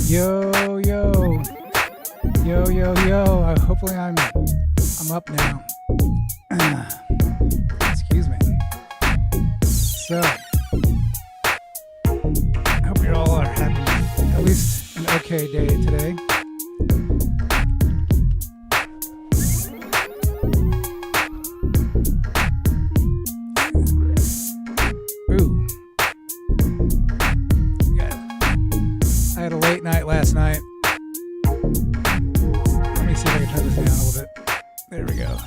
Yo, yo, yo, yo, yo. Hopefully I'm up now. Excuse me. So, I hope you all are having at least an okay day today. Ooh. I had a late night last night. Let me see if I can turn this down a little bit. There we go.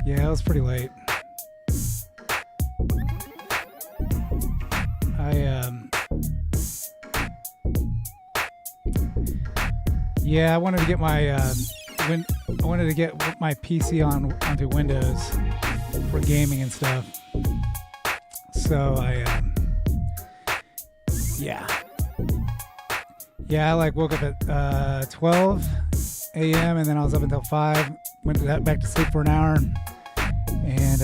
Yeah, it was pretty late. I wanted to get my PC onto Windows for gaming and stuff. So I like woke up at 12 a.m. and then I was up until 5. Went back to sleep for an hour and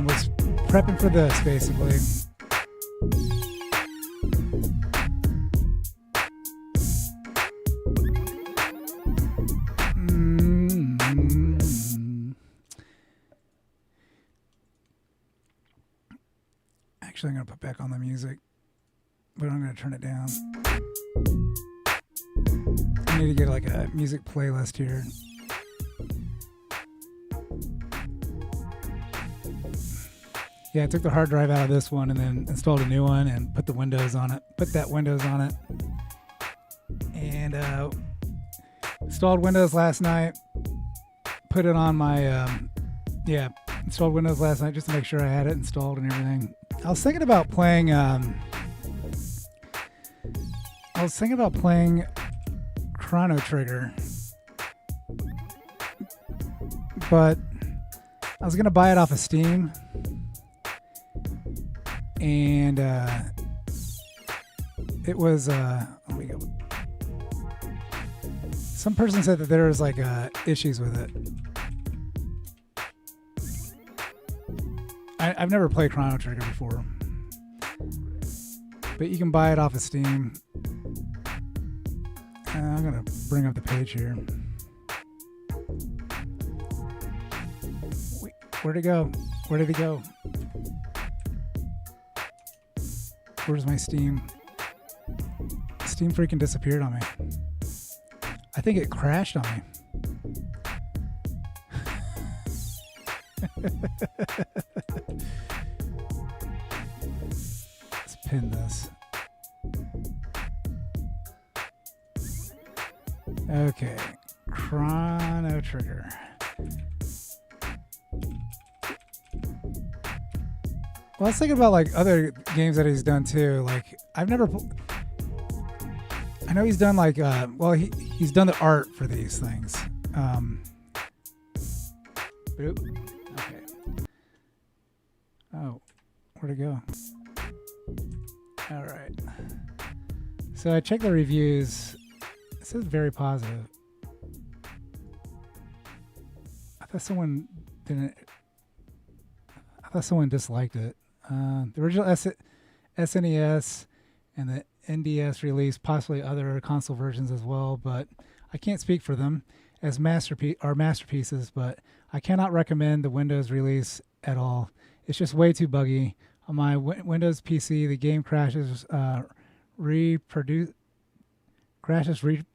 was prepping for this basically. Actually, I'm going to put back on the music, but I'm going to turn it down. I need to get like a music playlist here. Yeah, I took the hard drive out of this one and then installed a new one and put the Windows on it. Put that Windows on it. And installed Windows last night. Put it on my, installed Windows last night just to make sure I had it installed and everything. I was thinking about playing Chrono Trigger, but I was gonna buy it off of Steam, and it was let me go. Some person said that there was like issues with it. I've never played Chrono Trigger before, but you can buy it off of Steam. I'm gonna bring up the page here. Wait, where'd it go? Where did it go? Where's my Steam? Steam freaking disappeared on me. I think it crashed on me. Let's pin this. Okay, Chrono Trigger. Well, I was thinking about like other games that he's done too. Like I know he's done like he's done the art for these things. Okay. Oh, where'd it go? All right. So I checked the reviews. It says very positive. I thought someone disliked it. The original SNES and the NDS release, possibly other console versions as well, but I can't speak for them as masterpieces, but I cannot recommend the Windows release at all. It's just way too buggy. On my Windows PC, the game crashes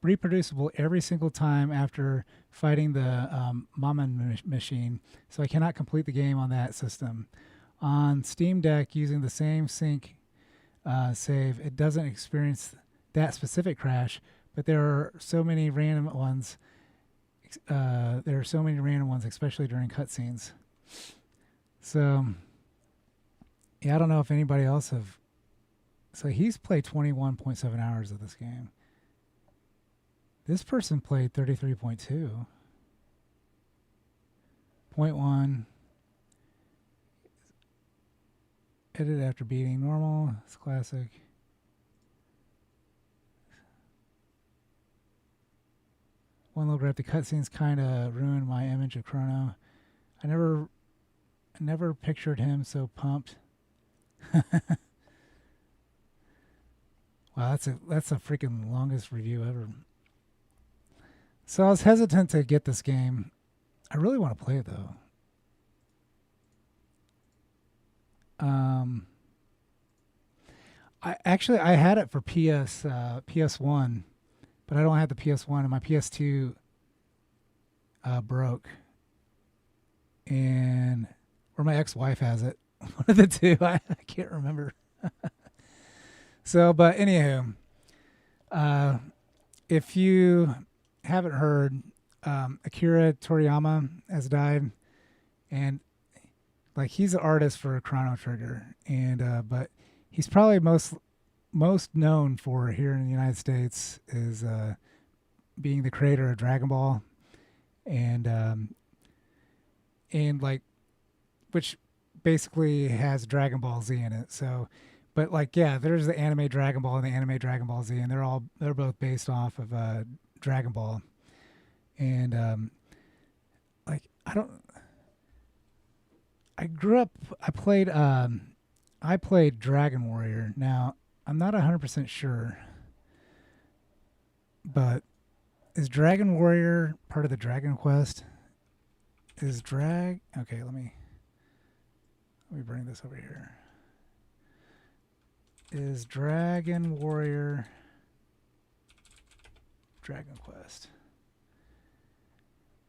reproducible every single time after fighting the Mammon machine, so I cannot complete the game on that system. On Steam Deck, using the same sync save, it doesn't experience that specific crash, but there are so many random ones. Especially during cutscenes. So, yeah, I don't know if anybody else have. So he's played 21.7 hours of this game. This person played 33.2. 0.1. Edited after beating normal. It's classic. One look at the cutscenes kind of ruined my image of Chrono. I never pictured him so pumped. Wow, that's a freaking longest review ever. So I was hesitant to get this game. I really want to play it though. Um, I had it for PS1, but I don't have the PS1, and my PS2 broke, and or my ex-wife has it. One of the two. I can't remember. So, but anywho, uh, if you haven't heard, Akira Toriyama has died, and like he's an artist for Chrono Trigger, and but he's probably most known for here in the United States is being the creator of Dragon Ball, and like which basically has Dragon Ball Z in it. So, but like yeah, there's the anime Dragon Ball and the anime Dragon Ball Z, and they're both based off of Dragon Ball, and like I grew up. I played Dragon Warrior. Now I'm not 100% sure, but is Dragon Warrior part of the Dragon Quest? Is drag okay? Let me bring this over here. Is Dragon Warrior Dragon Quest?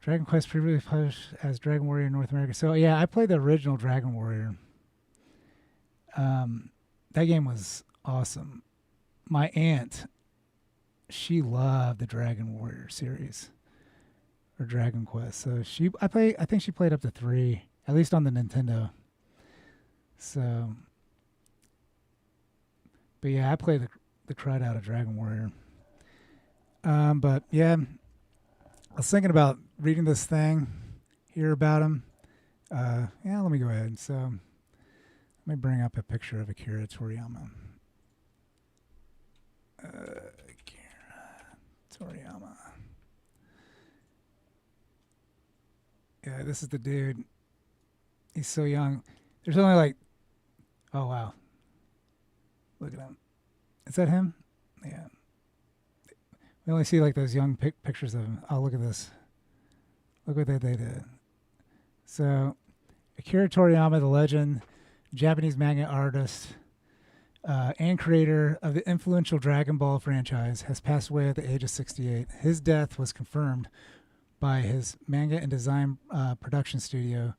Dragon Quest previously published as Dragon Warrior in North America. So yeah, I played the original Dragon Warrior. That game was awesome. My aunt, she loved the Dragon Warrior series or Dragon Quest. So I think she played up to 3, at least on the Nintendo. So, but yeah, I played the crud out of Dragon Warrior. But yeah, I was thinking about reading this thing, hear about him. Yeah, let me go ahead. So, let me bring up a picture of Akira Toriyama. Akira Toriyama. Yeah, this is the dude. He's so young. There's only like, oh wow, look at him. Is that him? Yeah. We only see like those young pictures of him. Oh, look at this. Look what they did. So, Akira Toriyama, the legend, Japanese manga artist, and creator of the influential Dragon Ball franchise, has passed away at the age of 68. His death was confirmed by his manga and design production studio.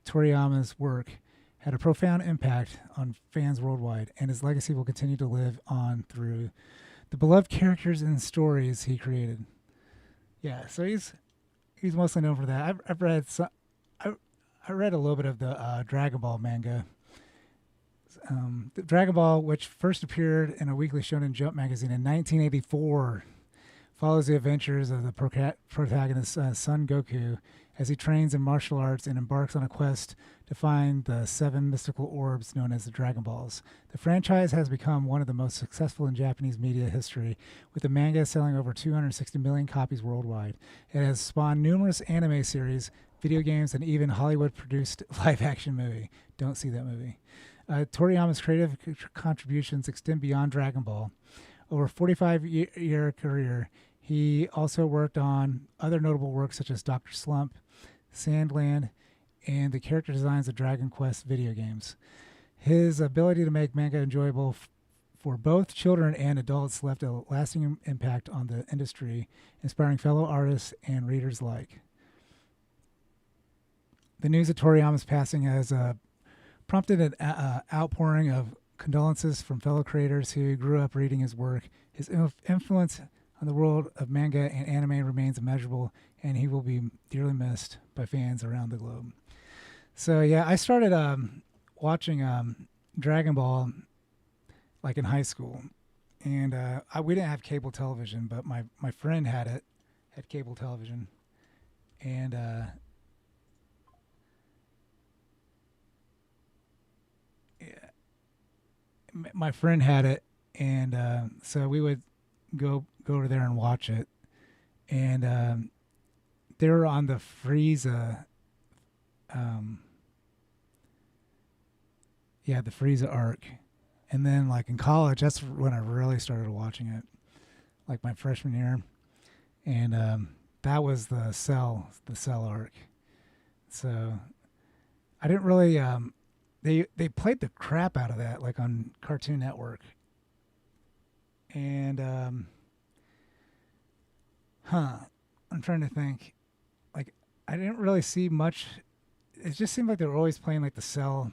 Toriyama's work had a profound impact on fans worldwide, and his legacy will continue to live on through the beloved characters and stories he created. Yeah, so he's mostly known for that. I've read I read a little bit of the Dragon Ball manga. The Dragon Ball, which first appeared in a weekly Shonen Jump magazine in 1984, follows the adventures of the protagonist Son Goku as he trains in martial arts and embarks on a quest to find the 7 mystical orbs known as the Dragon Balls. The franchise has become one of the most successful in Japanese media history, with the manga selling over 260 million copies worldwide. It has spawned numerous anime series, video games, and even Hollywood-produced live-action movie. Don't see that movie. Toriyama's creative contributions extend beyond Dragon Ball. Over a 45-year career, he also worked on other notable works such as Dr. Slump, Sandland, and the character designs of Dragon Quest video games. His ability to make manga enjoyable for both children and adults left a lasting impact on the industry, inspiring fellow artists and readers alike. The news of Toriyama's passing has prompted an outpouring of condolences from fellow creators who grew up reading his work. His influence on the world of manga and anime remains immeasurable, and he will be dearly missed by fans around the globe. So yeah, I started watching Dragon Ball like in high school, and we didn't have cable television, but my friend had cable television, and yeah, my friend had it, and so we would go over there and watch it, and they were on the Frieza, the Frieza arc. And then like in college, that's when I really started watching it, like my freshman year, and that was the cell arc. So I didn't really. They played the crap out of that like on Cartoon Network, and I'm trying to think. Like I didn't really see much. It just seemed like they were always playing like the cell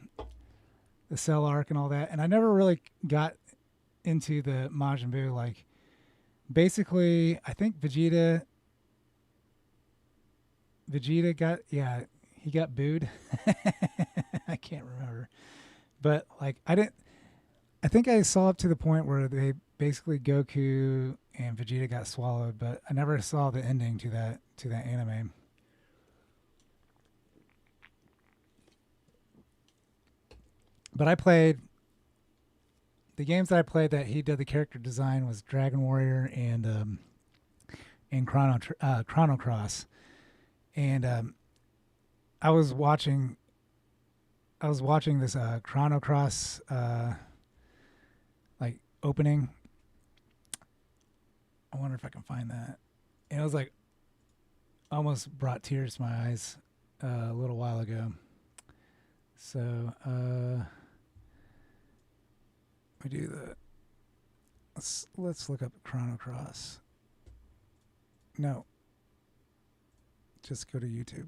arc and all that, and I never really got into the Majin Buu. Like basically, I think Vegeta got he got booed. I can't remember, but like I didn't. I think I saw up to the point where they basically Goku and Vegeta got swallowed, but I never saw the ending to that anime. But I played the games that I played that he did the character design was Dragon Warrior and Chrono Cross, and I was watching this Chrono Cross like opening. I wonder if I can find that. And it was like almost brought tears to my eyes a little while ago. So we do the let's look up Chrono Cross. No, just go to YouTube.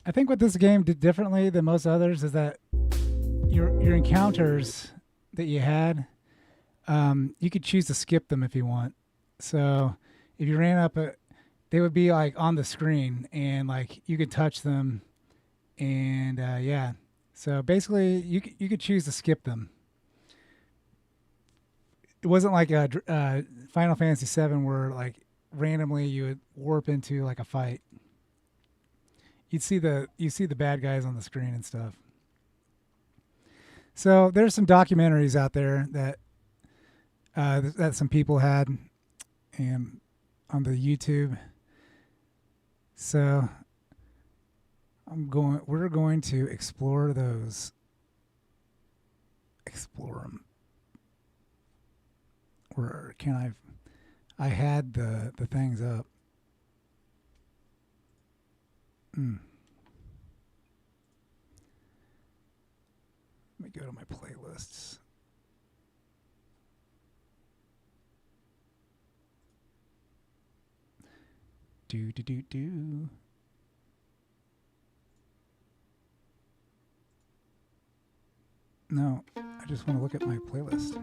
I think what this game did differently than most others is that your encounters that you had, you could choose to skip them if you want. So if you ran up they would be like on the screen and like you could touch them, and yeah. So basically, you could choose to skip them. It wasn't like Final Fantasy VII where like randomly you would warp into like a fight. You see the bad guys on the screen and stuff. So there's some documentaries out there that some people had, and on the YouTube. So we're going to explore those. Explore them. Where can I had the things up. Let me go to my playlists. Do. No, I just want to look at my playlist.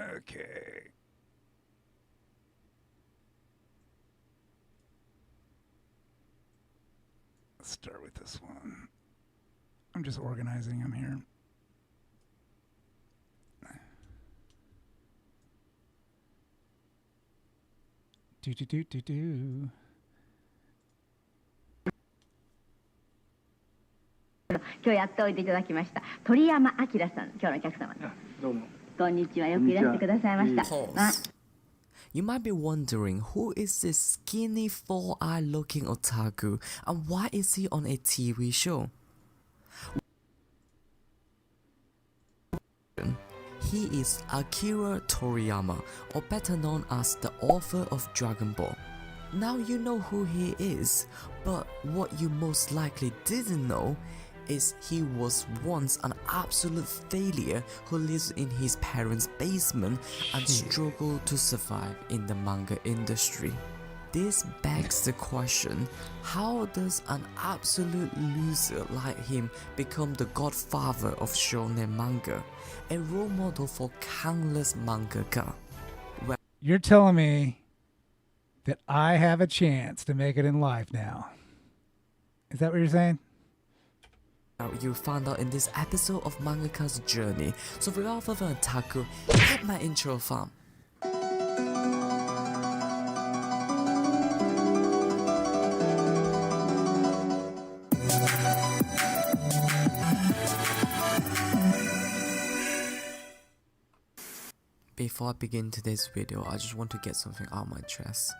Okay. Let's start with this one. I'm just organizing them here. Do. 今日やっておいていただきました鳥山明さん、今日のお客様です。どうも。こんにちは。よくいらしてくださいました。Pause. You might be wondering who is this skinny four-eye looking otaku and why is he on a TV show? He is Akira Toriyama, or better known as the author of Dragon Ball. Now you know who he is, but what you most likely didn't know is he was once an absolute failure who lives in his parents' basement and struggled to survive in the manga industry. This begs the question, how does an absolute loser like him become the godfather of shonen manga, a role model for countless mangaka? Well, you're telling me that I have a chance to make it in life now. Is that what you're saying? You'll find out in this episode of Mangaka's journey. So without further ado, hit my intro fam. Before I begin today's video, I just want to get something out of my chest.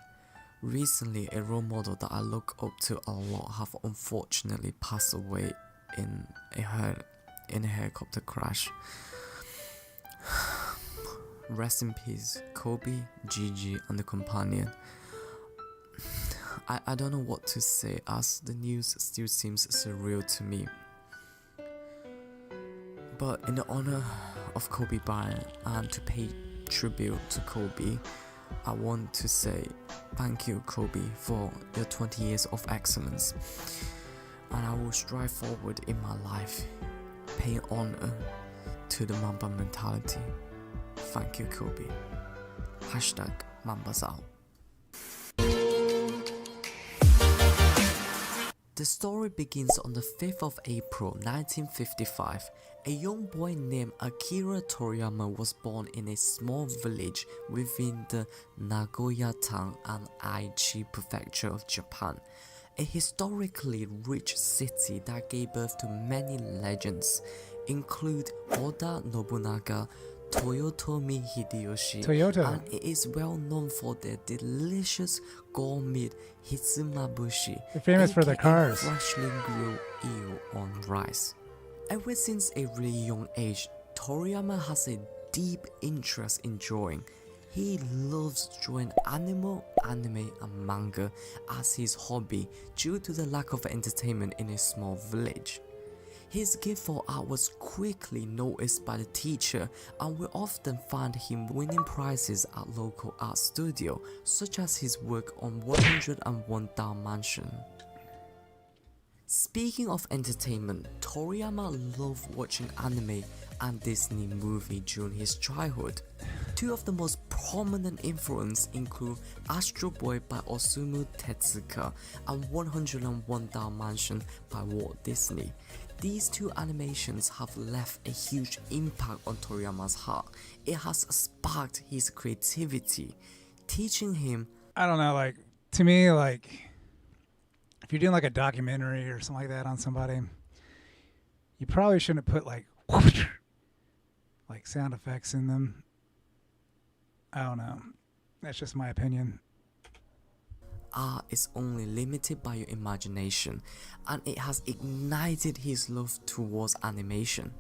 Recently, a role model that I look up to a lot have unfortunately passed away in a helicopter crash. Rest in peace, Kobe, Gigi, and the companion. I don't know what to say as the news still seems surreal to me. But in the honor of Kobe Bryant and to pay tribute to Kobe, I want to say thank you, Kobe, for your 20 years of excellence. And I will strive forward in my life, paying honor to the Mamba mentality. Thank you, Kobe. Hashtag Mambas out. The story begins on the 5th of April 1955. A young boy named Akira Toriyama was born in a small village within the Nagoya town and Aichi prefecture of Japan. A historically rich city that gave birth to many legends, include Oda Nobunaga, Toyotomi Hideyoshi, and it is well known for their delicious gourmet hitsumabushi. They're famous for their cars. Freshly grilled eel on rice. Ever since a really young age, Toriyama has a deep interest in drawing. He loves drawing anime, and manga as his hobby due to the lack of entertainment in a small village. His gift for art was quickly noticed by the teacher, and we often find him winning prizes at local art studios, such as his work on 101 Dalmatian. Speaking of entertainment, Toriyama loved watching anime and Disney movie during his childhood. Two of the most prominent influences include Astro Boy by Osamu Tezuka and 101 Dalmatian by Walt Disney. These two animations have left a huge impact on Toriyama's heart. It has sparked his creativity, teaching him, I don't know, like, to me, like, if you're doing like a documentary or something like that on somebody, you probably shouldn't put like like sound effects in them. I don't know. That's just my opinion. Art is only limited by your imagination, and it has ignited his love towards animation.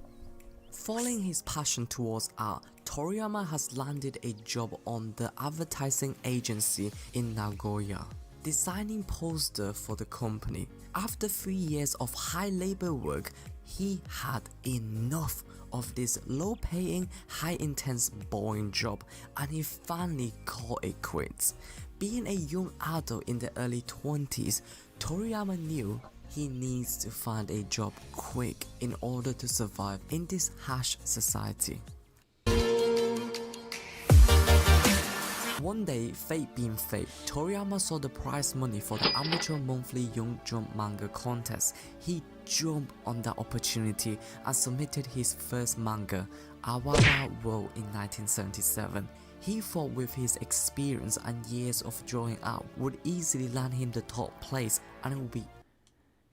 Following his passion towards art, Toriyama has landed a job on the advertising agency in Nagoya, designing posters for the company. After 3 years of high labor work, he had enough of this low-paying, high-intense, boring job, and he finally called it quits. Being a young adult in the early 20s, Toriyama knew he needs to find a job quick in order to survive in this harsh society. One day, fate being fate, Toriyama saw the prize money for the amateur monthly Young Jump manga contest. He jumped on that opportunity and submitted his first manga, Awara World, in 1977. He thought with his experience and years of drawing art would easily land him the top place, and it would be...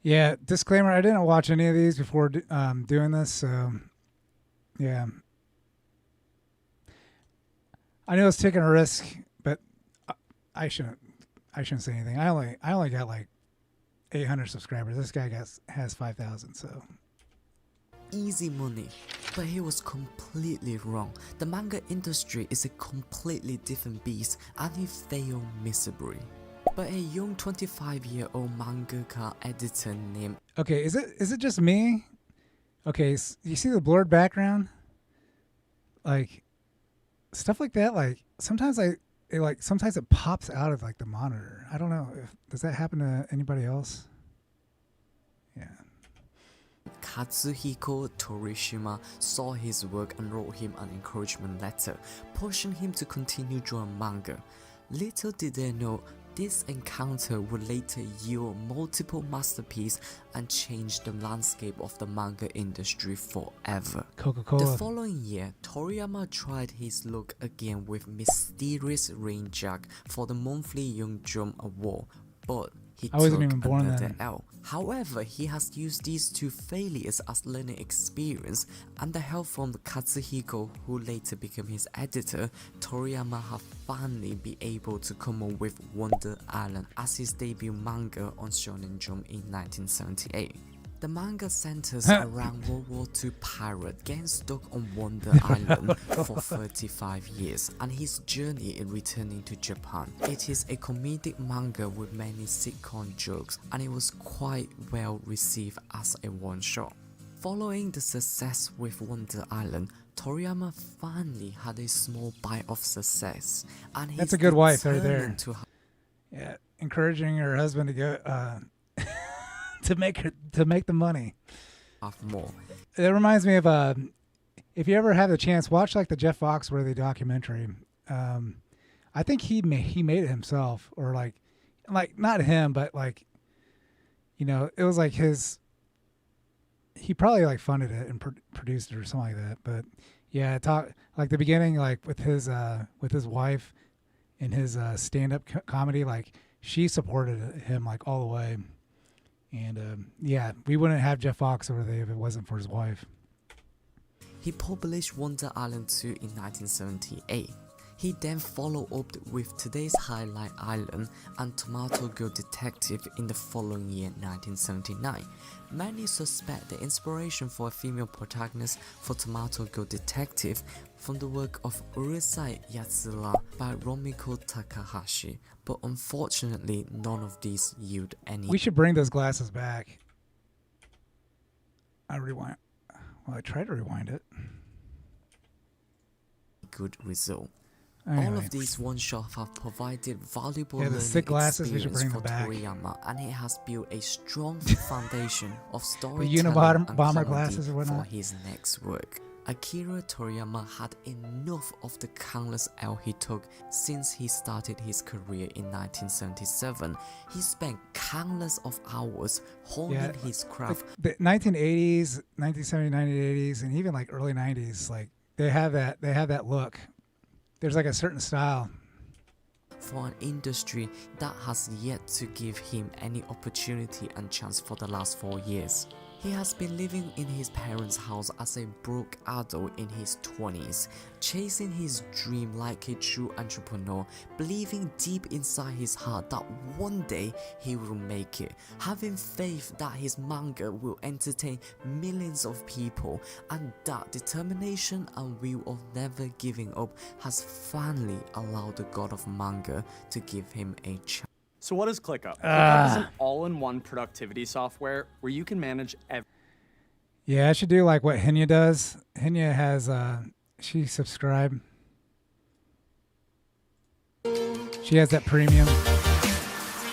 Yeah, disclaimer, I didn't watch any of these before doing this, so yeah. I know it's taking a risk, but I shouldn't say anything. I only got like 800 subscribers. This guy has 5,000, so easy money. But he was completely wrong. The manga industry is a completely different beast, and he failed miserably. But a young 25-year-old mangaka editor named... Okay, is it just me? Okay, you see the blurred background? Like stuff like that, like sometimes sometimes it pops out of like the monitor. I don't know. Does that happen to anybody else? Yeah. Katsuhiko Torishima saw his work and wrote him an encouragement letter, pushing him to continue drawing manga. Little did they know, this encounter would later yield multiple masterpieces and change the landscape of the manga industry forever. Coca-Cola. The following year, Toriyama tried his luck again with Mysterious Rain Jack for the monthly Young Jump Award, but he I wasn't took even born another then. L. However, he has used these two failures as learning experience, and the help from Katsuhiko, who later became his editor. Toriyama have finally been able to come up with Wonder Island as his debut manga on Shonen Jump in 1978. The manga centers around World War II pirate getting stuck on Wonder Island for 35 years and his journey in returning to Japan. It is a comedic manga with many sitcom jokes, and it was quite well received as a one-shot. Following the success with Wonder Island, Toriyama finally had a small bite of success, and That's a good wife right there. To yeah, encouraging her husband to go to make the money. have more. It reminds me of if you ever have the chance, watch like the Jeff Foxworthy documentary. I think he made it himself, or like not him, but like, you know, it was like he probably like funded it and produced it or something like that. But yeah, talk like the beginning, like with his wife in his stand-up comedy, like she supported him like all the way. And yeah, we wouldn't have Jeff Foxworthy if it wasn't for his wife. He published Wonder Island 2 in 1978. He then followed up with Today's Highlight Island and Tomato Girl Detective in the following year, 1979. Many suspect the inspiration for a female protagonist for Tomato Girl Detective from the work of Urusei Yatsura by Romiko Takahashi, but unfortunately none of these yield any. We should bring those glasses back. I tried to rewind it. Good result. Anyway. All of these one-shots have provided valuable the learning sick glasses, we should experience bring for them back. Toriyama, and it has built a strong foundation of storytelling Unabomber and bomber comedy glasses or for whatnot. his next work. Akira Toriyama had enough of the countless L he took since he started his career in 1977. He spent countless of hours honing his craft. The 1980s, 1970s, 1980s, and even like early 90s, like they have that look. There's like a certain style. For an industry that has yet to give him any opportunity and chance for the last 4 years. He has been living in his parents' house as a broke adult in his 20s, chasing his dream like a true entrepreneur, believing deep inside his heart that one day he will make it, having faith that his manga will entertain millions of people, and that determination and will of never giving up has finally allowed the god of manga to give him a chance. So what is ClickUp? ClickUp is an all-in-one productivity software where you can manage Yeah, I should do like what Henya does. Henya has, she subscribed. She has that premium.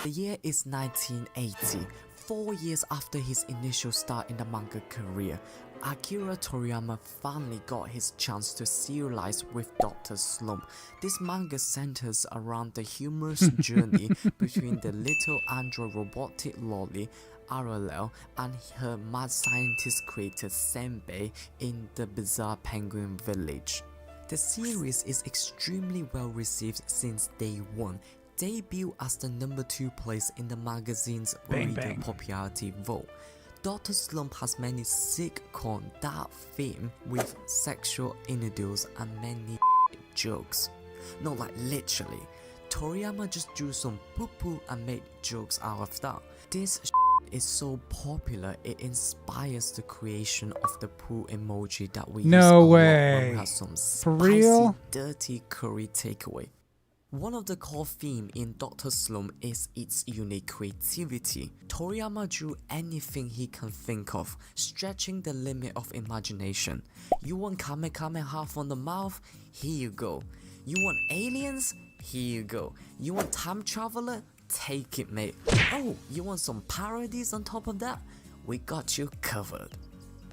The year is 1980, 4 years after his initial start in the manga career. Akira Toriyama finally got his chance to serialize with Dr. Slump. This manga centers around the humorous journey between the little android robotic lolly Aralel and her mad scientist creator Senbei in the bizarre penguin village. The series is extremely well received since day one, debuted as the number 2 place in the magazine's reader popularity vote. Dr. Slump has many sitcom that theme with sexual innuendos and many jokes. No, like literally. Toriyama just drew some poo-poo and made jokes out of that. This is so popular it inspires the creation of the poo emoji that we use a lot when we have some spicy, dirty curry takeaway. One of the core themes in Dr. Slump is its unique creativity. Toriyama drew anything he can think of, stretching the limit of imagination. You want Kamehameha on the mouth? Here you go. You want aliens? Here you go. You want time traveler? Take it, mate. Oh, you want some parodies on top of that? We got you covered.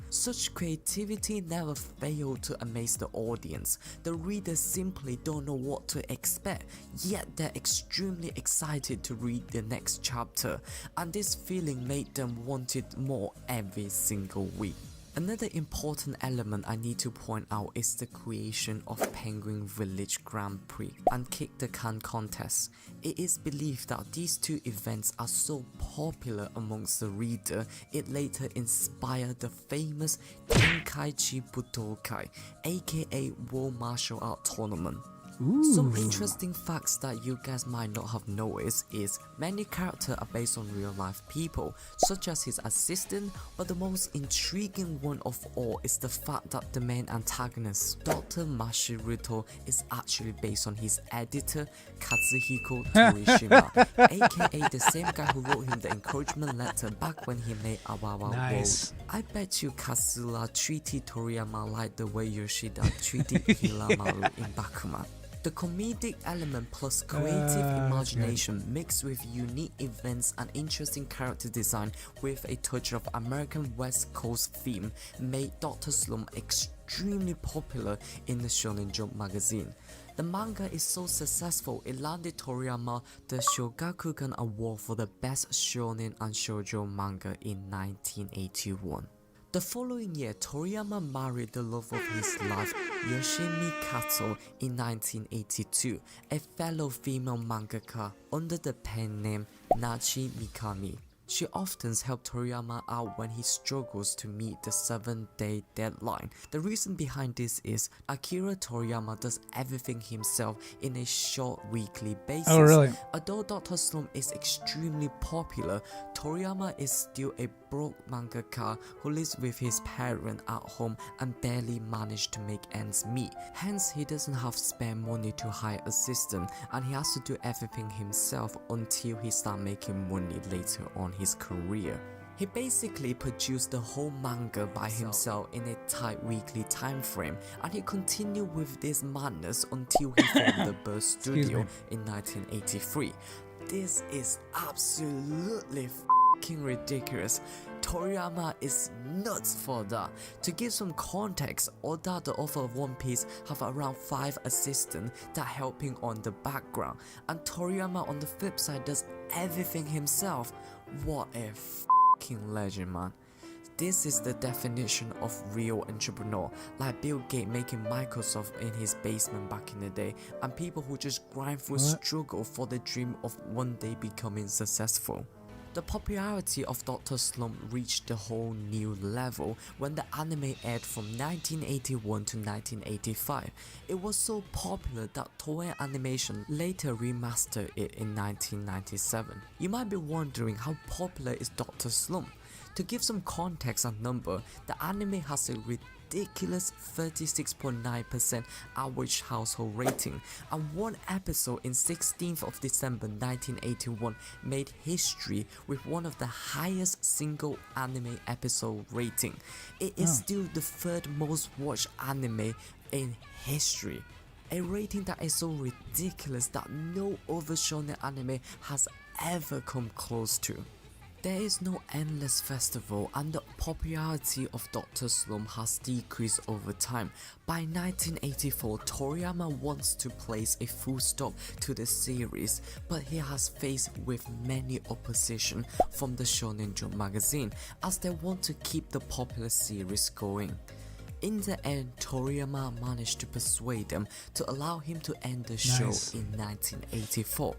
Such creativity never failed to amaze the audience. The readers simply don't know what to expect, yet they're extremely excited to read the next chapter, and this feeling made them want it more every single week. Another important element I need to point out is the creation of Penguin Village Grand Prix and Kick the Can contest. It is believed that these two events are so popular amongst the reader, it later inspired the famous Tenkaichi Budokai, aka World Martial Art Tournament. Some interesting facts that you guys might not have noticed is many characters are based on real life people, such as his assistant, but the most intriguing one of all is the fact that the main antagonist, Dr. Mashiruto, is actually based on his editor, Katsuhiko Torishima, aka the same guy who wrote him the encouragement letter back when he made Awawa World. I bet you Katsura treated Toriyama like the way Yoshida treated Hilamaru in Bakuman. The comedic element plus creative imagination mixed with unique events and interesting character design with a touch of American West Coast theme made Dr. Slump extremely popular in the Shonen Jump magazine. The manga is so successful it landed Toriyama the Shogakukan Award for the best shonen and shoujo manga in 1981. The following year, Toriyama married the love of his life, Yoshimi Kato, in 1982, a fellow female mangaka under the pen name Nachi Mikami. She often helped Toriyama out when he struggles to meet the 7-day deadline. The reason behind this is Akira Toriyama does everything himself in a short weekly basis. Oh, really? Although Dr. Slump is extremely popular, Toriyama is still a broke mangaka who lives with his parents at home and barely managed to make ends meet. Hence, he doesn't have spare money to hire assistant, and he has to do everything himself until he starts making money later on his career. He basically produced the whole manga by himself in a tight weekly time frame, and he continued with this madness until he formed the Bird Studio in 1983. This is absolutely f***ing ridiculous. Toriyama is nuts for that. To give some context, Oda, the author of One Piece, have around 5 assistants that help him on the background, and Toriyama on the flip side does everything himself. What a f***ing legend, man. This is the definition of real entrepreneur, like Bill Gates making Microsoft in his basement back in the day, and people who just grind through struggle for the dream of one day becoming successful. The popularity of Dr. Slump reached a whole new level when the anime aired from 1981 to 1985. It was so popular that Toei Animation later remastered it in 1997. You might be wondering how popular is Dr. Slump. To give some context and number, the anime has a ridiculous 36.9% average household rating, and one episode in 16th of December 1981 made history with one of the highest single anime episode rating. It is still the third most watched anime in history. A rating that is so ridiculous that no other shonen anime has ever come close to. There is no endless festival, and the popularity of Dr. Slump has decreased over time. By 1984, Toriyama wants to place a full stop to the series, but he has faced with many opposition from the Shonen Jump magazine as they want to keep the popular series going. In the end, Toriyama managed to persuade them to allow him to end the show in 1984,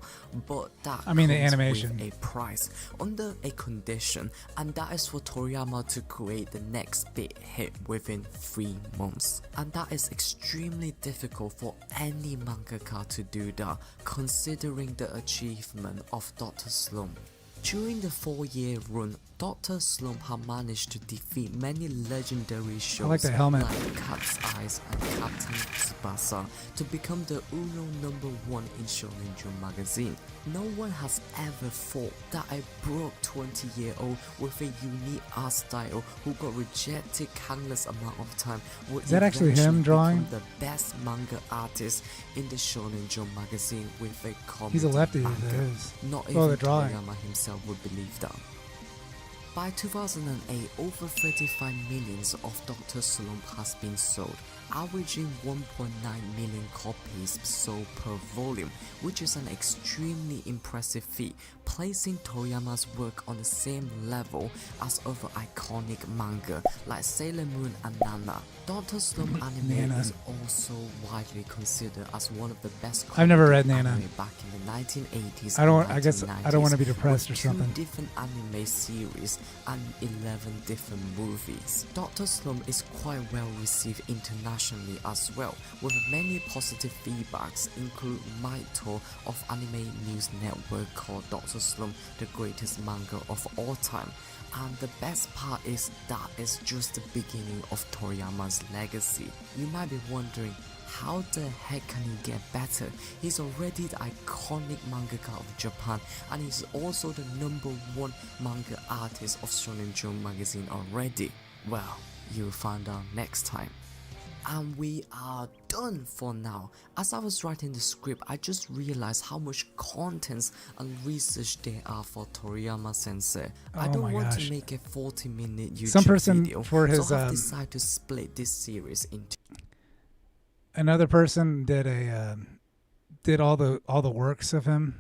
but that comes the animation with a price, under a condition, and that is for Toriyama to create the next big hit within 3 months. And that is extremely difficult for any mangaka to do that, considering the achievement of Dr. Slump. During the 4-year run, Dr. Slump had managed to defeat many legendary shows like the helmet. like Cat's Eyes and Captain Tsubasa to become the #1 in Shonen Jump magazine. No one has ever thought that a broke 20-year-old with a unique art style who got rejected countless amount of time would Is that actually him eventually drawing? become the best manga artist in the Shonen Jump magazine with a comedy He's a lefty. manga. That is. Not Oh, even the drawing. Toriyama himself would believe that. By 2008, over 35 million of Dr. Slump has been sold, averaging 1.9 million copies sold per volume, which is an extremely impressive feat, placing Toriyama's work on the same level as other iconic manga like Sailor Moon and Nana. Dr. Slump anime Nana. is also widely considered as one of the best I've never read comedy Nana. anime back in the 1980s. I guess I don't want to be depressed or with something. 2 different anime series and 11 different movies. Dr. Slump is quite well received internationally as well, with many positive feedbacks, include Maito of Anime News Network called Dr. Slump the greatest manga of all time. And the best part is that it's just the beginning of Toriyama's legacy. You might be wondering, how the heck can he get better? He's already the iconic mangaka of Japan, and he's also the #1 manga artist of Shonen Jump magazine already. Well, you'll find out next time. And we are done for now. As I was writing the script, I just realized how much contents and research there are for Toriyama sensei. I Oh don't my want gosh. to make a 40-minute YouTube Some person video, for his, so I've decided to split this series into Another person did did all the works of him.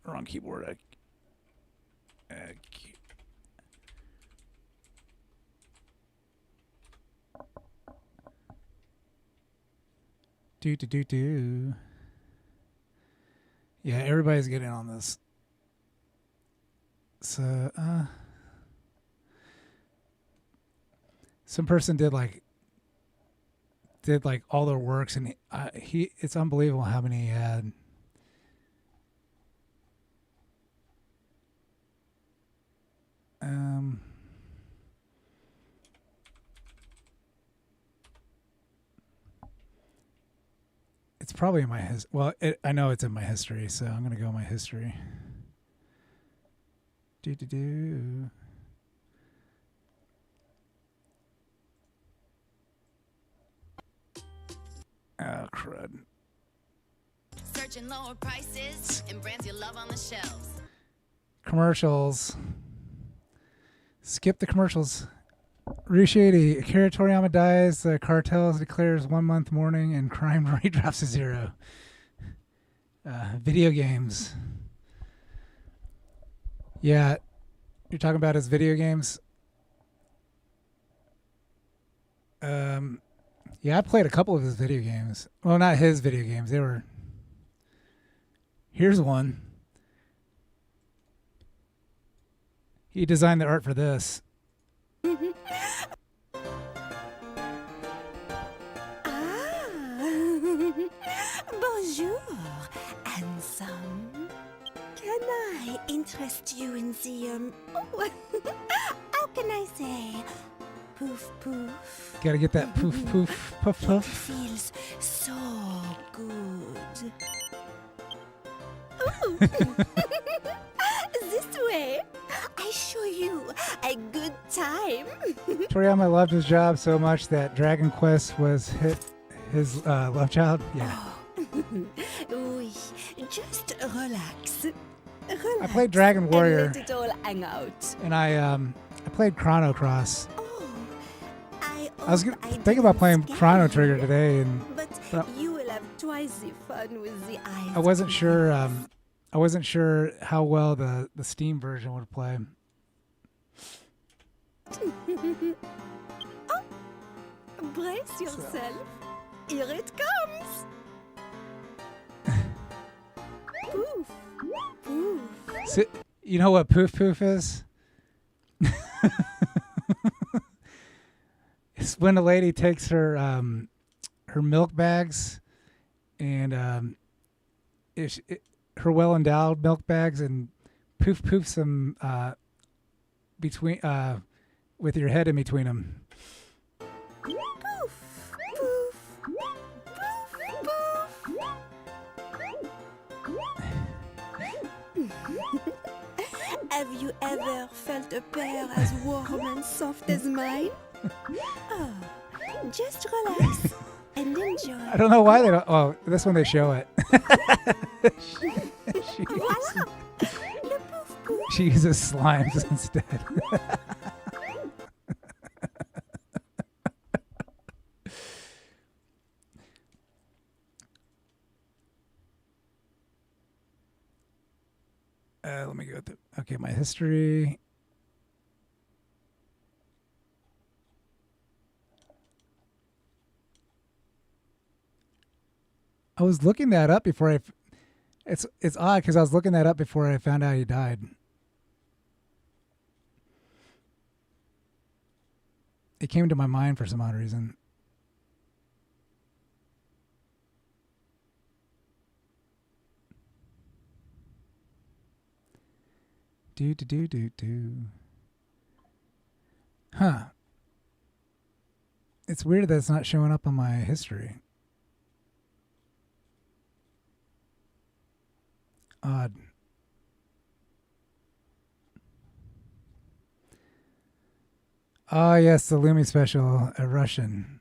Wrong keyboard. Do. Yeah, everybody's getting on this. So, some person did like all their works, and it's unbelievable how many he had. It's probably in my I know it's in my history, so I'm gonna go my history. Do. Oh, crud. Searching lower prices and brands you love on the shelves. Commercials. Skip the commercials. Rishady, Akira Toriyama dies, the cartel declares 1 month mourning, and crime rate drops to 0. Video games. Yeah, you're talking about his video games. Yeah, I played a couple of his video games. Well, not his video games. They were Here's one. He designed the art for this. Bonjour, handsome. Can I interest you in the, how can I say, poof poof? Gotta get that poof poof puff It puff. feels so good. Ooh. This way, I show you a good time. Toriyama loved his job so much that Dragon Quest was his love child. Yeah. Oui, just relax. I played Dragon Warrior. And let it all hang out. And I played Chrono Cross. Oh, I was thinking about playing Chrono Trigger today, and but but you will have twice the fun with the eyes. I wasn't sure. I wasn't sure how well the Steam version would play. Oh, brace yourself. Here it comes. Poof, poof. So, you know what poof poof is? It's when a lady takes her her milk bags and her well endowed milk bags and poof poofs them between with your head in between them. Poof, poof, poof, poof. Have you ever felt a pair as warm and soft as mine? Oh, just relax and enjoy. I don't know why they don't. Oh, this one they show it. Voila, le poof poof. She uses slimes instead. Let me go with okay, my history. I was looking that up before it's odd because I was looking that up before I found out he died. It came to my mind for some odd reason. Do. Huh. It's weird that it's not showing up on my history. Odd. Oh, yes, the Lumi special, a Russian.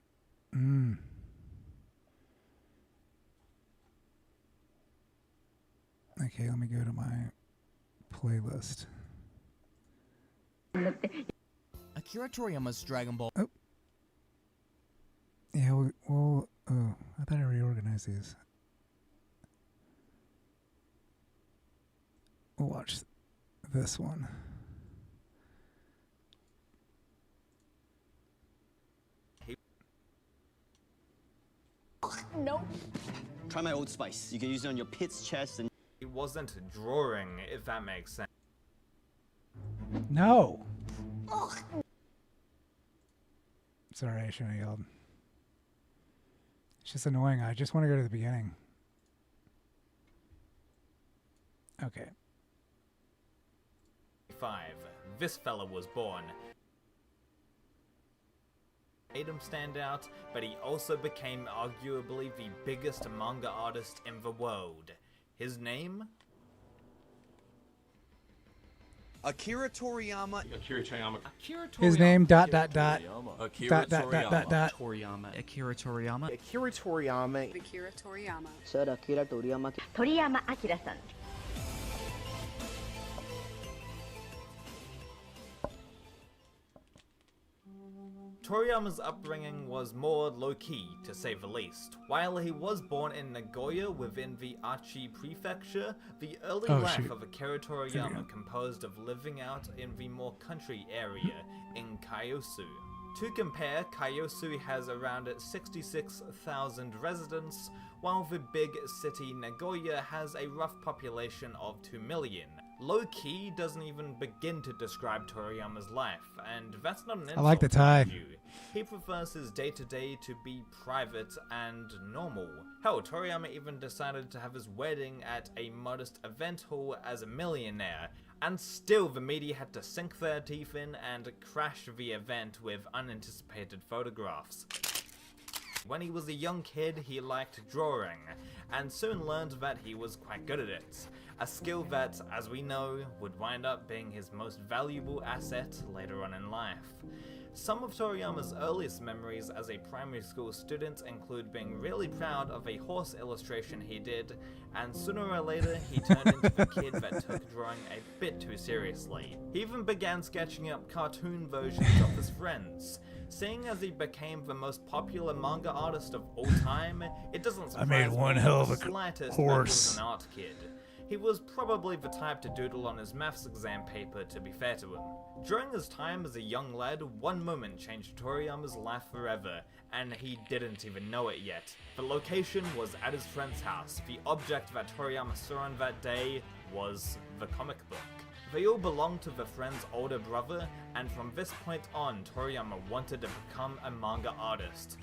Okay, let me go to my playlist. Akira Toriyama's Dragon Ball. Oh. Yeah, well, oh, I thought I reorganized these. We'll watch this one. Nope. Try my Old Spice. You can use it on your pit's chest and... It wasn't drawing, if that makes sense. No. Sorry, I shouldn't have yelled. It's just annoying. I just want to go to the beginning. Okay. 5. This fella was born. Made him stand out, but he also became arguably the biggest manga artist in the world. His name? Akira Toriyama. Akira Toriyama. His name ... Akira Toriyama. Akira Toriyama. Akira Toriyama. Akira Toriyama. Sir, Akira Toriyama. Toriyama Akira-san. Toriyama's upbringing was more low-key, to say the least. While he was born in Nagoya within the Aichi prefecture, the early life of Akira Toriyama composed of living out in the more country area in Kyosu. To compare, Kyosu has around 66,000 residents, while the big city Nagoya has a rough population of 2 million. Low-key doesn't even begin to describe Toriyama's life, and that's not an insult. I like the tie. mind you. He prefers his day-to-day to be private and normal. Hell, Toriyama even decided to have his wedding at a modest event hall as a millionaire, and still the media had to sink their teeth in and crash the event with unanticipated photographs. When he was a young kid, he liked drawing, and soon learned that he was quite good at it, a skill that, as we know, would wind up being his most valuable asset later on in life. Some of Toriyama's earliest memories as a primary school student include being really proud of a horse illustration he did, and sooner or later he turned into the kid that took drawing a bit too seriously. He even began sketching up cartoon versions of his friends. Seeing as he became the most popular manga artist of all time, it doesn't surprise made one hell of a the slightest horse. that he was an art kid. He was probably the type to doodle on his maths exam paper, to be fair to him. During his time as a young lad, one moment changed Toriyama's life forever, and he didn't even know it yet. The location was at his friend's house. The object that Toriyama saw on that day was the comic book. They all belonged to the friend's older brother, and from this point on, Toriyama wanted to become a manga artist.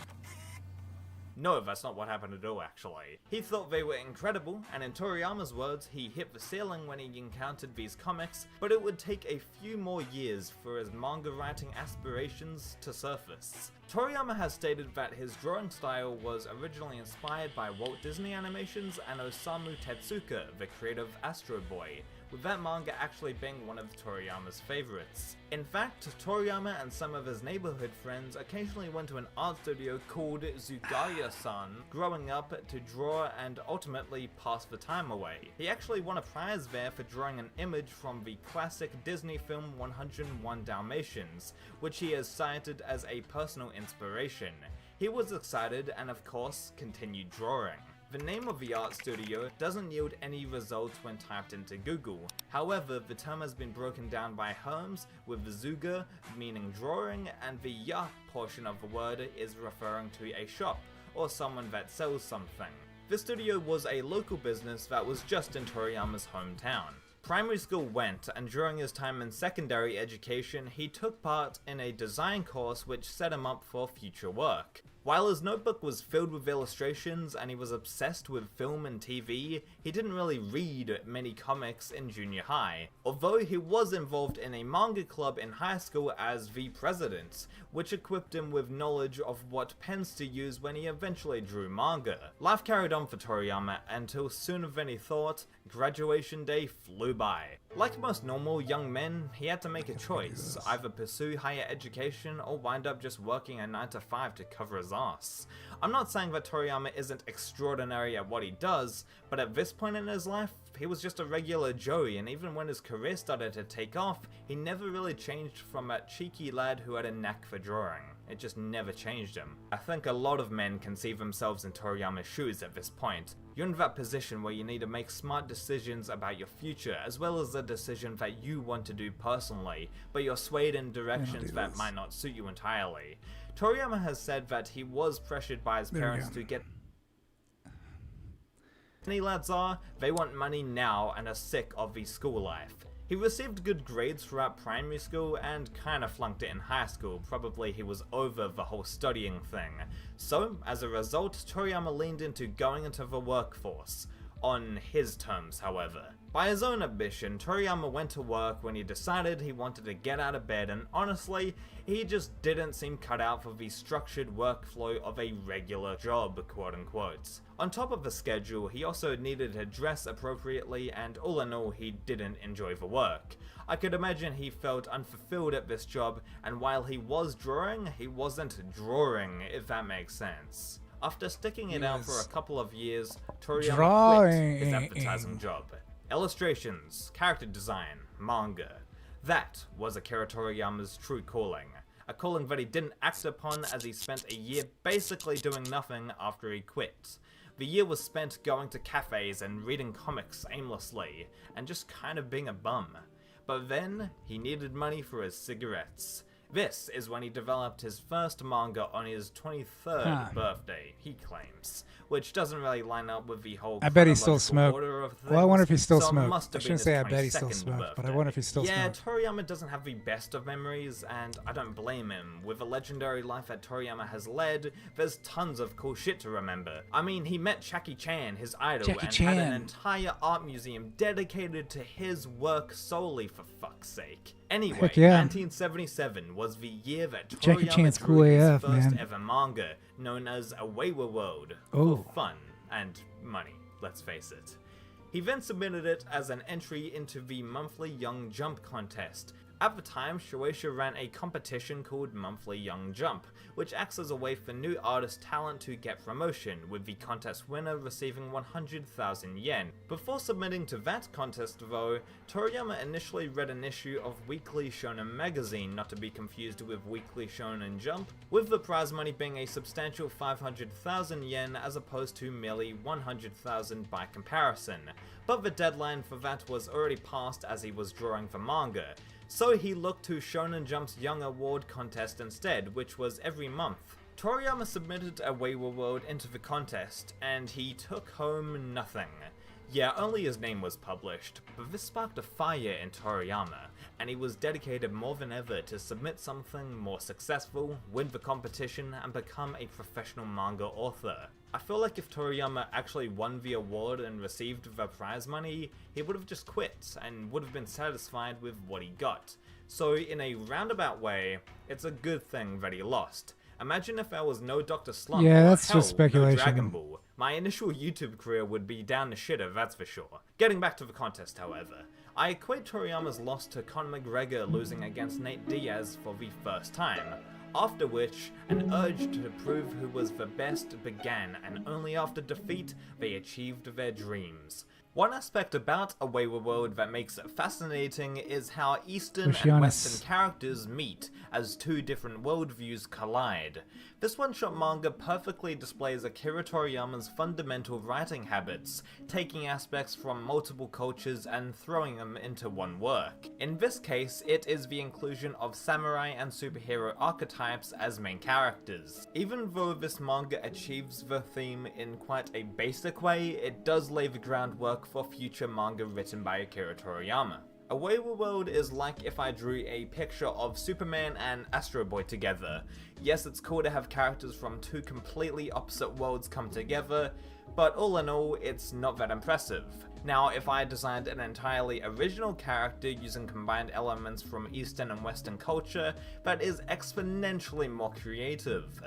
No, that's not what happened at all, actually. He thought they were incredible, and in Toriyama's words, he hit the ceiling when he encountered these comics, but it would take a few more years for his manga writing aspirations to surface. Toriyama has stated that his drawing style was originally inspired by Walt Disney Animations and Osamu Tezuka, the creator of Astro Boy, with that manga actually being one of Toriyama's favorites. In fact, Toriyama and some of his neighborhood friends occasionally went to an art studio called Zugaya-san growing up to draw and ultimately pass the time away. He actually won a prize there for drawing an image from the classic Disney film 101 Dalmatians, which he has cited as a personal inspiration. He was excited and of course continued drawing. The name of the art studio doesn't yield any results when typed into Google. However, the term has been broken down by Holmes, with the Zuga meaning drawing, and the ya portion of the word is referring to a shop, or someone that sells something. The studio was a local business that was just in Toriyama's hometown. Primary school went, and during his time in secondary education, he took part in a design course which set him up for future work. While his notebook was filled with illustrations and he was obsessed with film and TV, he didn't really read many comics in junior high, although he was involved in a manga club in high school as the president, which equipped him with knowledge of what pens to use when he eventually drew manga. Life carried on for Toriyama until sooner than he thought, graduation day flew by. Like most normal young men, he had to make a choice, either pursue higher education or wind up just working a 9-to-5 to cover his ass. I'm not saying that Toriyama isn't extraordinary at what he does, but at this point in his life, he was just a regular Joey, and even when his career started to take off, he never really changed from that cheeky lad who had a knack for drawing. It just never changed him. I think a lot of men can see themselves in Toriyama's shoes at this point. You're in that position where you need to make smart decisions about your future, as well as the decision that you want to do personally, but you're swayed in directions that might not suit you entirely. Toriyama has said that he was pressured by his parents to get... Many lads are, they want money now and are sick of the school life. He received good grades throughout primary school and kinda flunked it in high school, probably he was over the whole studying thing. So, as a result, Toriyama leaned into going into the workforce. On his terms, however. By his own ambition, Toriyama went to work when he decided he wanted to get out of bed, and honestly, he just didn't seem cut out for the structured workflow of a regular job, quote unquote. On top of the schedule, he also needed to dress appropriately, and all in all, he didn't enjoy the work. I could imagine he felt unfulfilled at this job, and while he was drawing, he wasn't drawing, if that makes sense. After sticking it out for a couple of years, Toriyama quit his advertising job. Illustrations, character design, manga. That was Akira Toriyama's true calling. A calling that he didn't act upon as he spent a year basically doing nothing after he quit. The year was spent going to cafes and reading comics aimlessly, and just kind of being a bum. But then, he needed money for his cigarettes. This is when he developed his first manga on his 23rd birthday, he claims, which doesn't really line up with the whole I bet he still chronological smoked. order of things. Well, I wonder if he still so it smoked. must I have shouldn't been say I his bet he still 22nd smoked, but I birthday. wonder if he still Yeah, smoked. Toriyama doesn't have the best of memories, and I don't blame him. With the legendary life that Toriyama has led, there's tons of cool shit to remember. I mean, he met Jackie Chan, his idol, Jackie and Chan. had an entire art museum dedicated to his work solely, for fuck's sake. Anyway, Heck yeah. 1977 was the year that Jackie Toriyama Chan's drew cool his AF, first man. ever manga, known as Away World, Oh. for fun and money, let's face it. He then submitted it as an entry into the monthly Young Jump contest. At the time, Shueisha ran a competition called Monthly Young Jump, which acts as a way for new artist talent to get promotion, with the contest winner receiving 100,000 yen. Before submitting to that contest though, Toriyama initially read an issue of Weekly Shonen Magazine, not to be confused with Weekly Shonen Jump, with the prize money being a substantial 500,000 yen as opposed to merely 100,000 by comparison. But the deadline for that was already passed as he was drawing the manga. So he looked to Shonen Jump's Young Award contest instead, which was every month. Toriyama submitted a Wayward World into the contest, and he took home nothing. Yeah, only his name was published, but this sparked a fire in Toriyama, and he was dedicated more than ever to submit something more successful, win the competition, and become a professional manga author. I feel like if Toriyama actually won the award and received the prize money, he would have just quit and would have been satisfied with what he got. So in a roundabout way, it's a good thing that he lost. Imagine if there was no Dr. Slump Yeah, or that's hell, just speculation. no Dragon Ball. My initial YouTube career would be down the shitter, that's for sure. Getting back to the contest, however, I equate Toriyama's loss to Conor McGregor losing against Nate Diaz for the first time. After which, an urge to prove who was the best began, and only after defeat, they achieved their dreams. One aspect about A Wayward World that makes it fascinating is how Eastern and Western characters meet as two different worldviews collide. This one-shot manga perfectly displays Akira Toriyama's fundamental writing habits, taking aspects from multiple cultures and throwing them into one work. In this case, it is the inclusion of samurai and superhero archetypes as main characters. Even though this manga achieves the theme in quite a basic way, it does lay the groundwork for future manga written by Akira Toriyama. A Wayward World is like if I drew a picture of Superman and Astro Boy together. Yes, it's cool to have characters from two completely opposite worlds come together, but all in all, it's not that impressive. Now, if I designed an entirely original character using combined elements from Eastern and Western culture, that is exponentially more creative.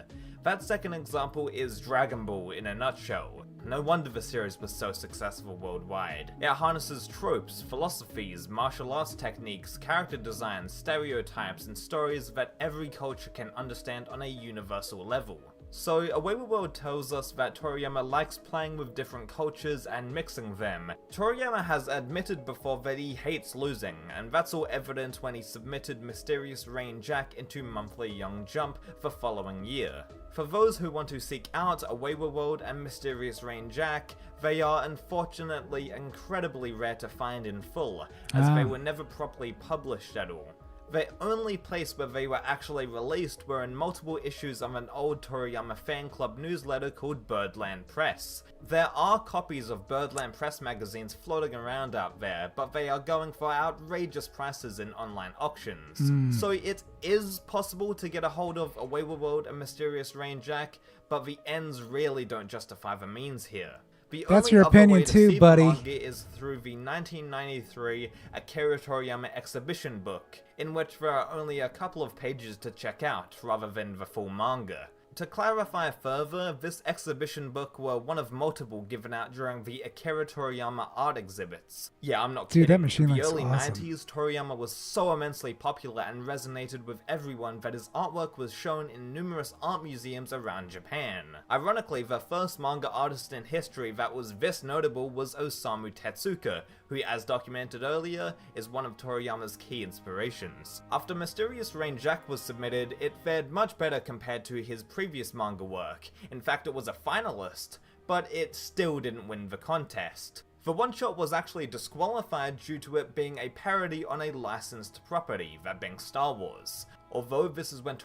That second example is Dragon Ball in a nutshell. No wonder the series was so successful worldwide. It harnesses tropes, philosophies, martial arts techniques, character designs, stereotypes, and stories that every culture can understand on a universal level. So, A Wayward World tells us that Toriyama likes playing with different cultures and mixing them. Toriyama has admitted before that he hates losing, and that's all evident when he submitted Mysterious Rain Jack into Monthly Young Jump the following year. For those who want to seek out A Wayward World and Mysterious Rain Jack, they are unfortunately incredibly rare to find in full, as they were never properly published at all. The only place where they were actually released were in multiple issues of an old Toriyama fan club newsletter called Birdland Press. There are copies of Birdland Press magazines floating around out there, but they are going for outrageous prices in online auctions. So it is possible to get a hold of A Wayward World and Mysterious Rain Jack, but the ends really don't justify the means here. The That's only your other opinion way to too, see the buddy. manga is through the 1993 Akira Toriyama exhibition book, in which there are only a couple of pages to check out, rather than the full manga. To clarify further, this exhibition book were one of multiple given out during the Akira Toriyama art exhibits. Yeah, I'm not kidding. Dude, that machine In the looks early awesome. 90s, Toriyama was so immensely popular and resonated with everyone that his artwork was shown in numerous art museums around Japan. Ironically, the first manga artist in history that was this notable was Osamu Tezuka, who, as documented earlier, is one of Toriyama's key inspirations. After Mysterious Rain Jack was submitted, it fared much better compared to his previous manga work. In fact, it was a finalist, but it still didn't win the contest. The one-shot was actually disqualified due to it being a parody on a licensed property, that being Star Wars. Although this is when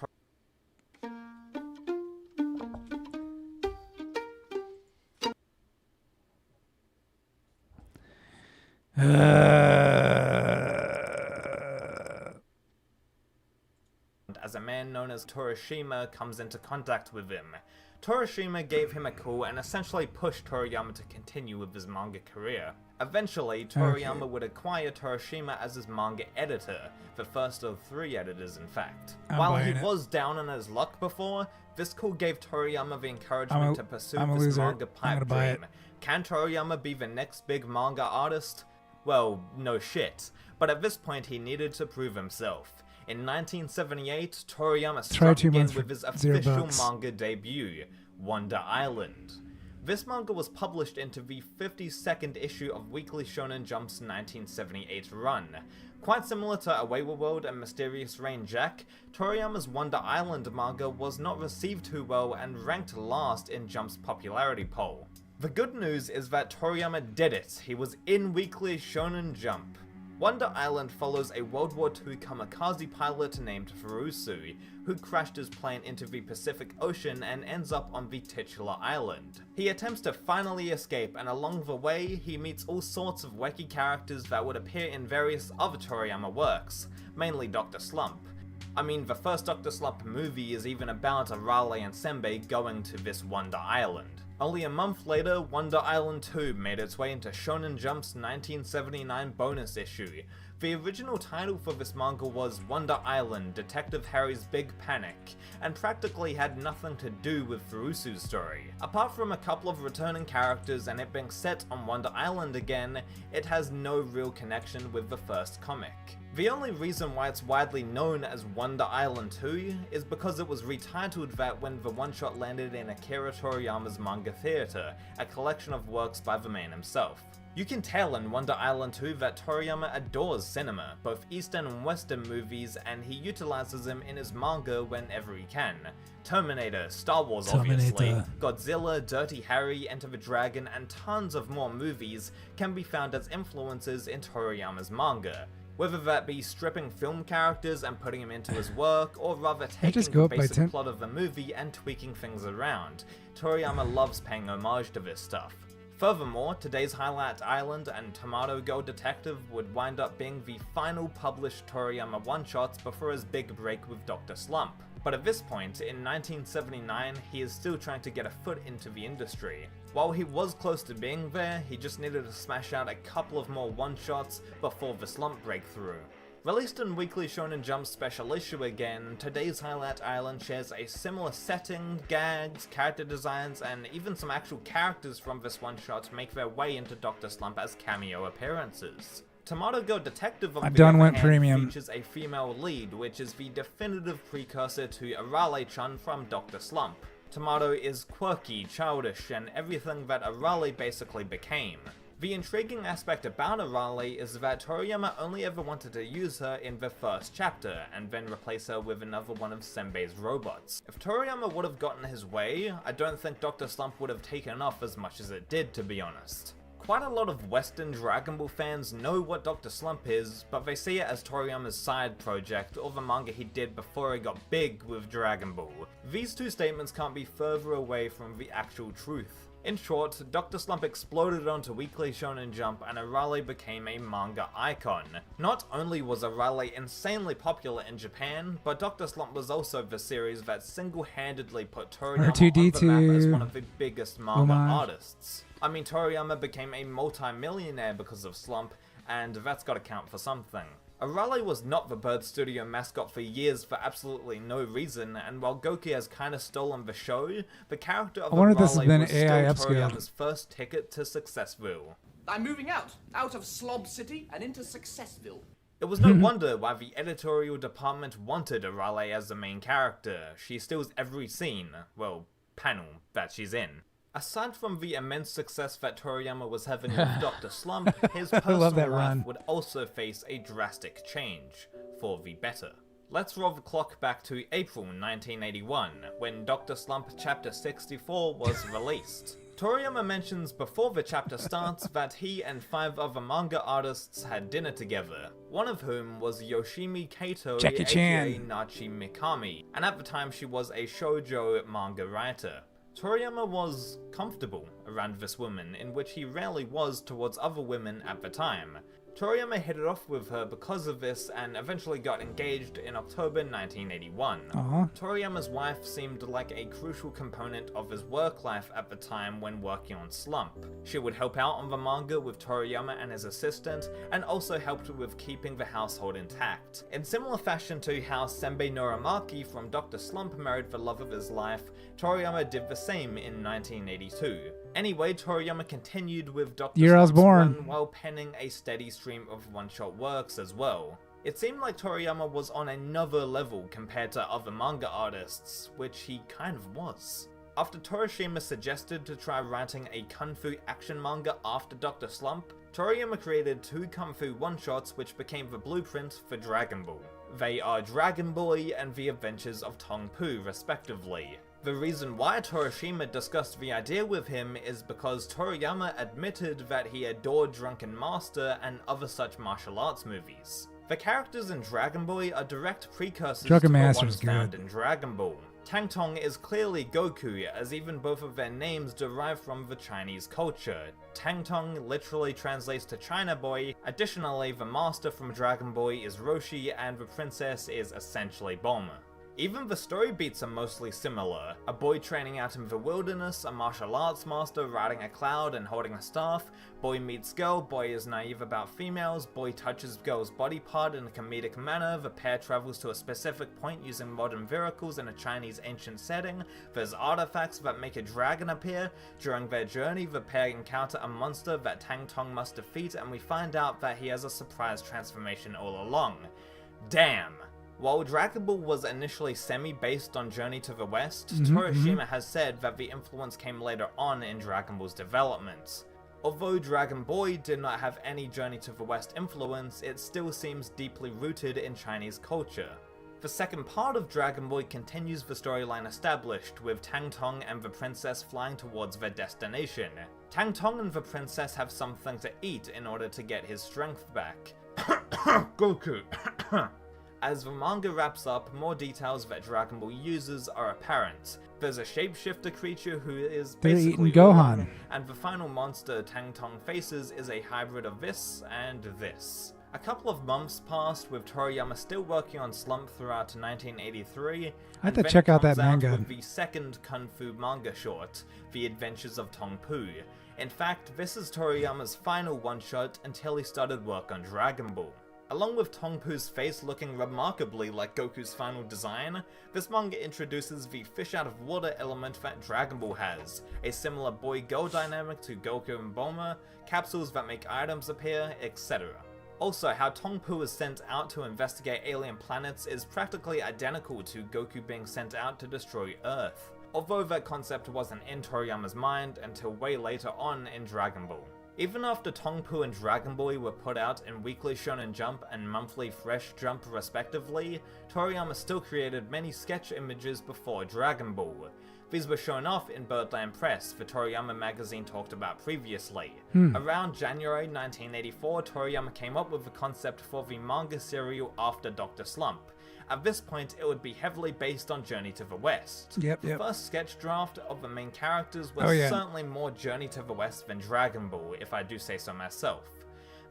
as a man known as Toriyama comes into contact with him. Toriyama gave him a call and essentially pushed Toriyama to continue with his manga career. Eventually, Toriyama would acquire Toriyama as his manga editor, the first of 3 editors in fact. While he was down on his luck before, this call gave Toriyama the encouragement to pursue this manga pipe dream. Can Toriyama be the next big manga artist? Well, no shit. But at this point he needed to prove himself. In 1978, Toriyama struck again with his official manga debut, Wonder Island. This manga was published into the 52nd issue of Weekly Shonen Jump's 1978 run. Quite similar to Away World and Mysterious Rain Jack, Toriyama's Wonder Island manga was not received too well and ranked last in Jump's popularity poll. The good news is that Toriyama did it. He was in Weekly Shonen Jump. Wonder Island follows a World War II kamikaze pilot named Furusu, who crashed his plane into the Pacific Ocean and ends up on the titular island. He attempts to finally escape, and along the way, he meets all sorts of wacky characters that would appear in various other Toriyama works, mainly Dr. Slump. I mean, the first Dr. Slump movie is even about Arale and Senbei going to this Wonder Island. Only a month later, Wonder Island 2 made its way into Shonen Jump's 1979 bonus issue. The original title for this manga was Wonder Island, Detective Harry's Big Panic, and practically had nothing to do with Furusu's story. Apart from a couple of returning characters and it being set on Wonder Island again, it has no real connection with the first comic. The only reason why it's widely known as Wonder Island 2 is because it was retitled that when the one-shot landed in Akira Toriyama's Manga Theater, a collection of works by the man himself. You can tell in Wonder Island 2 that Toriyama adores cinema, both Eastern and Western movies, and he utilizes them in his manga whenever he can. Terminator, Star Wars obviously, Godzilla, Dirty Harry, Enter the Dragon, and tons of more movies can be found as influences in Toriyama's manga. Whether that be stripping film characters and putting them into his work, or rather taking the basic plot of the movie and tweaking things around, Toriyama loves paying homage to this stuff. Furthermore, today's Highlight Island and Tomato Go Detective would wind up being the final published Toriyama one-shots before his big break with Dr. Slump. But at this point, in 1979, he is still trying to get a foot into the industry. While he was close to being there, he just needed to smash out a couple of more one-shots before the slump breakthrough. Released in Weekly Shonen Jump special issue again, today's Highlight Island shares a similar setting, gags, character designs, and even some actual characters from this one-shot make their way into Dr. Slump as cameo appearances. Tomato Go Detective on the other hand features a female lead, which is the definitive precursor to Arale-chan from Dr. Slump. Tomato is quirky, childish, and everything that Arale basically became. The intriguing aspect about Arale is that Toriyama only ever wanted to use her in the first chapter, and then replace her with another one of Senbei's robots. If Toriyama would have gotten his way, I don't think Dr. Slump would have taken off as much as it did, to be honest. Quite a lot of Western Dragon Ball fans know what Dr. Slump is, but they see it as Toriyama's side project, or the manga he did before he got big with Dragon Ball. These two statements can't be further away from the actual truth. In short, Dr. Slump exploded onto Weekly Shonen Jump and Arale became a manga icon. Not only was Arale insanely popular in Japan, but Dr. Slump was also the series that single-handedly put Toriyama on the map as one of the biggest manga artists. I mean, Toriyama became a multi-millionaire because of Slump, and that's gotta count for something. Arale was not the Bird Studio mascot for years for absolutely no reason, and while Goku has kinda stolen the show, the character of Arale was still Toriyama's first ticket to Successville. I'm moving out of Slob City and into Successville. It was no wonder why the editorial department wanted Arale as the main character. She steals every scene, well, panel that she's in. Aside from the immense success that Toriyama was having with Dr. Slump, his personal life would also face a drastic change, for the better. Let's roll the clock back to April 1981, when Dr. Slump Chapter 64 was released. Toriyama mentions before the chapter starts that he and 5 other manga artists had dinner together, one of whom was Yoshimi Kato, Jackie aka Chan. Nachi Mikami, and at the time she was a shoujo manga writer. Toriyama was comfortable around this woman, in which he rarely was towards other women at the time. Toriyama hit it off with her because of this and eventually got engaged in October 1981. Toriyama's wife seemed like a crucial component of his work life at the time when working on Slump. She would help out on the manga with Toriyama and his assistant, and also helped with keeping the household intact. In similar fashion to how Senbei Norimaki from Dr. Slump married the love of his life, Toriyama did the same in 1982. Anyway, Toriyama continued with Dr. Year I was Slump's born. run while penning a steady stream of one-shot works as well. It seemed like Toriyama was on another level compared to other manga artists, which he kind of was. After Torishima suggested to try writing a kung fu action manga after Dr. Slump, Toriyama created 2 kung fu one-shots which became the blueprint for Dragon Ball. They are Dragon Boy and The Adventures of Tong Pu, respectively. The reason why Torishima discussed the idea with him is because Toriyama admitted that he adored Drunken Master and other such martial arts movies. The characters in Dragon Boy are direct precursors Drunken to the Master's ones found good. in Dragon Ball. Tang Tong is clearly Goku, as even both of their names derive from the Chinese culture. Tang Tong literally translates to China Boy. Additionally, the master from Dragon Boy is Roshi and the princess is essentially Bulma. Even the story beats are mostly similar. A boy training out in the wilderness, a martial arts master riding a cloud and holding a staff, boy meets girl, boy is naive about females, boy touches girl's body part in a comedic manner, the pair travels to a specific point using modern vehicles in a Chinese ancient setting, there's artifacts that make a dragon appear, during their journey the pair encounter a monster that Tang Tong must defeat, and we find out that he has a surprise transformation all along. Damn! While Dragon Ball was initially semi-based on Journey to the West, Torishima has said that the influence came later on in Dragon Ball's development. Although Dragon Boy did not have any Journey to the West influence, it still seems deeply rooted in Chinese culture. The second part of Dragon Boy continues the storyline established, with Tang Tong and the princess flying towards their destination. Tang Tong and the princess have something to eat in order to get his strength back. Goku. As the manga wraps up, more details that Dragon Ball uses are apparent. There's a shapeshifter creature who is basically Gohan, and the final monster Tang Tong faces is a hybrid of this and this. A couple of months passed with Toriyama still working on Slump throughout 1983. I have to check out that manga. With the second kung fu manga short, The Adventures of Tong Pu. In fact, this is Toriyama's final one-shot until he started work on Dragon Ball. Along with Tong Pu's face looking remarkably like Goku's final design, this manga introduces the fish-out-of-water element that Dragon Ball has, a similar boy-girl dynamic to Goku and Bulma, capsules that make items appear, etc. Also, how Tong Pu is sent out to investigate alien planets is practically identical to Goku being sent out to destroy Earth, although that concept wasn't in Toriyama's mind until way later on in Dragon Ball. Even after Tong Pu and Dragon Boy were put out in Weekly Shonen Jump and Monthly Fresh Jump respectively, Toriyama still created many sketch images before Dragon Ball. These were shown off in Birdland Press, the Toriyama magazine talked about previously. Around January 1984, Toriyama came up with the concept for the manga serial after Dr. Slump. At this point, it would be heavily based on Journey to the West. The first sketch draft of the main characters was certainly more Journey to the West than Dragon Ball, if I do say so myself.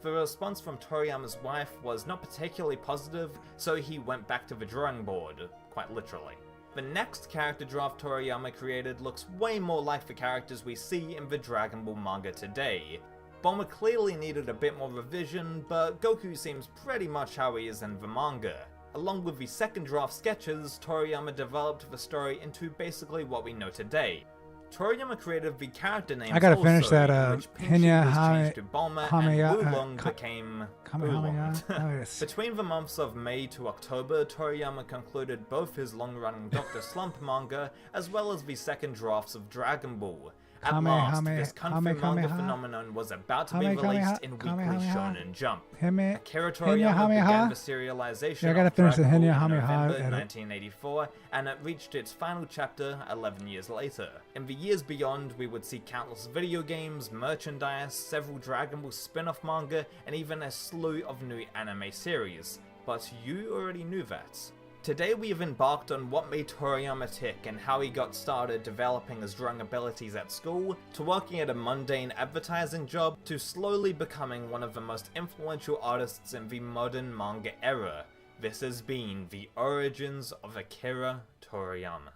The response from Toriyama's wife was not particularly positive, so he went back to the drawing board, quite literally. The next character draft Toriyama created looks way more like the characters we see in the Dragon Ball manga today. Bulma clearly needed a bit more revision, but Goku seems pretty much how he is in the manga. Along with the second draft sketches, Toriyama developed the story into basically what we know today. Toriyama created the character names I gotta also, finish that, which Pinshu was changed to Bulma and Oolong became Oolong. Between the months of May to October, Toriyama concluded both his long-running Dr. Slump manga, as well as the second drafts of Dragon Ball. At last, this kung fu manga phenomenon was about to be released in Weekly Shonen Jump. Akira Toriyama began the serialization of Dragon Ball in November 1984, and it reached its final chapter 11 years later. In the years beyond, we would see countless video games, merchandise, several Dragon Ball spin-off manga, and even a slew of new anime series. But you already knew that. Today we have embarked on what made Toriyama tick and how he got started developing his drawing abilities at school, to working at a mundane advertising job, to slowly becoming one of the most influential artists in the modern manga era. This has been the origins of Akira Toriyama.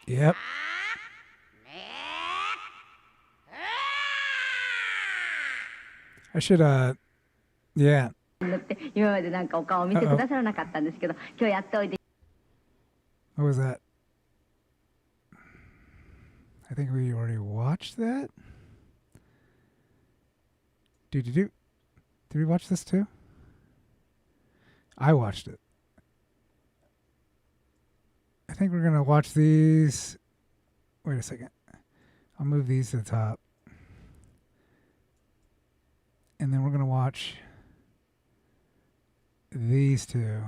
Yep. I should, yeah. 今までなんかお顔を見せてくださらなかったんですけど、今日やっておいて。What was that? I think we already watched that. Did we watch this too? I watched it. I think we're gonna watch these. Wait a second. I'll move these to the top. And then we're going to watch these two.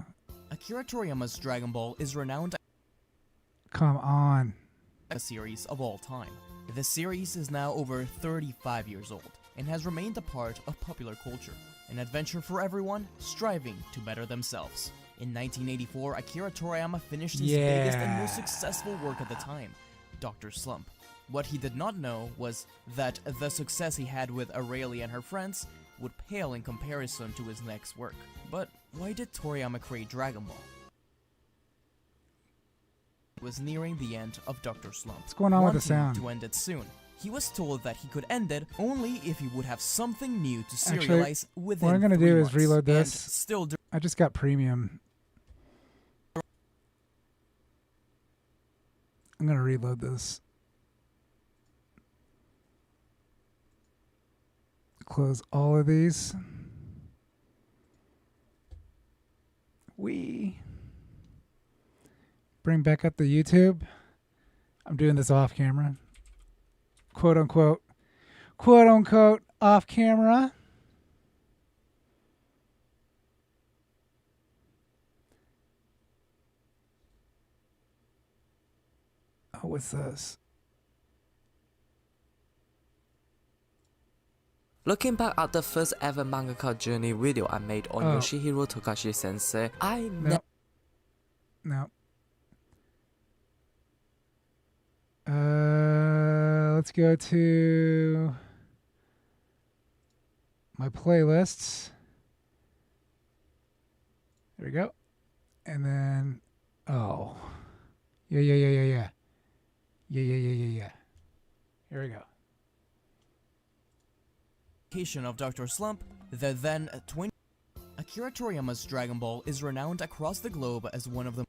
Akira Toriyama's Dragon Ball is renowned Come on. a series of all time. The series is now over 35 years old and has remained a part of popular culture, an adventure for everyone striving to better themselves. In 1984, Akira Toriyama finished his biggest and most successful work at the time, Dr. Slump. What he did not know was that the success he had with Aurelia and her friends would pale in comparison to his next work. But why did Toriyama create Dragon Ball? It was nearing the end of Dr. Slump. What's going on with the sound? To end it soon. He was told that he could end it only if he would have something new to serialize within 3 months. What I'm going to do is reload this. Still I just got premium. I'm going to reload this. Close all of these. Bring back up the YouTube. I'm doing this off camera. Quote unquote off camera. Oh, what's this? Looking back at the first ever mangaka journey video I made on Yoshihiro Togashi sensei, No. Let's go to my playlists. There we go. And then, Yeah. Here we go. Of Dr. Slump, the then 20. Akira Toriyama's Dragon Ball is renowned across the globe as one of the.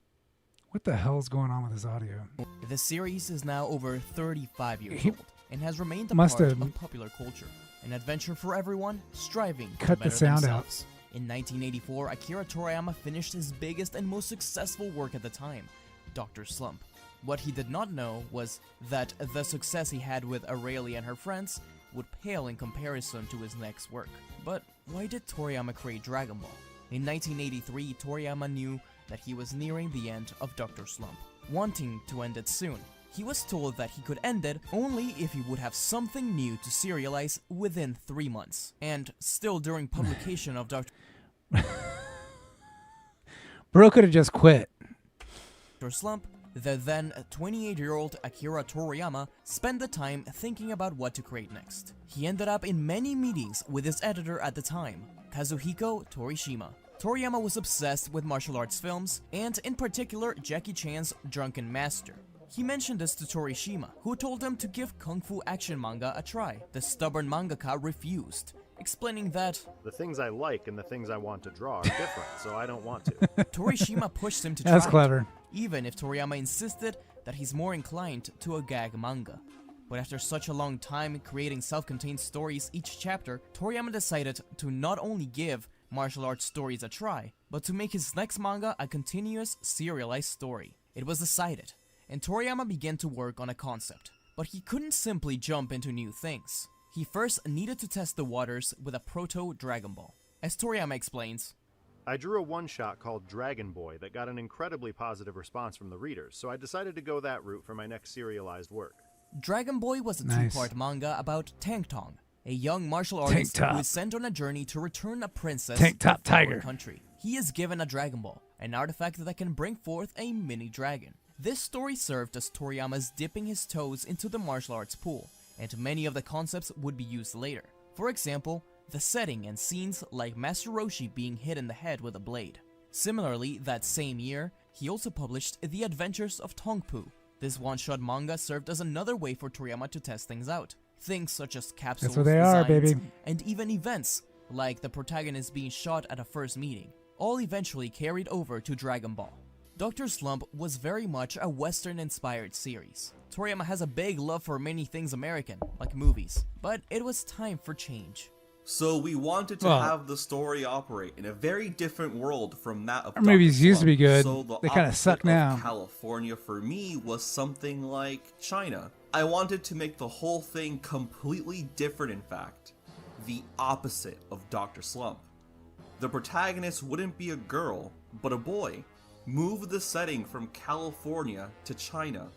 What the hell is going on with this audio? The series is now over 35 years old and has remained a part of popular culture, an adventure for everyone striving to better themselves. In 1984, Akira Toriyama finished his biggest and most successful work at the time, Dr. Slump. What he did not know was that the success he had with Aurelia and her friends would pale in comparison to his next work. But why did Toriyama create Dragon Ball? In 1983, Toriyama knew that he was nearing the end of Dr. Slump. Wanting to end it soon, he was told that he could end it only if he would have something new to serialize within 3 months. And still during publication of Dr. Bro could have just quit. Slump, the then 28-year-old Akira Toriyama spent the time thinking about what to create next. He ended up in many meetings with his editor at the time, Kazuhiko Toriyama. Toriyama was obsessed with martial arts films, and in particular Jackie Chan's Drunken Master. He mentioned this to Toriyama, who told him to give kung fu action manga a try. The stubborn mangaka refused, explaining that the things I like and the things I want to draw are different, so I don't want to. Toriyama pushed him to try. That's clever. Even if Toriyama insisted that he's more inclined to a gag manga. But after such a long time creating self-contained stories each chapter, Toriyama decided to not only give martial arts stories a try, but to make his next manga a continuous serialized story. It was decided, and Toriyama began to work on a concept. But he couldn't simply jump into new things. He first needed to test the waters with a proto-Dragon Ball. As Toriyama explains, I drew a one-shot called Dragon Boy that got an incredibly positive response from the readers, so I decided to go that route for my next serialized work. Dragon Boy was a two-part manga about Tank Tong, a young martial artist who is sent on a journey to return a princess to a foreign country. He is given a Dragon Ball, an artifact that can bring forth a mini dragon. This story served as Toriyama's dipping his toes into the martial arts pool, and many of the concepts would be used later. For example, the setting and scenes like Master Roshi being hit in the head with a blade. Similarly, that same year, he also published The Adventures of Tongpu. This one-shot manga served as another way for Toriyama to test things out. Things such as capsules, designs, and even events, like the protagonist being shot at a first meeting, all eventually carried over to Dragon Ball. Dr. Slump was very much a Western-inspired series. Toriyama has a big love for many things American, like movies, but it was time for change. So we wanted to have the story operate in a very different world from that of our movies used to be good. So the they kind of suck now. California for me was something like China. I wanted to make the whole thing completely different, in fact. The opposite of Dr. Slump. The protagonist wouldn't be a girl, but a boy. Move the setting from California to China.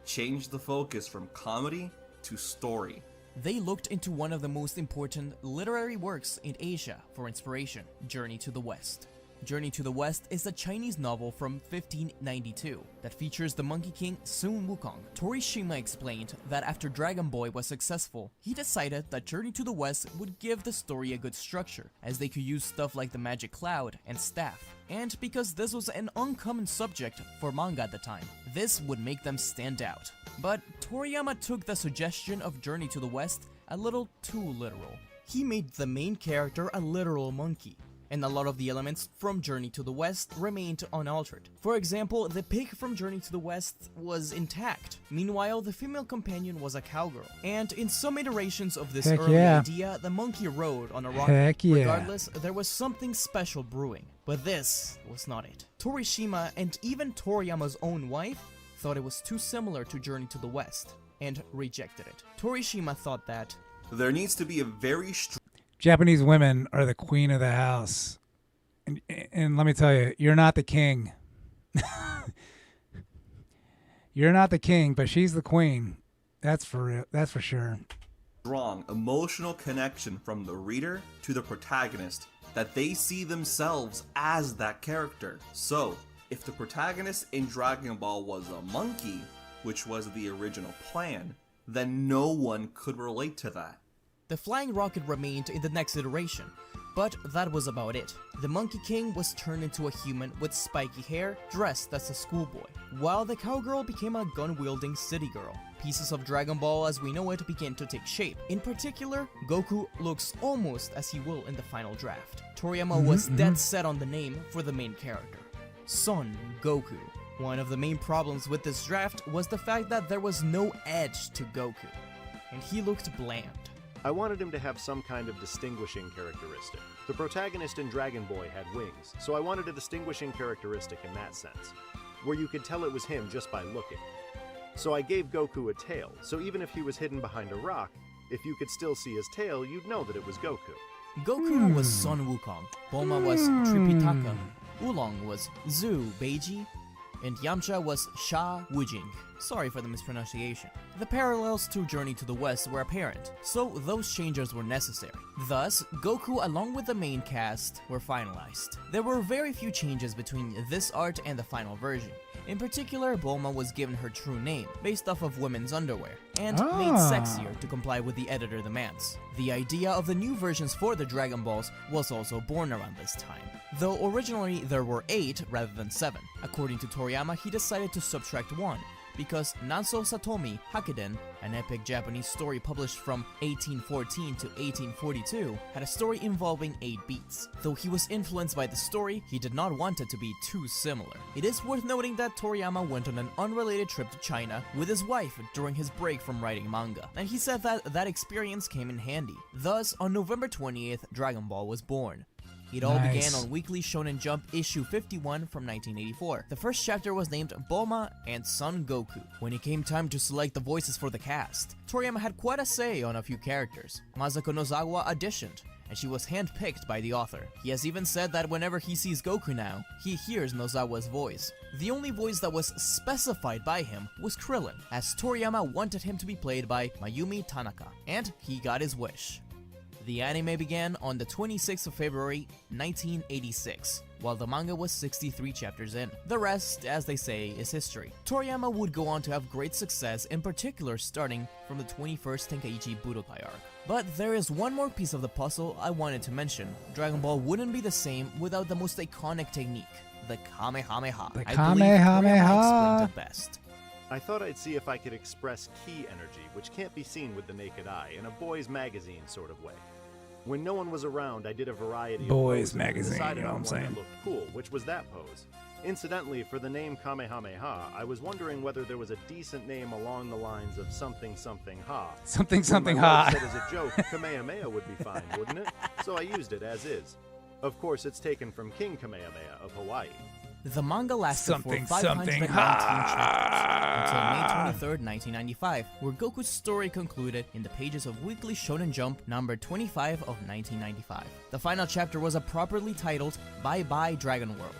Change the focus from comedy to story. They looked into one of the most important literary works in Asia for inspiration, Journey to the West. Journey to the West is a Chinese novel from 1592 that features the Monkey King Sun Wukong. Toriyama explained that after Dragon Boy was successful, he decided that Journey to the West would give the story a good structure, as they could use stuff like the magic cloud and staff. And because this was an uncommon subject for manga at the time, this would make them stand out. But Toriyama took the suggestion of Journey to the West a little too literal. He made the main character a literal monkey, and a lot of the elements from Journey to the West remained unaltered. For example, the pig from Journey to the West was intact. Meanwhile, the female companion was a cowgirl. And in some iterations of this early idea, the monkey rode on a rock. Regardless, there was something special brewing. But this was not it. Toriyama and even Toriyama's own wife thought it was too similar to Journey to the West, and rejected it. Toriyama thought that there needs to be a very Japanese women are the queen of the house. And let me tell you, you're not the king. You're not the king, but she's the queen. That's for real. That's for sure. Strong emotional connection from the reader to the protagonist, that they see themselves as that character. So, if the protagonist in Dragon Ball was a monkey, which was the original plan, then no one could relate to that. The flying rocket remained in the next iteration, but that was about it. The Monkey King was turned into a human with spiky hair, dressed as a schoolboy, while the cowgirl became a gun-wielding city girl. Pieces of Dragon Ball as we know it began to take shape. In particular, Goku looks almost as he will in the final draft. Toriyama was dead set on the name for the main character, Son Goku. One of the main problems with this draft was the fact that there was no edge to Goku, and he looked bland. I wanted him to have some kind of distinguishing characteristic. The protagonist in Dragon Boy had wings, so I wanted a distinguishing characteristic in that sense, where you could tell it was him just by looking. So I gave Goku a tail, so even if he was hidden behind a rock, if you could still see his tail, you'd know that it was Goku. Goku was Son Wukong, Bulma was Tripitaka, Oolong was Zhu Beiji, and Yamcha was Sha Wujing. Sorry for the mispronunciation. The parallels to Journey to the West were apparent, so those changes were necessary. Thus, Goku along with the main cast were finalized. There were very few changes between this art and the final version, In particular, Bulma was given her true name, based off of women's underwear, and made sexier to comply with the editor demands. The idea of the new versions for the Dragon Balls was also born around this time, though originally there were 8 rather than 7. According to Toriyama, he decided to subtract 1, because Nanso Satomi Hakeden, an epic Japanese story published from 1814 to 1842, had a story involving 8 beats. Though he was influenced by the story, he did not want it to be too similar. It is worth noting that Toriyama went on an unrelated trip to China with his wife during his break from writing manga, and he said that experience came in handy. Thus, on November 20th, Dragon Ball was born. It all began on Weekly Shonen Jump issue 51 from 1984. The first chapter was named Bulma and Son Goku. When it came time to select the voices for the cast, Toriyama had quite a say on a few characters. Masako Nozawa auditioned, and she was handpicked by the author. He has even said that whenever he sees Goku now, he hears Nozawa's voice. The only voice that was specified by him was Krillin, as Toriyama wanted him to be played by Mayumi Tanaka, and he got his wish. The anime began on the 26th of February, 1986, while the manga was 63 chapters in. The rest, as they say, is history. Toriyama would go on to have great success, in particular starting from the 21st Tenkaichi Budokai arc. But there is one more piece of the puzzle I wanted to mention. Dragon Ball wouldn't be the same without the most iconic technique, the Kamehameha. I believe Toriyama explained it best. I thought I'd see if I could express ki energy, which can't be seen with the naked eye, in a boys' magazine sort of way. When no one was around, I did a variety of boys' poses magazine, and you know what I'm saying? that looked cool, which was that pose. Incidentally, for the name Kamehameha, I was wondering whether there was a decent name along the lines of something something ha. Something something my wife ha. said as a joke, Kamehameha would be fine, wouldn't it? So I used it as is. Of course, it's taken from King Kamehameha of Hawaii. The manga lasted for 519 chapters until May 23rd, 1995, where Goku's story concluded in the pages of Weekly Shonen Jump number 25 of 1995. The final chapter was properly titled Bye Bye Dragon World.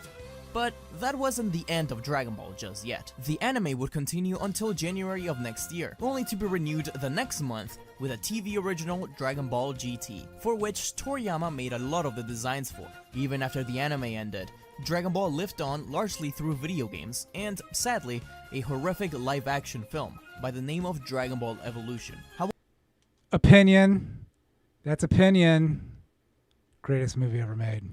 But that wasn't the end of Dragon Ball just yet. The anime would continue until January of next year, only to be renewed the next month with a TV original Dragon Ball GT, for which Toriyama made a lot of the designs for. Even after the anime ended, Dragon Ball lived on largely through video games and, sadly, a horrific live-action film by the name of Dragon Ball Evolution. Opinion. That's opinion. Greatest movie ever made.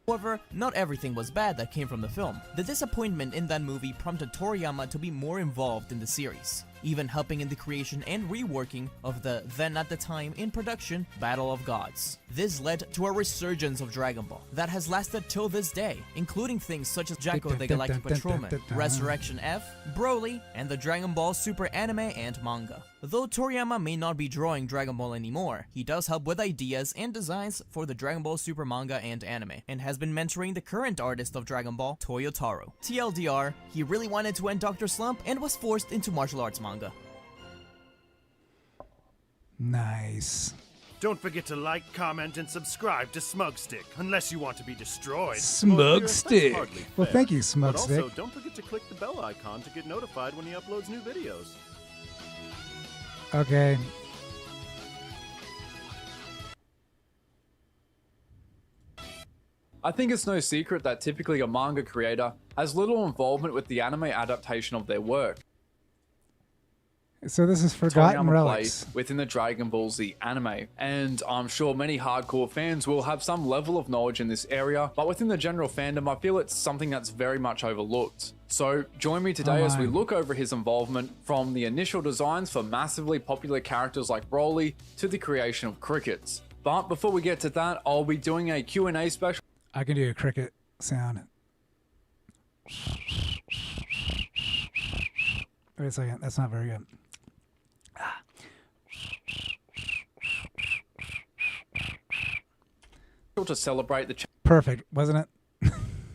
However, not everything was bad that came from the film. The disappointment in that movie prompted Toriyama to be more involved in the series, even helping in the creation and reworking of the then at the time in production Battle of Gods. This led to a resurgence of Dragon Ball that has lasted till this day, including things such as Jacko the Galactic Patrolman, Resurrection F, Broly, and the Dragon Ball Super anime and manga. Though Toriyama may not be drawing Dragon Ball anymore, he does help with ideas and designs for the Dragon Ball Super manga and anime, and has been mentoring the current artist of Dragon Ball, Toyotaro. TLDR, he really wanted to end Dr. Slump and was forced into martial arts manga. Nice. Don't forget to like, comment, and subscribe to Smugstick, unless you want to be destroyed. Smugstick. Well, thank you, Smugstick. But also, don't forget to click the bell icon to get notified when he uploads new videos. Okay. I think it's no secret that typically a manga creator has little involvement with the anime adaptation of their work. So this is Forgotten Toriyama Relics. plays within the Dragon Ball Z anime, and I'm sure many hardcore fans will have some level of knowledge in this area, but within the general fandom, I feel it's something that's very much overlooked. So join me today as we look over his involvement from the initial designs for massively popular characters like Broly to the creation of crickets. But before we get to that, I'll be doing a Q&A special. I can do a cricket sound. Wait a second, that's not very good. To celebrate the perfect, wasn't it?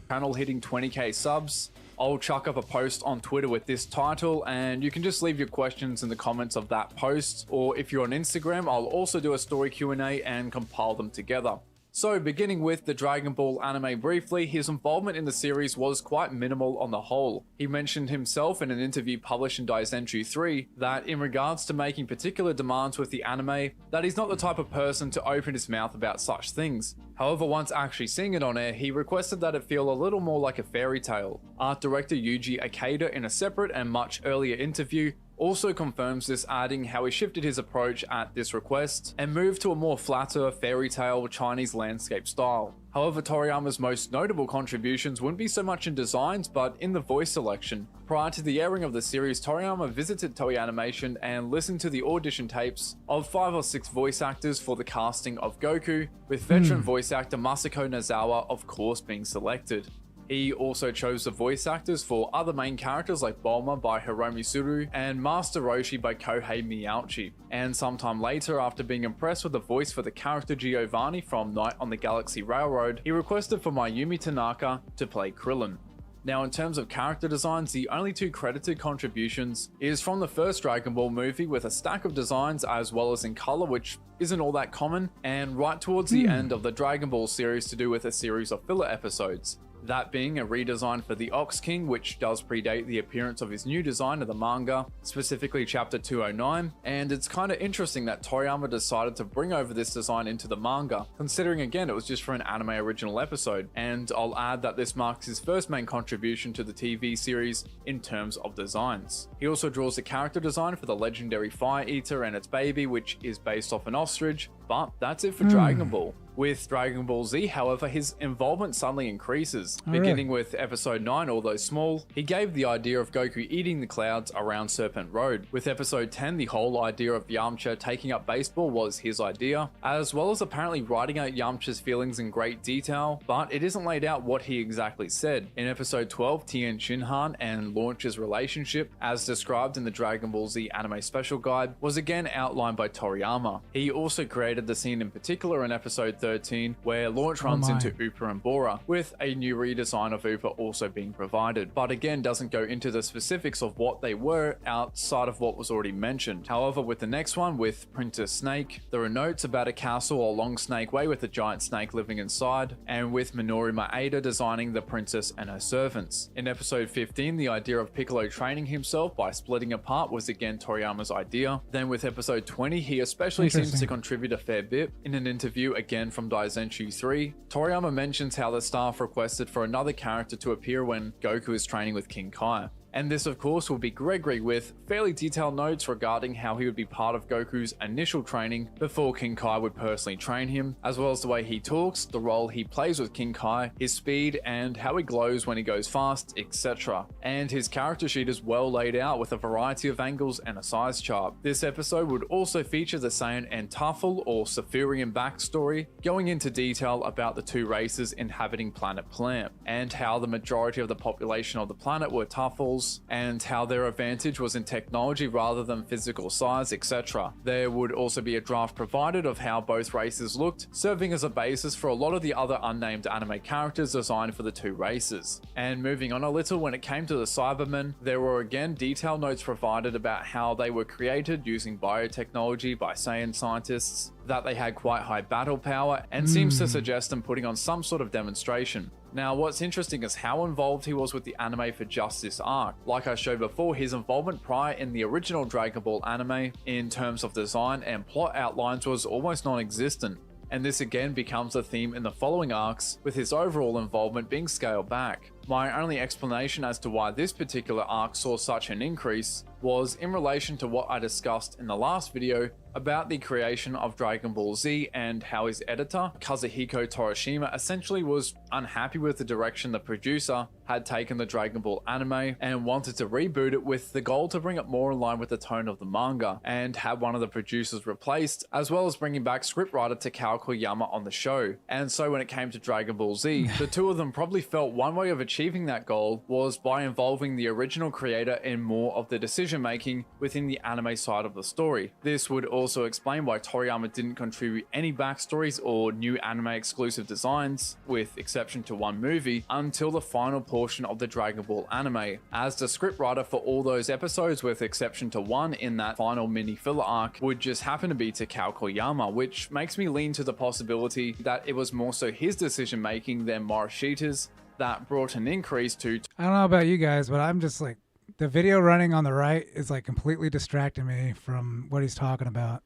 channel hitting 20k subs. I'll chuck up a post on Twitter with this title, and you can just leave your questions in the comments of that post, or if you're on Instagram, I'll also do a story Q&A and compile them together. So beginning with the Dragon Ball anime briefly, his involvement in the series was quite minimal on the whole. He mentioned himself in an interview published in Daizenshuu 3 that in regards to making particular demands with the anime, that he's not the type of person to open his mouth about such things. However, once actually seeing it on air, he requested that it feel a little more like a fairy tale. Art director Yuji Ikeda, in a separate and much earlier interview, also confirms this, adding how he shifted his approach at this request and moved to a more flatter fairy tale Chinese landscape style. However, Toriyama's most notable contributions wouldn't be so much in designs but in the voice selection. Prior to the airing of the series, Toriyama visited Toei Animation and listened to the audition tapes of 5 or 6 voice actors for the casting of Goku, with veteran voice actor Masako Nozawa of course being selected. He also chose the voice actors for other main characters like Bulma by Hiromi Suru and Master Roshi by Kohei Miyauchi. And sometime later, after being impressed with the voice for the character Giovanni from Night on the Galaxy Railroad, he requested for Mayumi Tanaka to play Krillin. Now, in terms of character designs, the only 2 credited contributions is from the first Dragon Ball movie with a stack of designs as well as in color, which isn't all that common, and right towards the end of the Dragon Ball series to do with a series of filler episodes. That being a redesign for the Ox King, which does predate the appearance of his new design of the manga, specifically chapter 209, and it's kind of interesting that Toriyama decided to bring over this design into the manga, considering again it was just for an anime original episode, and I'll add that this marks his first main contribution to the TV series in terms of designs. He also draws a character design for the legendary Fire Eater and its baby, which is based off an ostrich, but that's it for Dragon Ball. With Dragon Ball Z, however, his involvement suddenly increases. Beginning with episode 9, although small, he gave the idea of Goku eating the clouds around Serpent Road. With episode 10, the whole idea of Yamcha taking up baseball was his idea, as well as apparently writing out Yamcha's feelings in great detail, but it isn't laid out what he exactly said. In episode 12, Tien Shinhan and Launch's relationship, as described in the Dragon Ball Z anime special guide, was again outlined by Toriyama. He also created the scene in particular in episode 13, where Launch runs into Upa and Bora, with a new redesign of Upa also being provided, but again doesn't go into the specifics of what they were outside of what was already mentioned. However, with the next one, with Princess Snake, there are notes about a castle along Snake Way with a giant snake living inside, and with Minoru Maeda designing the princess and her servants. In episode 15, the idea of Piccolo training himself by splitting apart was again Toriyama's idea. Then with episode 20, he especially seems to contribute a fair bit. In an interview again from Daizenshuu 3, Toriyama mentions how the staff requested for another character to appear when Goku is training with King Kai. And this of course will be Gregory, with fairly detailed notes regarding how he would be part of Goku's initial training before King Kai would personally train him, as well as the way he talks, the role he plays with King Kai, his speed, and how he glows when he goes fast, etc. And his character sheet is well laid out with a variety of angles and a size chart. This episode would also feature the Saiyan and Tafel or Saphirian backstory, going into detail about the 2 races inhabiting planet Plant, and how the majority of the population of the planet were Tafels, and how their advantage was in technology rather than physical size, etc. There would also be a draft provided of how both races looked, serving as a basis for a lot of the other unnamed anime characters designed for the 2 races. And moving on a little, when it came to the Cybermen, there were again detailed notes provided about how they were created using biotechnology by Saiyan scientists, that they had quite high battle power, and seems to suggest them putting on some sort of demonstration. Now, what's interesting is how involved he was with the anime for just this arc. Like I showed before, his involvement prior in the original Dragon Ball anime in terms of design and plot outlines was almost non-existent. And this again becomes a theme in the following arcs, with his overall involvement being scaled back. My only explanation as to why this particular arc saw such an increase was in relation to what I discussed in the last video about the creation of Dragon Ball Z and how his editor, Kazuhiko Torishima, essentially was unhappy with the direction the producer had taken the Dragon Ball anime and wanted to reboot it with the goal to bring it more in line with the tone of the manga, and had one of the producers replaced, as well as bringing back scriptwriter Takao Koyama on the show. And so when it came to Dragon Ball Z, the 2 of them probably felt one way of achieving achieving that goal was by involving the original creator in more of the decision making within the anime side of the story. This would also explain why Toriyama didn't contribute any backstories or new anime exclusive designs, with exception to one movie, until the final portion of the Dragon Ball anime, as the scriptwriter for all those episodes, with exception to one in that final mini filler arc, would just happen to be Takao Koyama, which makes me lean to the possibility that it was more so his decision making than Morishita's that brought an increase to... I don't know about you guys, but I'm just like, the video running on the right is like completely distracting me from what he's talking about.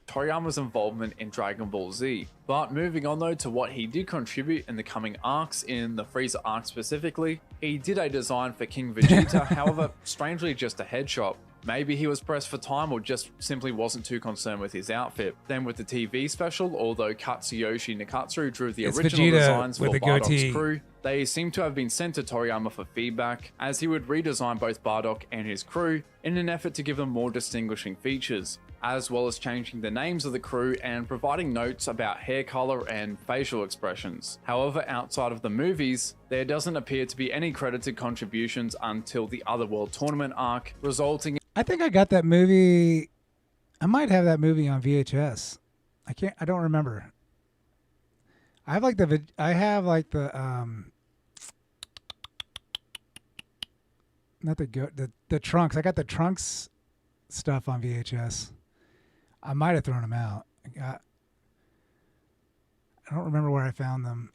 Toriyama's involvement in Dragon Ball Z. But moving on though to what he did contribute in the coming arcs, in the Frieza arc specifically, he did a design for King Vegeta, however, strangely just a headshot. Maybe he was pressed for time or just simply wasn't too concerned with his outfit. Then with the TV special, although Katsuyoshi Nakatsu drew the original designs for Bardock's crew, they seem to have been sent to Toriyama for feedback, as he would redesign both Bardock and his crew in an effort to give them more distinguishing features, as well as changing the names of the crew and providing notes about hair color and facial expressions. However, outside of the movies, there doesn't appear to be any credited contributions until the Otherworld Tournament arc, resulting in... I think I got that movie. I might have that movie on VHS. I don't remember. I have like the not the Trunks. I got the Trunks stuff on VHS. I might have thrown them out. I don't remember where I found them.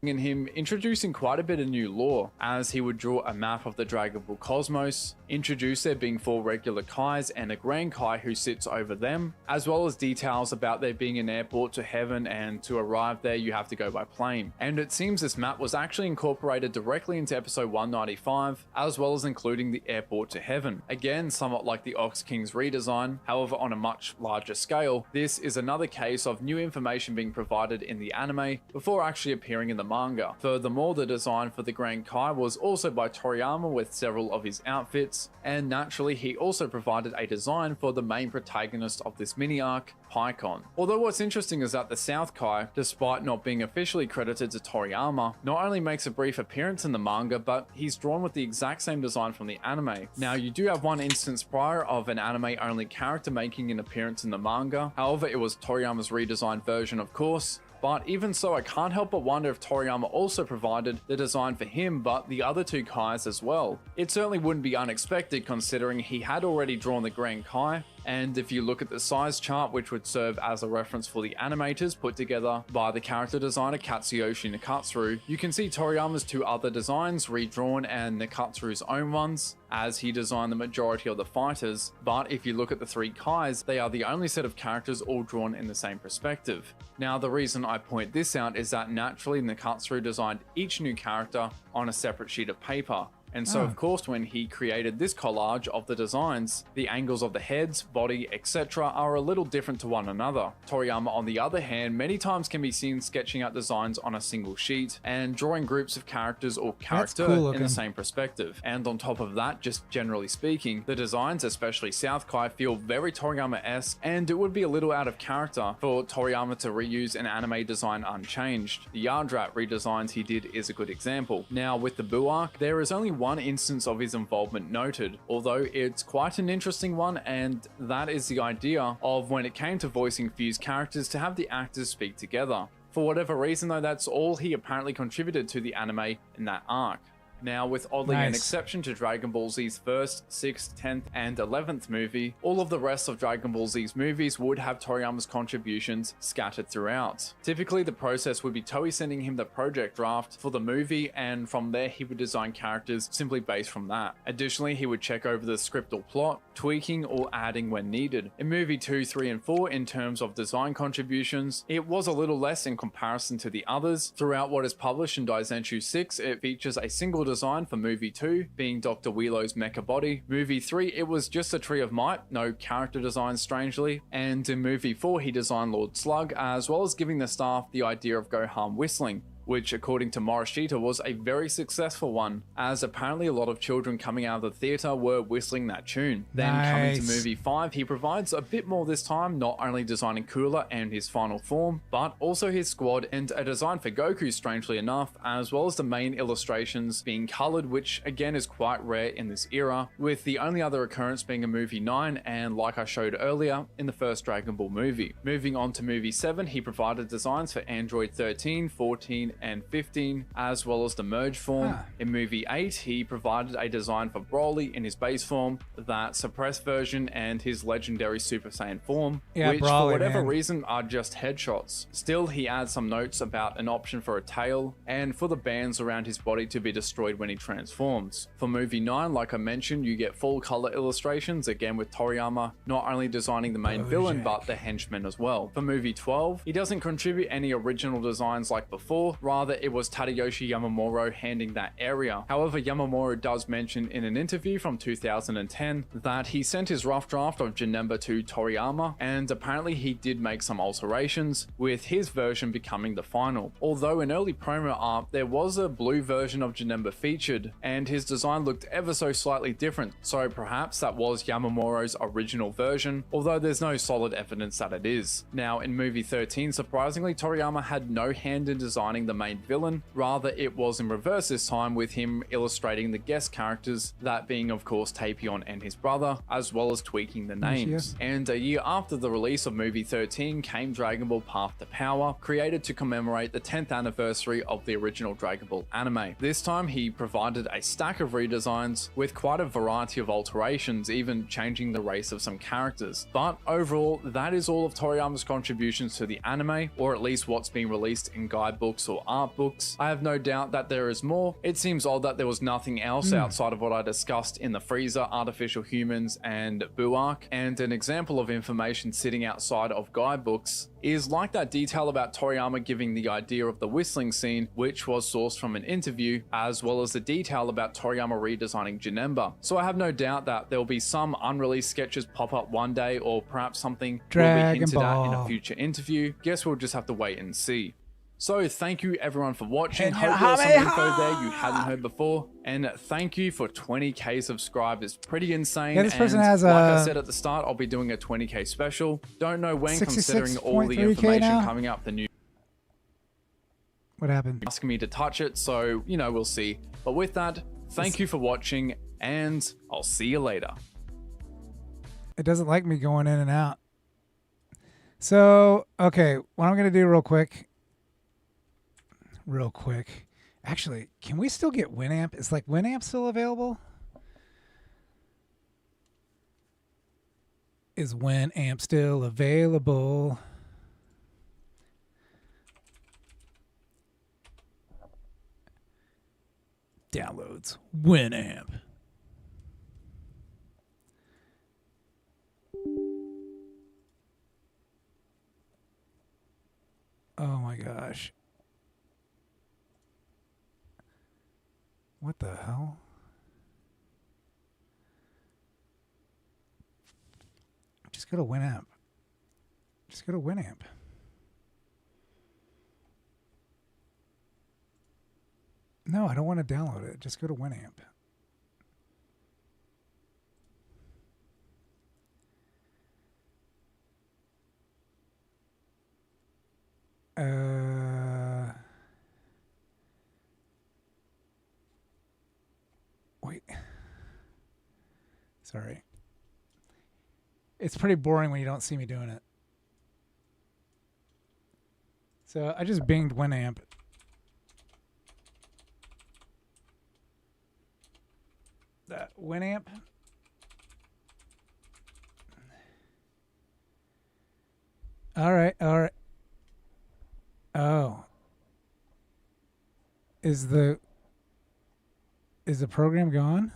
In him introducing quite a bit of new lore, as he would draw a map of the Dragon Ball cosmos, introduce there being 4 regular Kais and a Grand Kai who sits over them, as well as details about there being an airport to heaven, and to arrive there you have to go by plane. And it seems this map was actually incorporated directly into episode 195, as well as including the airport to heaven. Again, somewhat like the Ox King's redesign, however on a much larger scale. This is another case of new information being provided in the anime before actually appearing in the manga. Furthermore, the design for the Grand Kai was also by Toriyama with several of his outfits, and naturally he also provided a design for the main protagonist of this mini arc, Paikon. Although what's interesting is that the South Kai, despite not being officially credited to Toriyama, not only makes a brief appearance in the manga, but he's drawn with the exact same design from the anime. Now, you do have one instance prior of an anime only character making an appearance in the manga, however it was Toriyama's redesigned version of course. But even so, I can't help but wonder if Toriyama also provided the design for him but the other 2 Kais as well. It certainly wouldn't be unexpected considering he had already drawn the Grand Kai, and if you look at the size chart, which would serve as a reference for the animators put together by the character designer Katsuyoshi Nakatsu, you can see Toriyama's 2 other designs redrawn and Nakatsu's own ones, as he designed the majority of the fighters. But if you look at the 3 Kais, they are the only set of characters all drawn in the same perspective. Now, the reason I point this out is that naturally Nakatsu designed each new character on a separate sheet of paper. And so, of course, when he created this collage of the designs, the angles of the heads, body, etc. are a little different to one another. Toriyama, on the other hand, many times can be seen sketching out designs on a single sheet and drawing groups of characters or character in the same perspective. And on top of that, just generally speaking, the designs, especially South Kai, feel very Toriyama-esque, and it would be a little out of character for Toriyama to reuse an anime design unchanged. The Yardrat redesigns he did is a good example. Now, with the Buu arc, there is only one instance of his involvement noted, although it's quite an interesting one, and that is the idea of when it came to voicing fused characters to have the actors speak together. For whatever reason though, that's all he apparently contributed to the anime in that arc. Now, with oddly an exception to Dragon Ball Z's 1st, 6th, 10th, and 11th movie, all of the rest of Dragon Ball Z's movies would have Toriyama's contributions scattered throughout. Typically, the process would be Toei sending him the project draft for the movie, and from there he would design characters simply based from that. Additionally, he would check over the script or plot, tweaking or adding when needed. In movie 2, 3, and 4, in terms of design contributions, it was a little less in comparison to the others. Throughout what is published in Daizenshu 6, it features a single design for movie 2, being Dr. Wheelo's mecha body. Movie 3, it was just a Tree of Might, no character design strangely. And in movie 4, he designed Lord Slug, as well as giving the staff the idea of Gohan whistling, which according to Morishita was a very successful one, as apparently a lot of children coming out of the theater were whistling that tune. Then coming to movie 5, he provides a bit more this time, not only designing Cooler and his final form, but also his squad and a design for Goku, strangely enough, as well as the main illustrations being colored, which again is quite rare in this era, with the only other occurrence being in movie 9 and, like I showed earlier, in the first Dragon Ball movie. Moving on to movie 7, he provided designs for Android 13, 14 and 15, as well as the merge form. In movie 8, he provided a design for Broly in his base form, that suppressed version, and his legendary Super Saiyan form, which Broly, for whatever reason are just headshots. Still, he adds some notes about an option for a tail, and for the bands around his body to be destroyed when he transforms. For movie 9, like I mentioned, you get full color illustrations, again with Toriyama not only designing the main villain but the henchmen as well. For movie 12, he doesn't contribute any original designs like before, rather it was Tadayoshi Yamamuro handling that area. However, Yamamuro does mention in an interview from 2010 that he sent his rough draft of Janemba to Toriyama, and apparently he did make some alterations, with his version becoming the final. Although in early promo art there was a blue version of Janemba featured, and his design looked ever so slightly different, so perhaps that was Yamamuro's original version, although there's no solid evidence that it is. Now in movie 13, surprisingly, Toriyama had no hand in designing the main villain, rather it was in reverse this time, with him illustrating the guest characters, that being of course Tapion and his brother, as well as tweaking the names. And a year after the release of movie 13 came Dragon Ball Path to Power, created to commemorate the 10th anniversary of the original Dragon Ball anime. This time he provided a stack of redesigns with quite a variety of alterations, even changing the race of some characters. But overall, that is all of Toriyama's contributions to the anime, or at least what's being released in guidebooks or art books. I have no doubt that there is more. It seems odd that there was nothing else outside of what I discussed in the Freezer, Artificial Humans, and Buu arc, and an example of information sitting outside of guidebooks is like that detail about Toriyama giving the idea of the whistling scene, which was sourced from an interview, as well as the detail about Toriyama redesigning Janemba. So I have no doubt that there will be some unreleased sketches pop up one day, or perhaps something will be hinted at in a future interview. Guess we'll just have to wait and see. So thank you everyone for watching. Hope there was some info there you hadn't heard before. And thank you for 20k subscribers. Pretty insane. Yeah, this person has like I said at the start, I'll be doing a 20k special. Don't know when, considering all the information coming up, the new... What happened? Asking me to touch it, so, you know, we'll see. But with that, thank you for watching, and I'll see you later. It doesn't like me going in and out. So, okay, what I'm going to do real quick. Actually, can we still get Winamp? Is like Winamp still available? Is Winamp still available? Downloads Winamp. Oh my gosh. What the hell? Just go to Winamp. Just go to Winamp. No, I don't want to download it. Just go to Winamp. Wait. Sorry. It's pretty boring when you don't see me doing it. So I just binged Winamp. Winamp. All right. Oh. Is the program gone?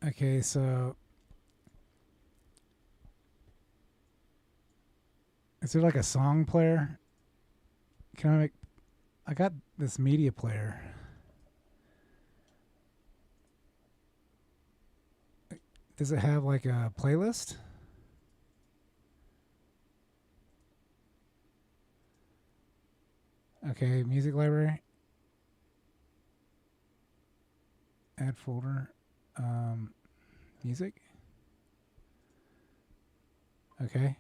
Okay, so is there like a song player? Can I got this media player. Does it have like a playlist? Okay, music library. Add folder. Music. Okay.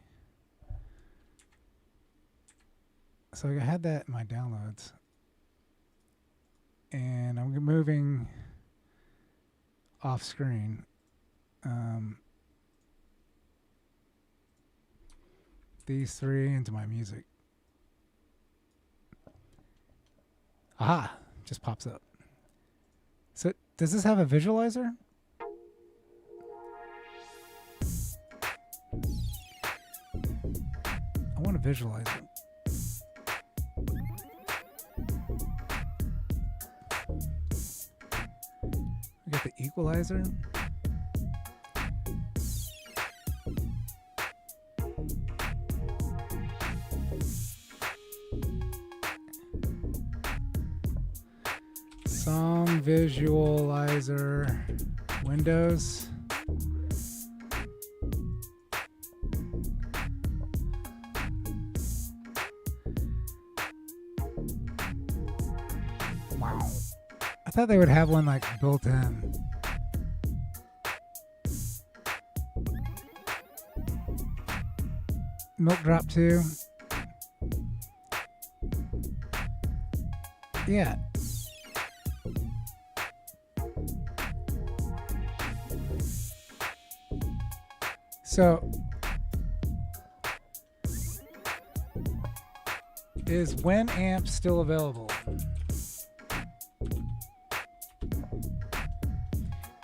So I had that in my downloads. And I'm moving off screen. These three into my music. Aha! Just pops up. So does this have a visualizer? I want to visualize it. We got the equalizer. Song visualizer Windows. Wow. I thought they would have one like built in. Milk Drop 2. Yeah. So, is Winamp still available?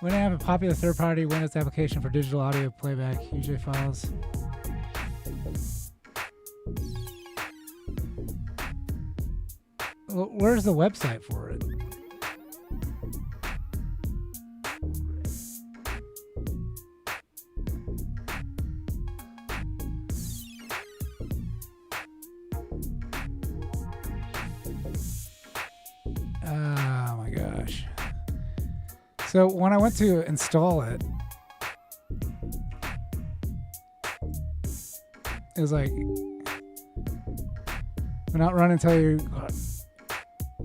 Winamp, a popular third-party Windows application for digital audio playback, UJ files. Where's the website for it? Oh my gosh. So when I went to install it, it was like, we're not running until you,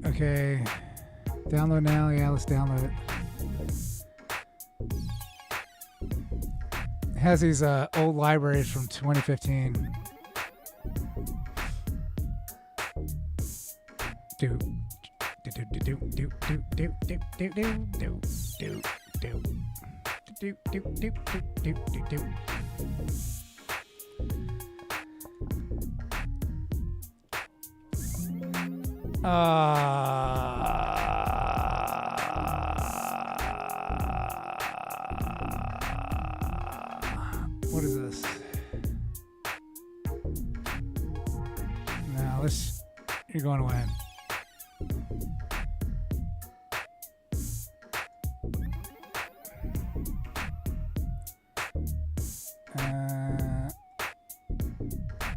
okay, download now. Yeah, let's download it. It has these old libraries from 2015. Do. What is this? No, you're going away.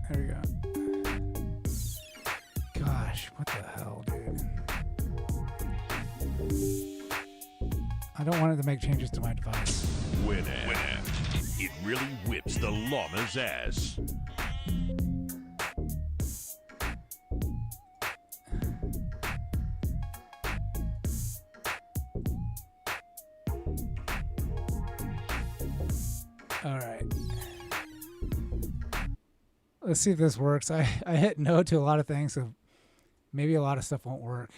There we go. Gosh, what the hell, dude? I don't want it to make changes to my device. Winamp. It really whips the llama's ass. All right. Let's see if this works. I hit no to a lot of things, so maybe a lot of stuff won't work.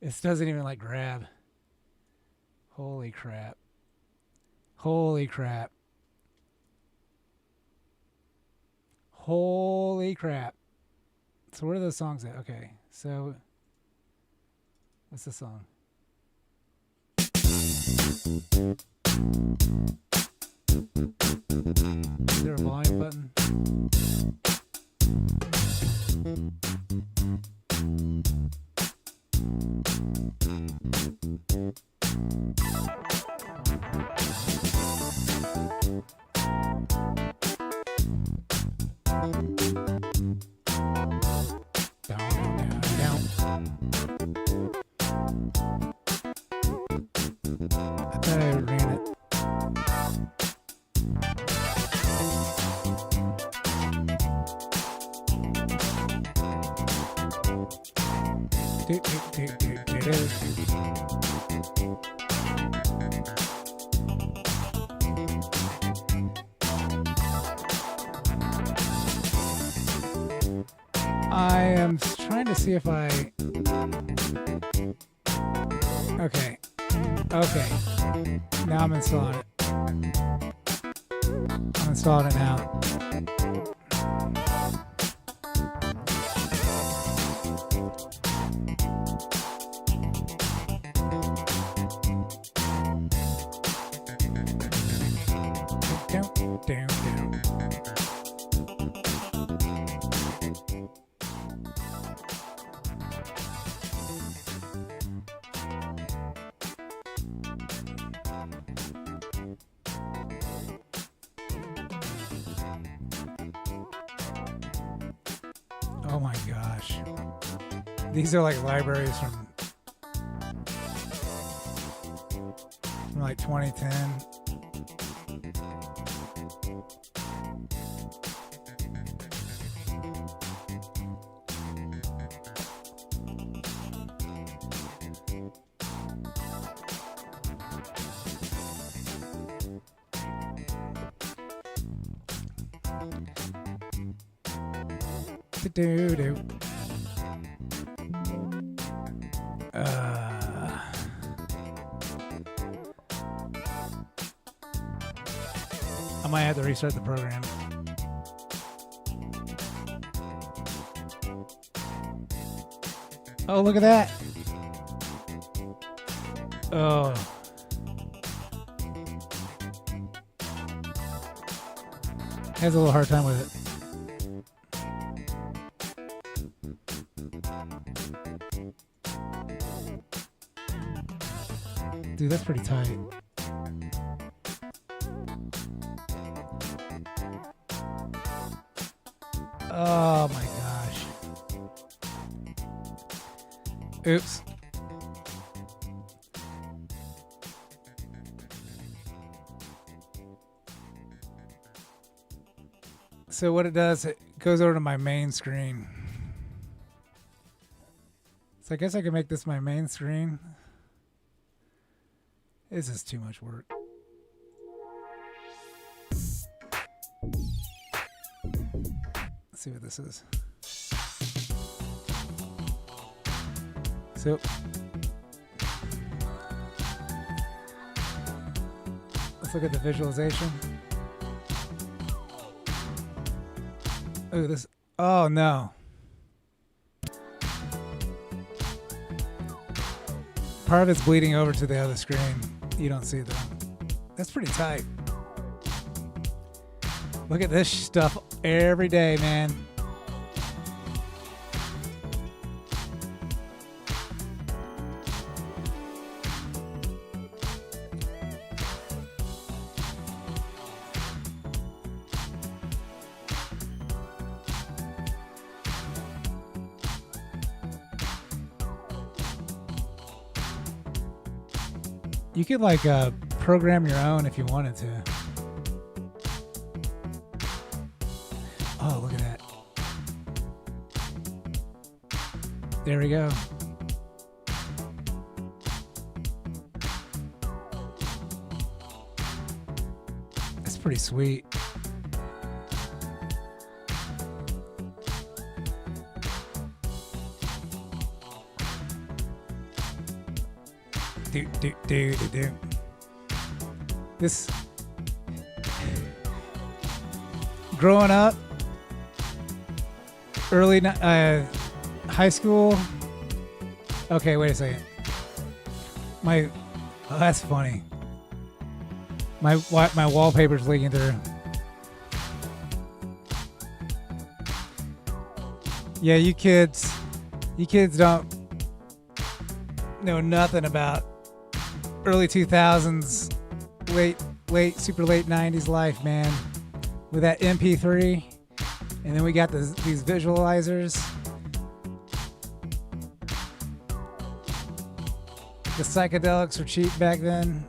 This doesn't even like grab. Holy crap. Holy crap. Holy crap. So where are those songs at? Okay, so what's the song? Is there a volume button? Down. I am trying to see if I... Okay. Now I'm installing it. I'm installing it now. Down. Oh my gosh. These are like libraries from like 2010. Do. I might have to restart the program. Oh, look at that. Oh. Has a little hard time with it. Dude, that's pretty tight. Oh my gosh. Oops. So what it does, it goes over to my main screen. So I guess I can make this my main screen. This is too much work. Let's see what this is. So let's look at the visualization. Oh, this. Oh no. Part of it's bleeding over to the other screen. You don't see that. That's pretty tight. Look at this stuff every day, man. You could like program your own if you wanted to. Oh, look at that. There we go. That's pretty sweet. Do. This growing up, early high school. Okay, wait a second. Oh, that's funny. My wallpaper's leaking through. Yeah, you kids don't know nothing about early 2000s, super late 90s life, man. With that MP3, and then we got these visualizers. The psychedelics were cheap back then.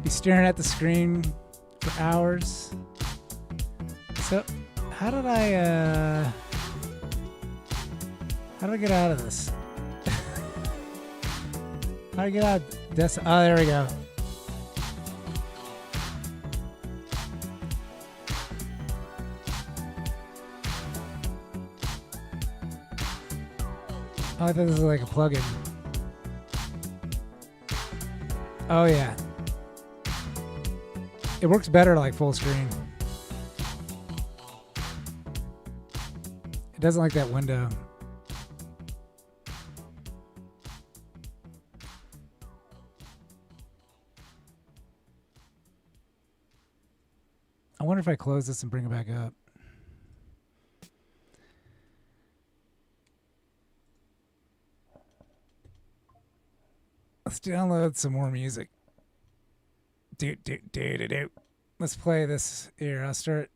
be staring at the screen for hours. So, how did I get out of this? How do I get out of this? Oh, there we go. Oh, I thought this was like a plugin. Oh yeah. It works better like full screen. It doesn't like that window. I wonder if I close this and bring it back up. Let's download some more music. Do. Let's play this here. I'll start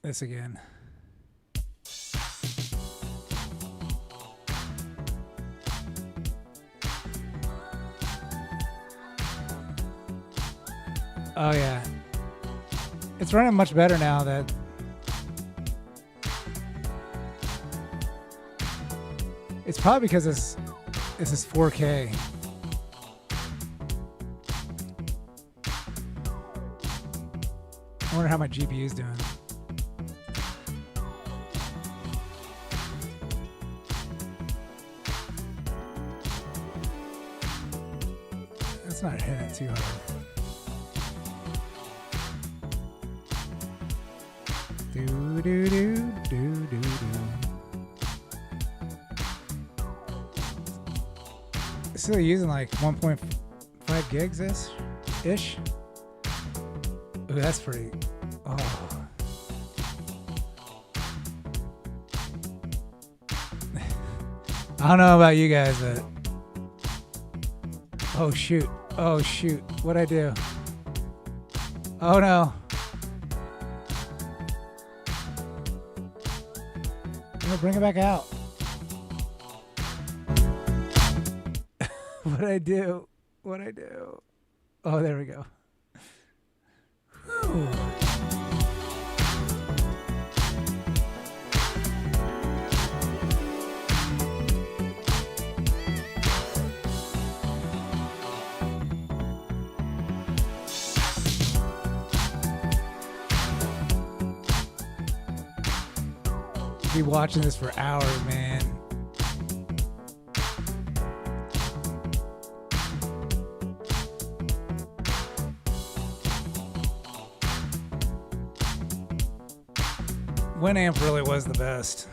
this again. Oh yeah. It's running much better now that it's probably because this is 4K. I wonder how my GPU is doing. It's not hitting it too hard. Do. Still using like 1.5 gigs ish. Ooh, that's pretty. Oh. I don't know about you guys, but oh shoot, what'd I do? Oh no. No, bring it back out. What'd I do? Oh, there we go. Whew. Be watching this for hours, man. Winamp really was the best.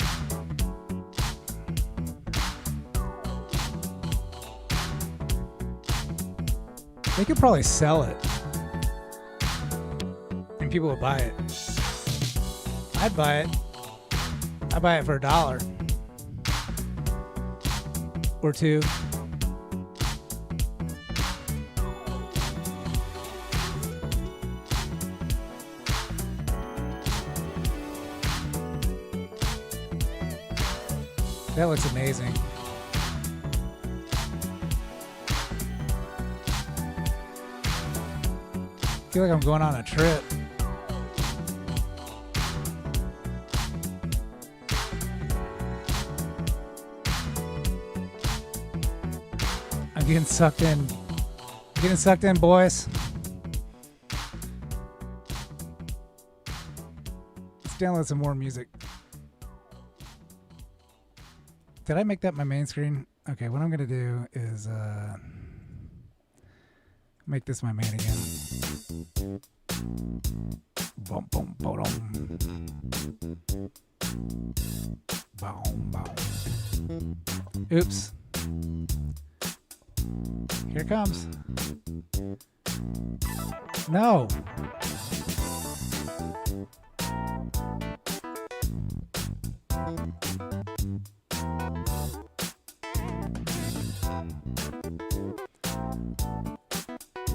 They could probably sell it and people would buy it. I'd buy it. I buy it for $1 or $2. That looks amazing. I feel like I'm going on a trip. I'm getting sucked in. Getting sucked in, boys. Let's download some more music. Did I make that my main screen? Okay, what I'm going to do is make this my main again. Boom, boom, boom. Boom, boom. Oops. Here it comes. No.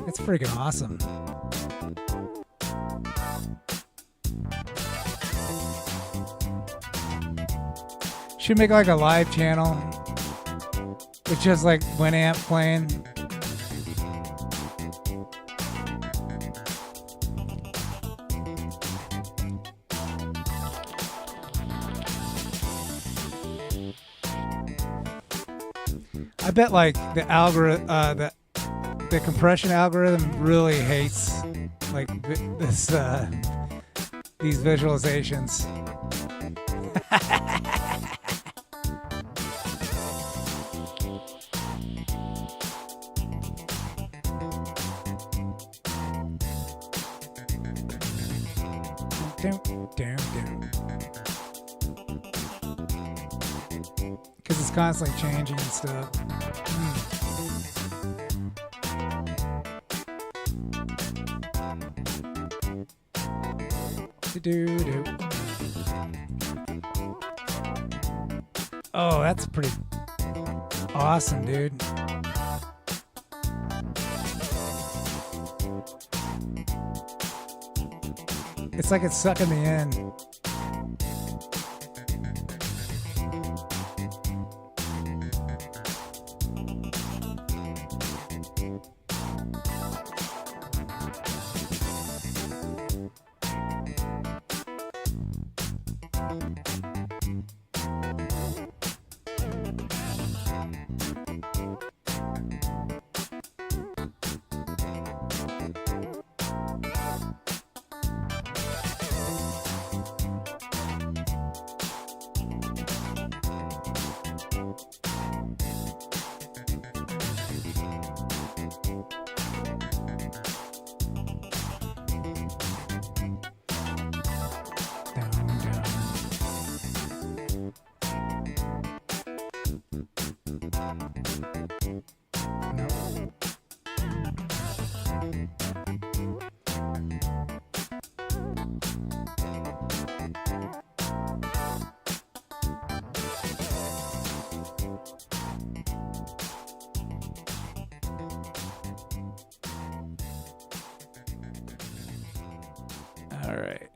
It's freaking awesome. Should make like a live channel with just like Winamp playing. I bet like the algorithm, the compression algorithm really hates like this these visualizations. Because it's constantly changing and stuff. Oh, that's pretty awesome, dude. It's like it's sucking me in. All right.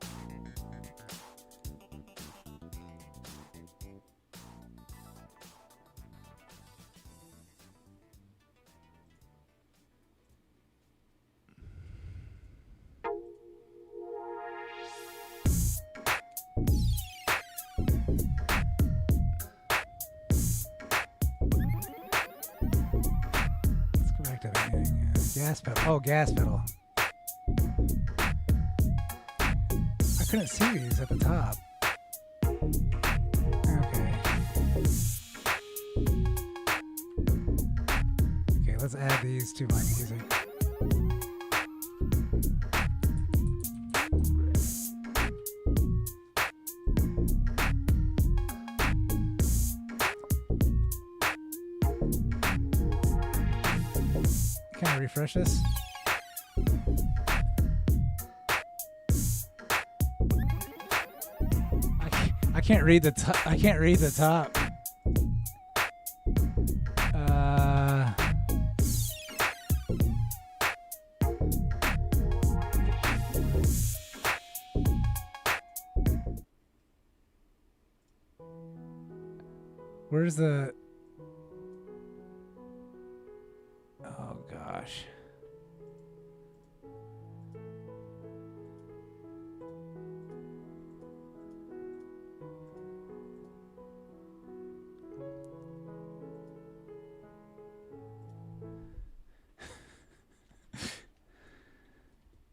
Let's go back to the beginning. Gas pedal. Oh, gas pedal. I couldn't see these at the top. Okay. Okay, let's add these to my music. Can I refresh this? I can't read the top. I can't read the top. Where's the? Oh gosh.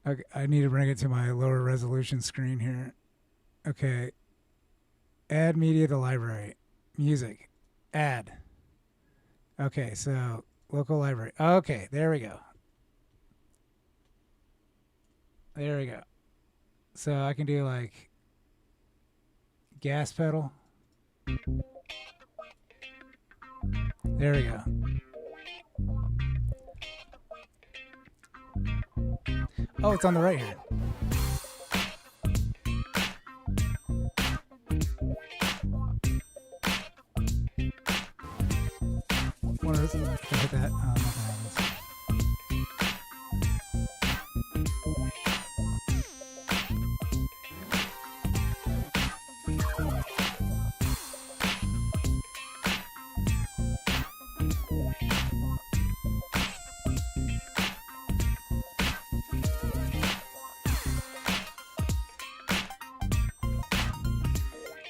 Okay, I need to bring it to my lower resolution screen here. Okay. Add media to library. Music. Add. Okay, so local library. Okay, there we go. There we go. So I can do like gas pedal. There we go. Oh, it's on the right here. What is it? If I hit that, nothing happens.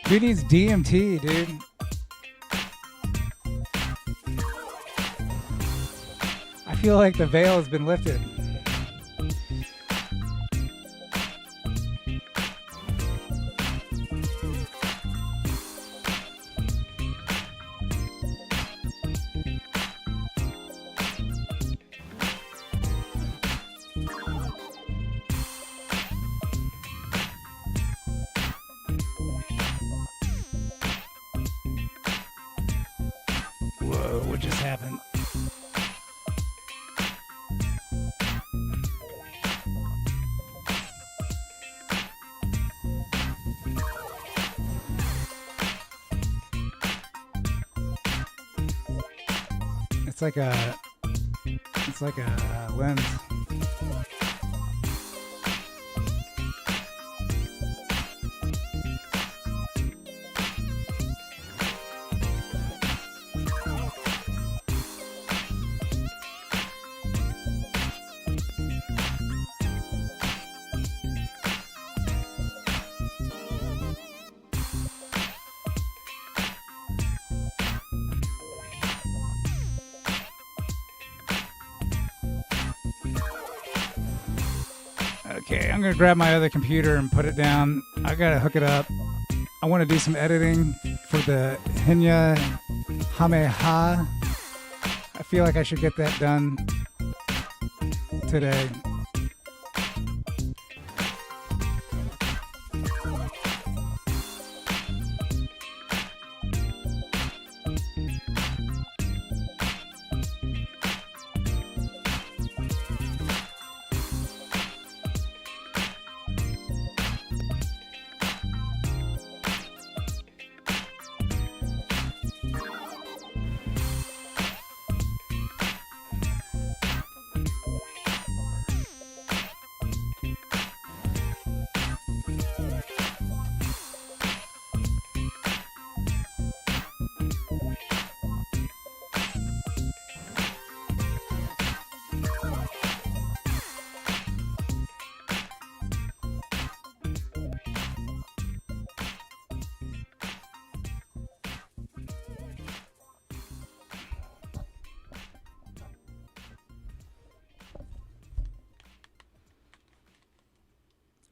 Who needs DMT, dude? feel like the veil has been lifted. Whoa, what just happened? It's like a lens. Okay, I'm gonna grab my other computer and put it down. I gotta hook it up. I want to do some editing for the Hinya Hameha. I feel like I should get that done today.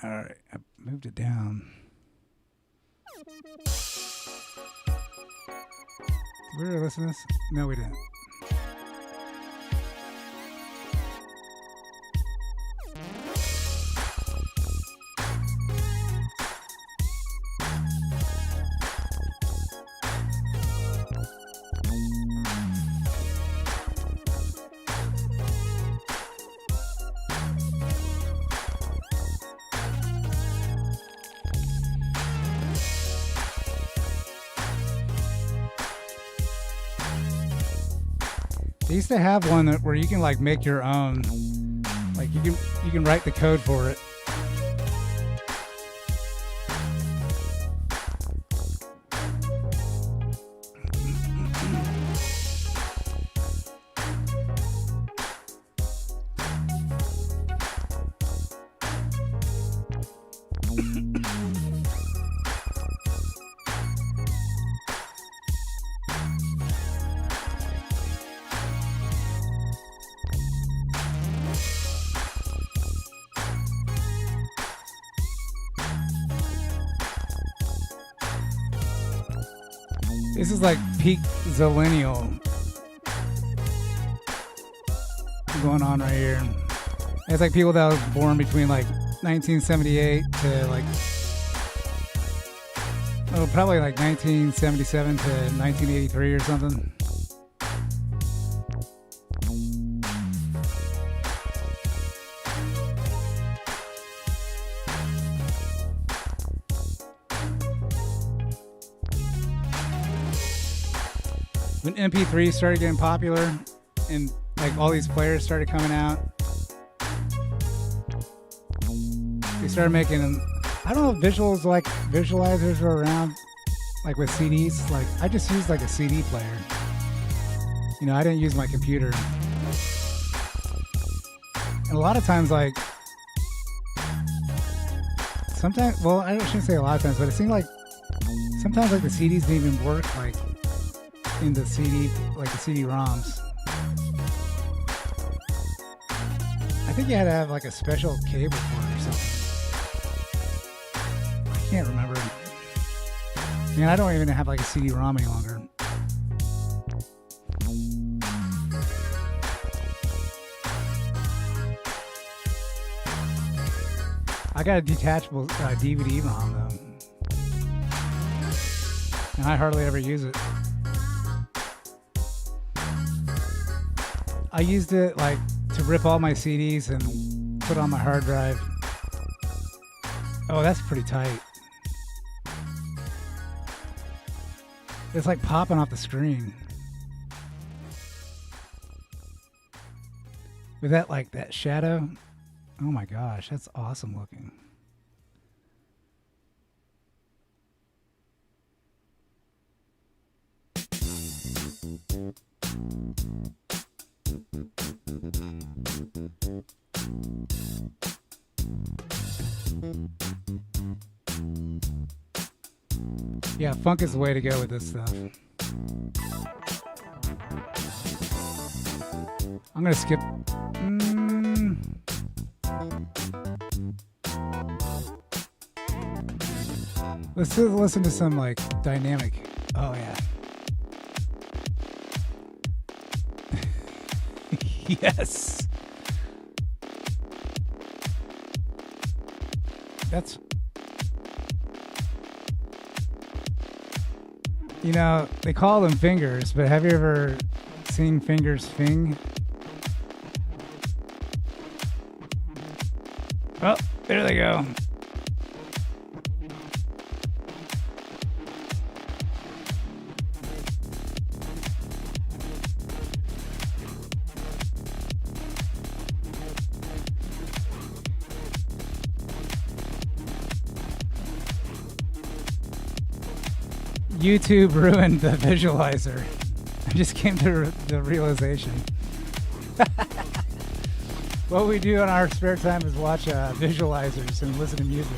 All right, I moved it down. Did we ever listen to this? No, we didn't. They used to have one where you can like make your own, like you can write the code for it. This is like peak zillennial going on right here. It's like people that was born between like 1978 to like, oh, probably like 1977 to 1983 or something. When MP3 started getting popular and like all these players started coming out, they started making them. I don't know if visualizers were around like with CDs. Like I just used like a CD player. You know, I didn't use my computer. And a lot of times like sometimes, well, I shouldn't say a lot of times, but it seemed like sometimes like the CDs didn't even work like in the CD, like the CD-ROMs. think you had to have like a special cable for it or something. I can't remember. Man, I don't even have like a CD-ROM any longer. I got a detachable DVD-ROM though, and I hardly ever use it. I used it like to rip all my CDs and put on my hard drive. Oh, that's pretty tight. It's like popping off the screen. With that, like that shadow. Oh my gosh, that's awesome looking. Yeah, funk is the way to go with this stuff. I'm gonna skip. Let's listen to some like dynamic. Oh yeah. Yes. That's. You know, they call them fingers, but have you ever seen fingers fing? Oh, there they go. YouTube ruined the visualizer. I just came to the realization. What we do in our spare time is watch visualizers and listen to music.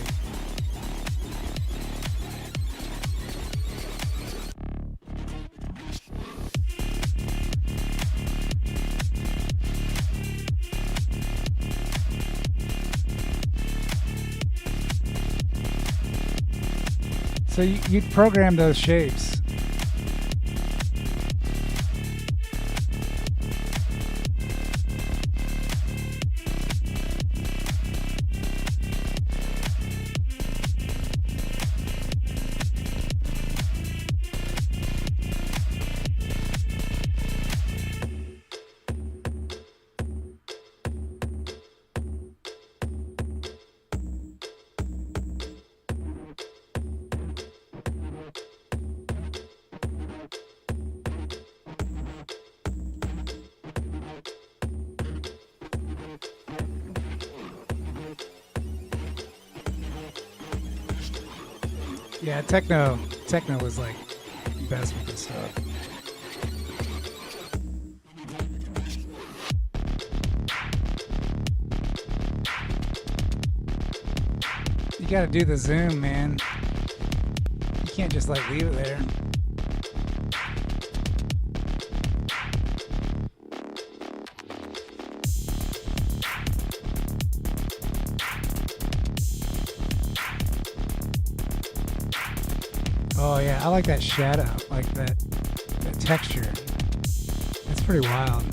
So you'd program those shapes. Yeah, techno was like best with this stuff. You gotta do the zoom, man. You can't just like leave it there. Oh yeah, I like that shadow, like that texture. It's pretty wild.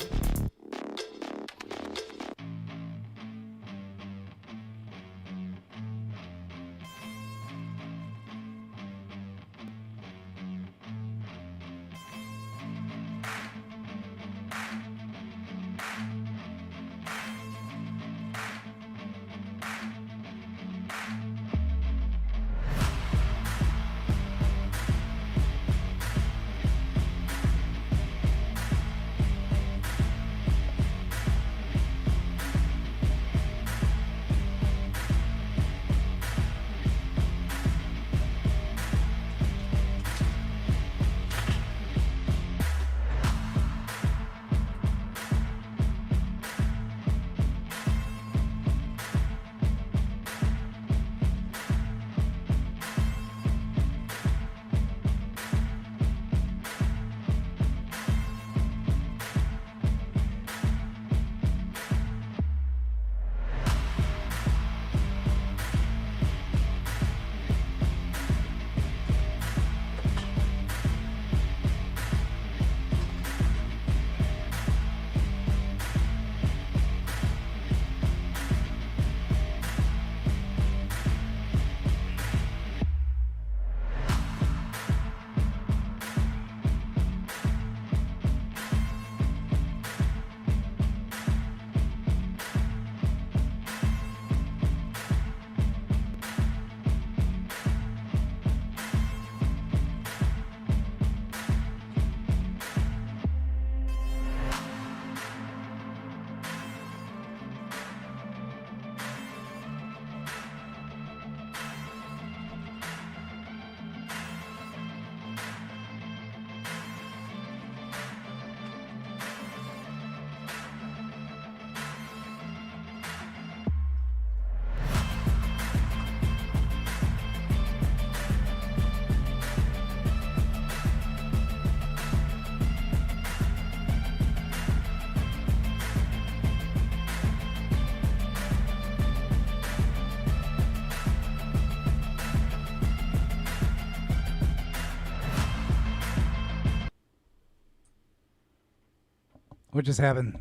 What just happened?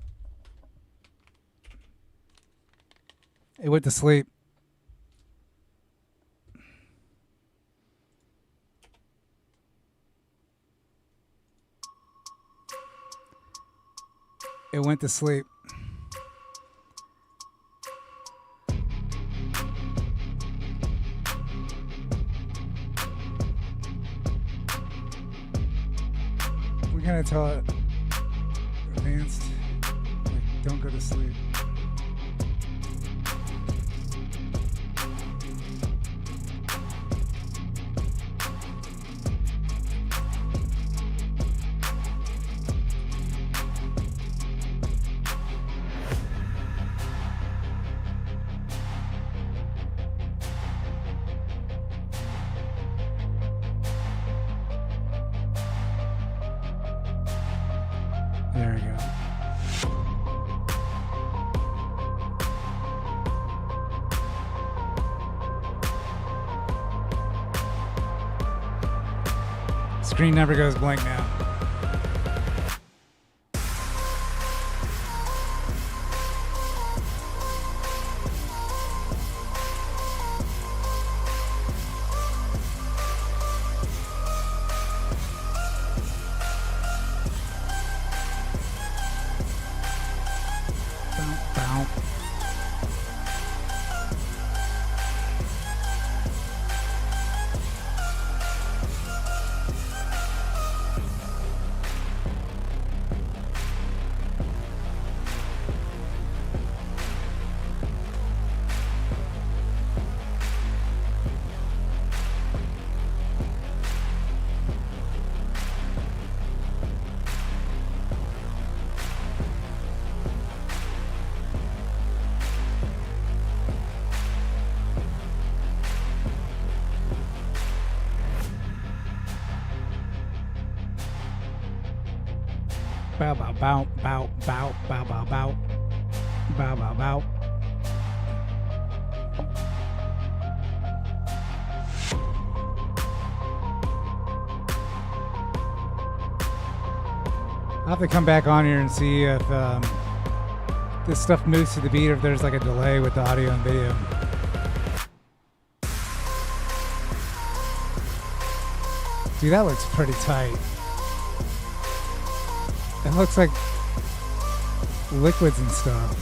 It went to sleep. It went to sleep. We're gonna tell it advanced, like, don't go to sleep. There we go. Screen never goes blank now. Bow bow bow bow bow bow bow bow bow bow bow. I'll have to come back on here and see if this stuff moves to the beat or if there's like a delay with the audio and video. Dude, that looks pretty tight. It looks like liquids and stuff.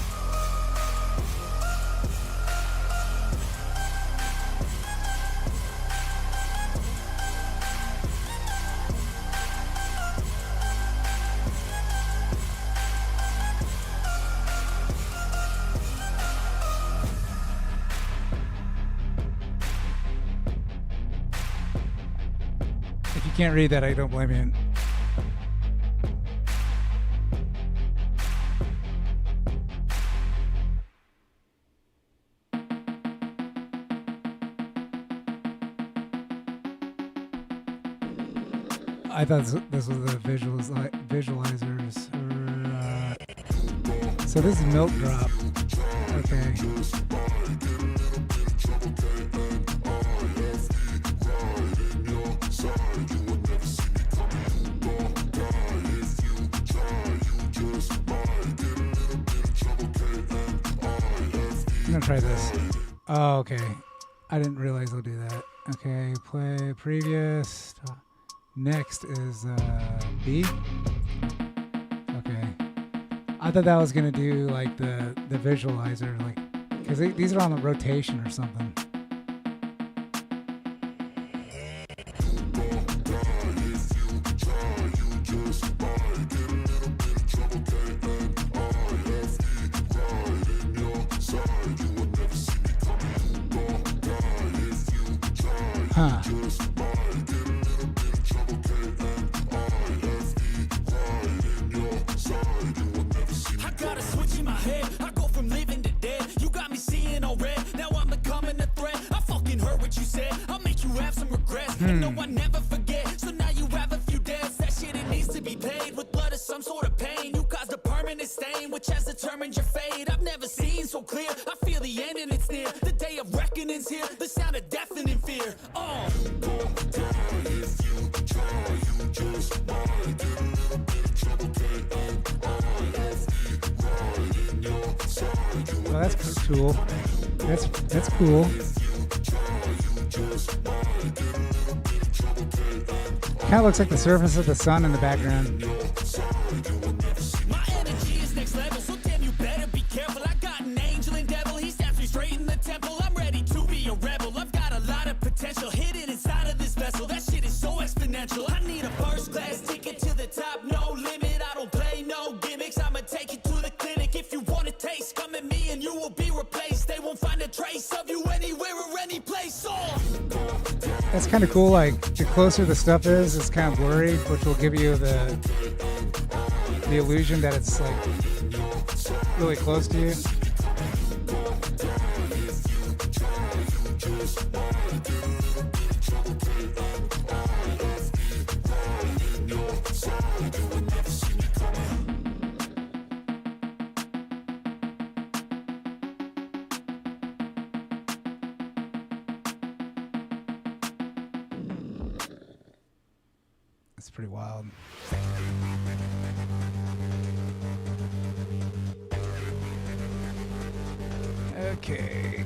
If you can't read that, I don't blame you. I thought this was the visualizers. So this is milk drop. Okay. I'm gonna try this. Oh, okay. I didn't realize I'll do that. Okay, play previous. Next is B. Okay. I thought that was gonna do like the visualizer, like, because these are on a rotation or something. Huh. No, I never forget. So now you have a few debts. That shit, it needs to be paid with blood or some sort of pain. You caused a permanent stain, which has determined your fate. I've never seen so clear. I feel the end and it's near. The day of reckoning's here. The sound of deafening fear. If you try, you just might get a little bit of trouble, that's cool. That's cool. Kind of looks like the surface of the sun in the background. My energy is next level, so damn you better be careful. I got an angel and devil, he snaps me straight in the temple. I'm ready to be a rebel. I've got a lot of potential hidden inside of this vessel. That shit is so exponential. I need a first class ticket to the top, no limit. I don't play no gimmicks. I'ma take you to the clinic. If you want a taste, come at me and you will be replaced. They won't find a trace of you anywhere or any place. That's kind of cool. Like the closer the stuff is, it's kind of blurry, which will give you the illusion that it's like really close to you. It's pretty wild. Okay.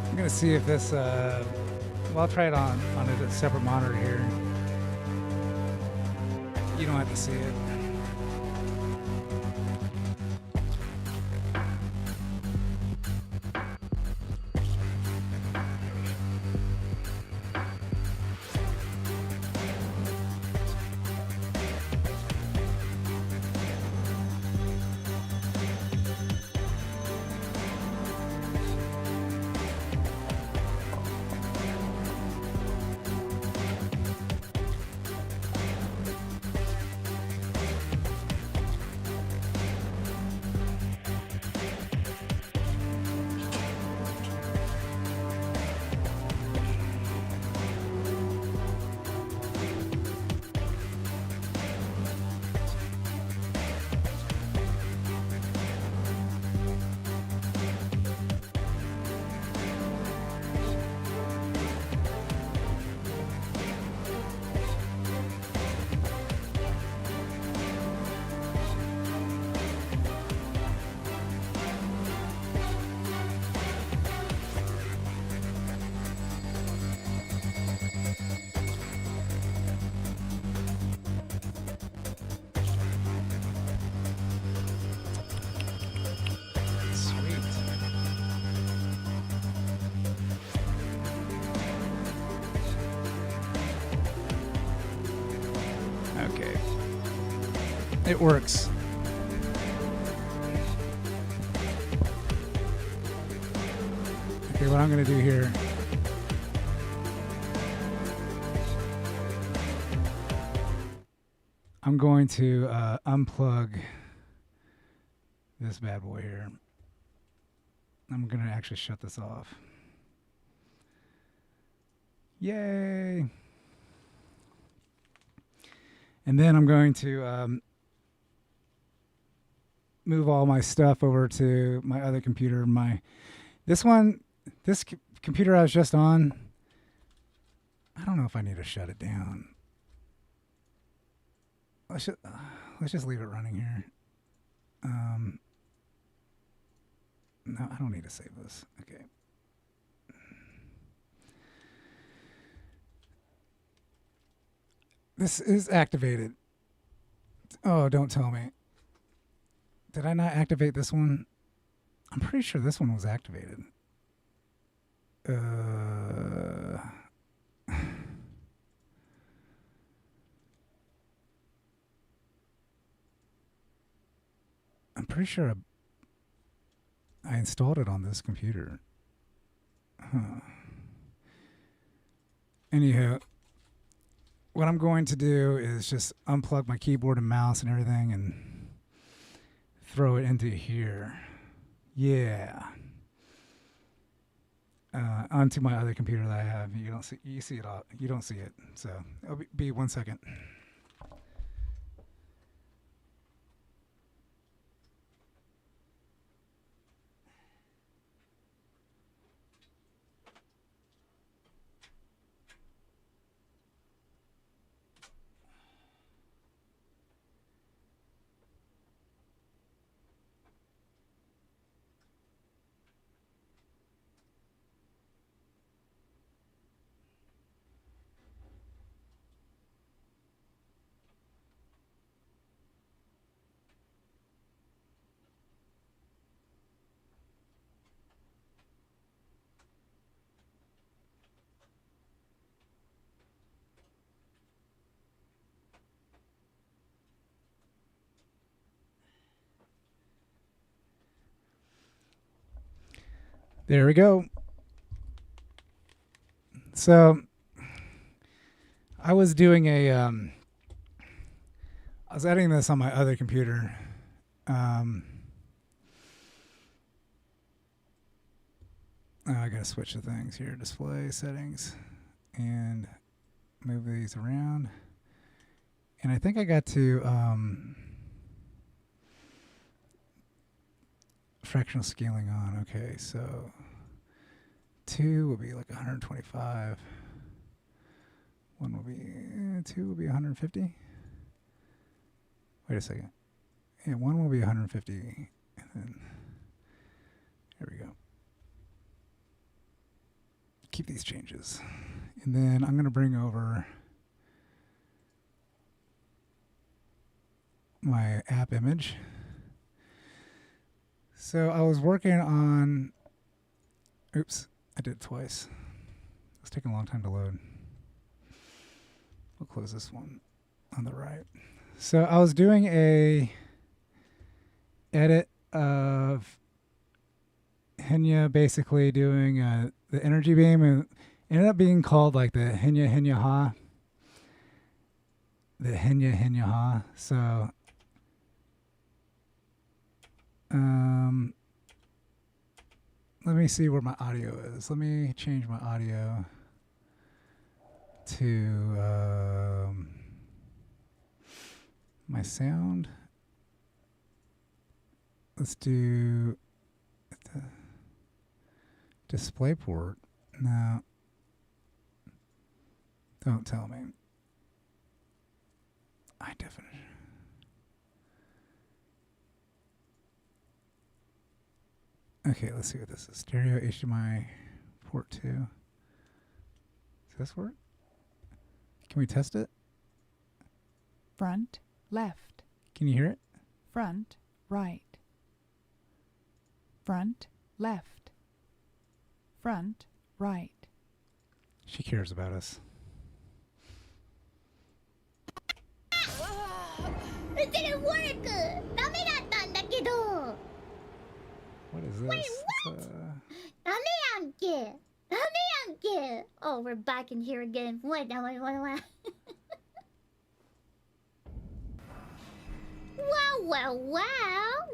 I'm gonna see if this. Well, I'll try it on a separate monitor here. You don't have to see it. It works. Okay, what I'm going to do here. I'm going to unplug this bad boy here. I'm going to actually shut this off. Yay! And then I'm going to move all my stuff over to my other computer. This computer I was just on, I don't know if I need to shut it down. Let's just leave it running here. No, I don't need to save this. Okay. This is activated. Oh, don't tell me. Did I not activate this one? I'm pretty sure this one was activated. I'm pretty sure I installed it on this computer. Huh. Anyhow, what I'm going to do is just unplug my keyboard and mouse and everything and throw it into here. Yeah. Onto my other computer that I have. You see it all. You don't see it. So it'll be 1 second. There we go. So I was doing I was editing this on my other computer. I gotta switch the things here. Display settings and move these around. And I think I got to fractional scaling on. Okay, so 2 will be like 125. 2 will be 150. Wait a second. Yeah, 1 will be 150. And then there we go. Keep these changes. And then I'm going to bring over my app image. So I was working on, oops, I did it twice. It's taking a long time to load. We'll close this one on the right. So I was doing a edit of Henya basically doing the energy beam, and it ended up being called like the Henya Ha. The Henya Ha. So let me see where my audio is. Let me change my audio to my sound. Let's do the display port. No. Don't tell me. High definition. Okay, let's see what this is. Stereo HDMI port 2. Does this work? Can we test it? Front, left. Can you hear it? Front, right. Front, left. Front, right. She cares about us. It didn't work! ダメだったんだけど! What is this? Wait, what? ダメやんけ! ダメやんけ! Oh, we're back in here again. What? Wow, wow, wow.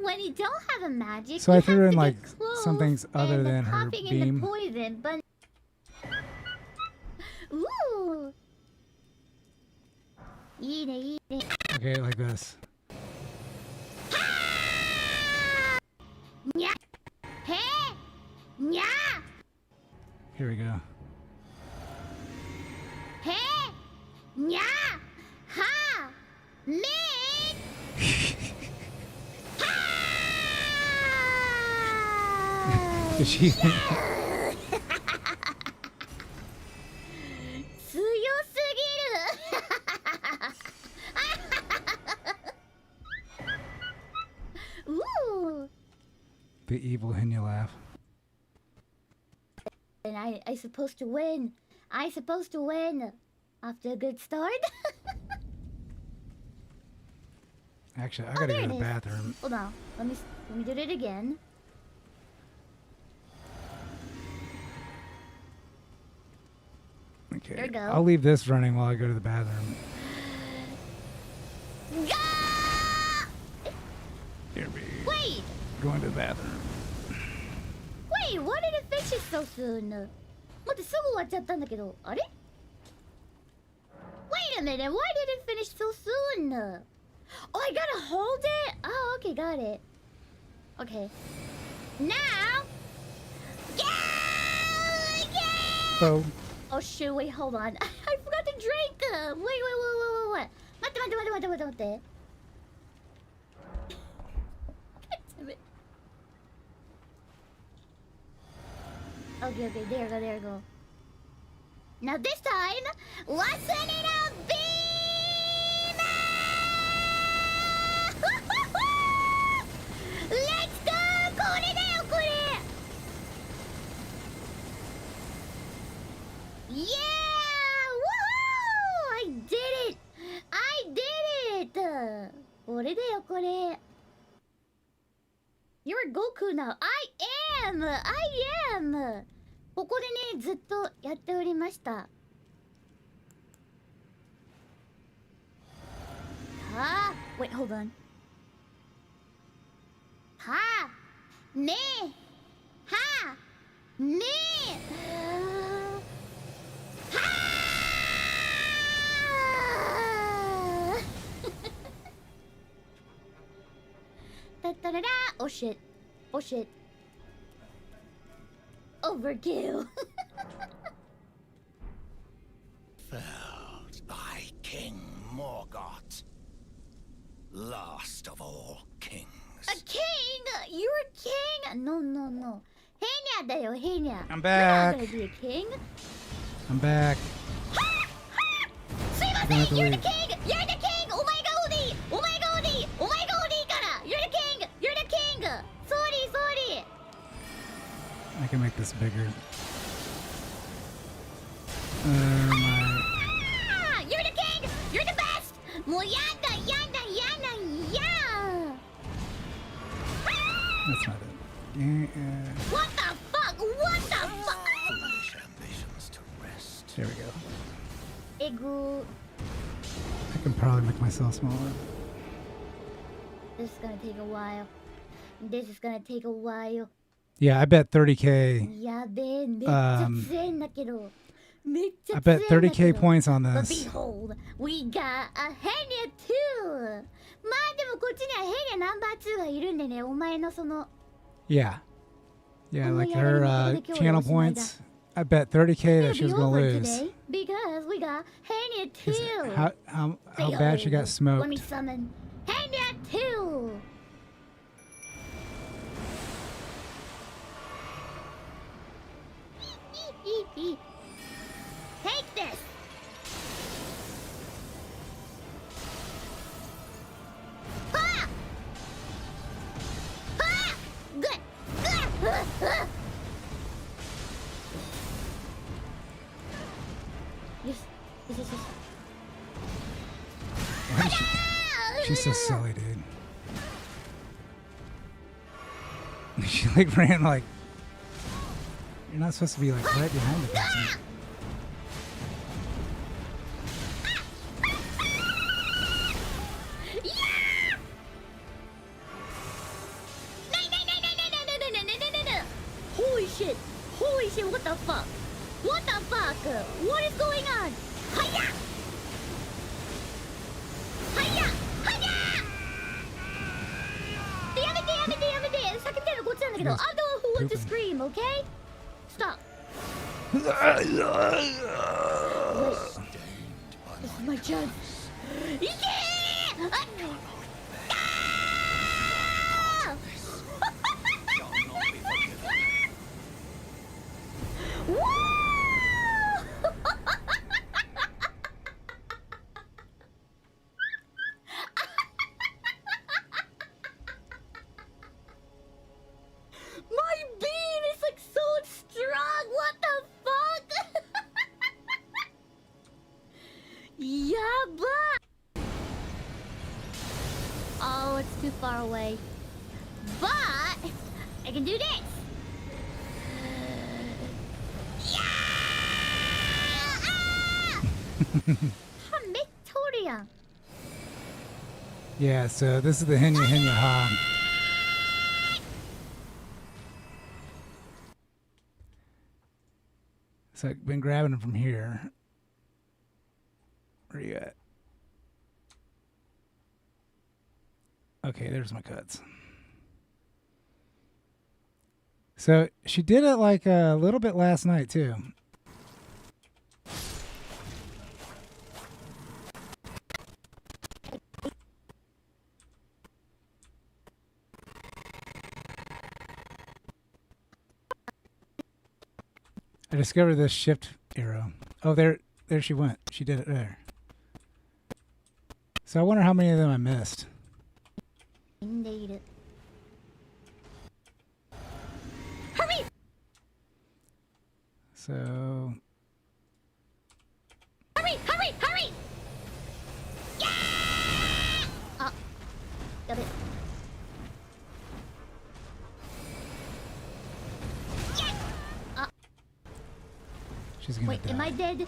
When you don't have a magic, so I you threw have in to like get close some things other and than her popping beam. in the poison, but... Ooh! いいね, いいね. Okay, like this. Nya! Hey! Nya! Here we go. Hey! Nya! Ha! Me! Is she? 強すぎる Ooh! The evil Henya laugh. And I supposed to win. I supposed to win. After a good start. Actually, I gotta go to the bathroom. Hold on. Let me do it again. Okay. There we go. I'll leave this running while I go to the bathroom. Here we Wait! going to the bathroom. Wait, why did it finish it so soon? 待って、すぐ終わっちゃったんだけど。あれ? Wait a minute, why did it finish so soon? Oh, I gotta hold it? Oh, okay, got it. Okay. Now! So, Oh shoot, wait, hold on. I forgot to drink! Wait. 待って. Damn it. Okay, there you go. Now this time, what's in it a beam? Let's go! これだよ、これ! Yeah! Woohoo! I did it! I did it! これだよ、これ. You're Goku now. I am ここでねずっとやっておりました。はあ Wait, hold on. はあねえはあねえはあタッタララ Oh shit. Oh shit. Overkill. Felled by King Morgoth, last of all kings. A king? You're a king? No, no, no. Henya だよ, Henya. I'm back. You're not gonna be a king. I'm back. すいません You're the king! You're the king! お前がオディお前がオディお前がオディから You're the king! You're the king! Sorry, sorry! I can make this bigger. You're the king! You're the best! もうやだやだやだや That's not it. What the fuck? What the fuck? There we go. Egu. I can probably make myself smaller. This is gonna take a while. This is gonna take a while. Yeah, I bet 30k. やべえ、めっちゃ強いんだけど。めっちゃ I 強い bet んだけど。 30k points on But this. behold, we got a Henya too! まあでもこっちにはHenyaナンバー2がいるんでね、お前のその。Yeah. Yeah, like her channel points. I bet 30k that she was gonna lose. Because we got Henya too! How bad she got Let smoked. me summon Henya too! Take this! Ha! Ha! Good! Yes, yes, yes, yes. Why is she's so silly, dude. She like ran like. You're not supposed to be like right behind the person. Holy shit! Holy shit! What the fuck? What the fuck? What is going on? Hiya! Hiya! Hiya! やめてやめてやめて叫んでるのこっちなんだけど I don't know who wants to scream, okay? Stop. Wait. This is my chance. Yeah! Woo! My beam is like so strong. What the fuck? Yaba. Oh, it's too far away. But I can do this. Victoria. Yeah, so this is the Henya Henya Ha. So I've been grabbing them from here. Where you at? Okay, there's my cuts. So she did it like a little bit last night too. I discovered this shift arrow. Oh, there she went. She did it there. So I wonder how many of them I missed. Indeed. Hurry! So. Hurry! Hurry! Hurry! Yeah! Oh, got it. She's gonna Wait, die. am I dead?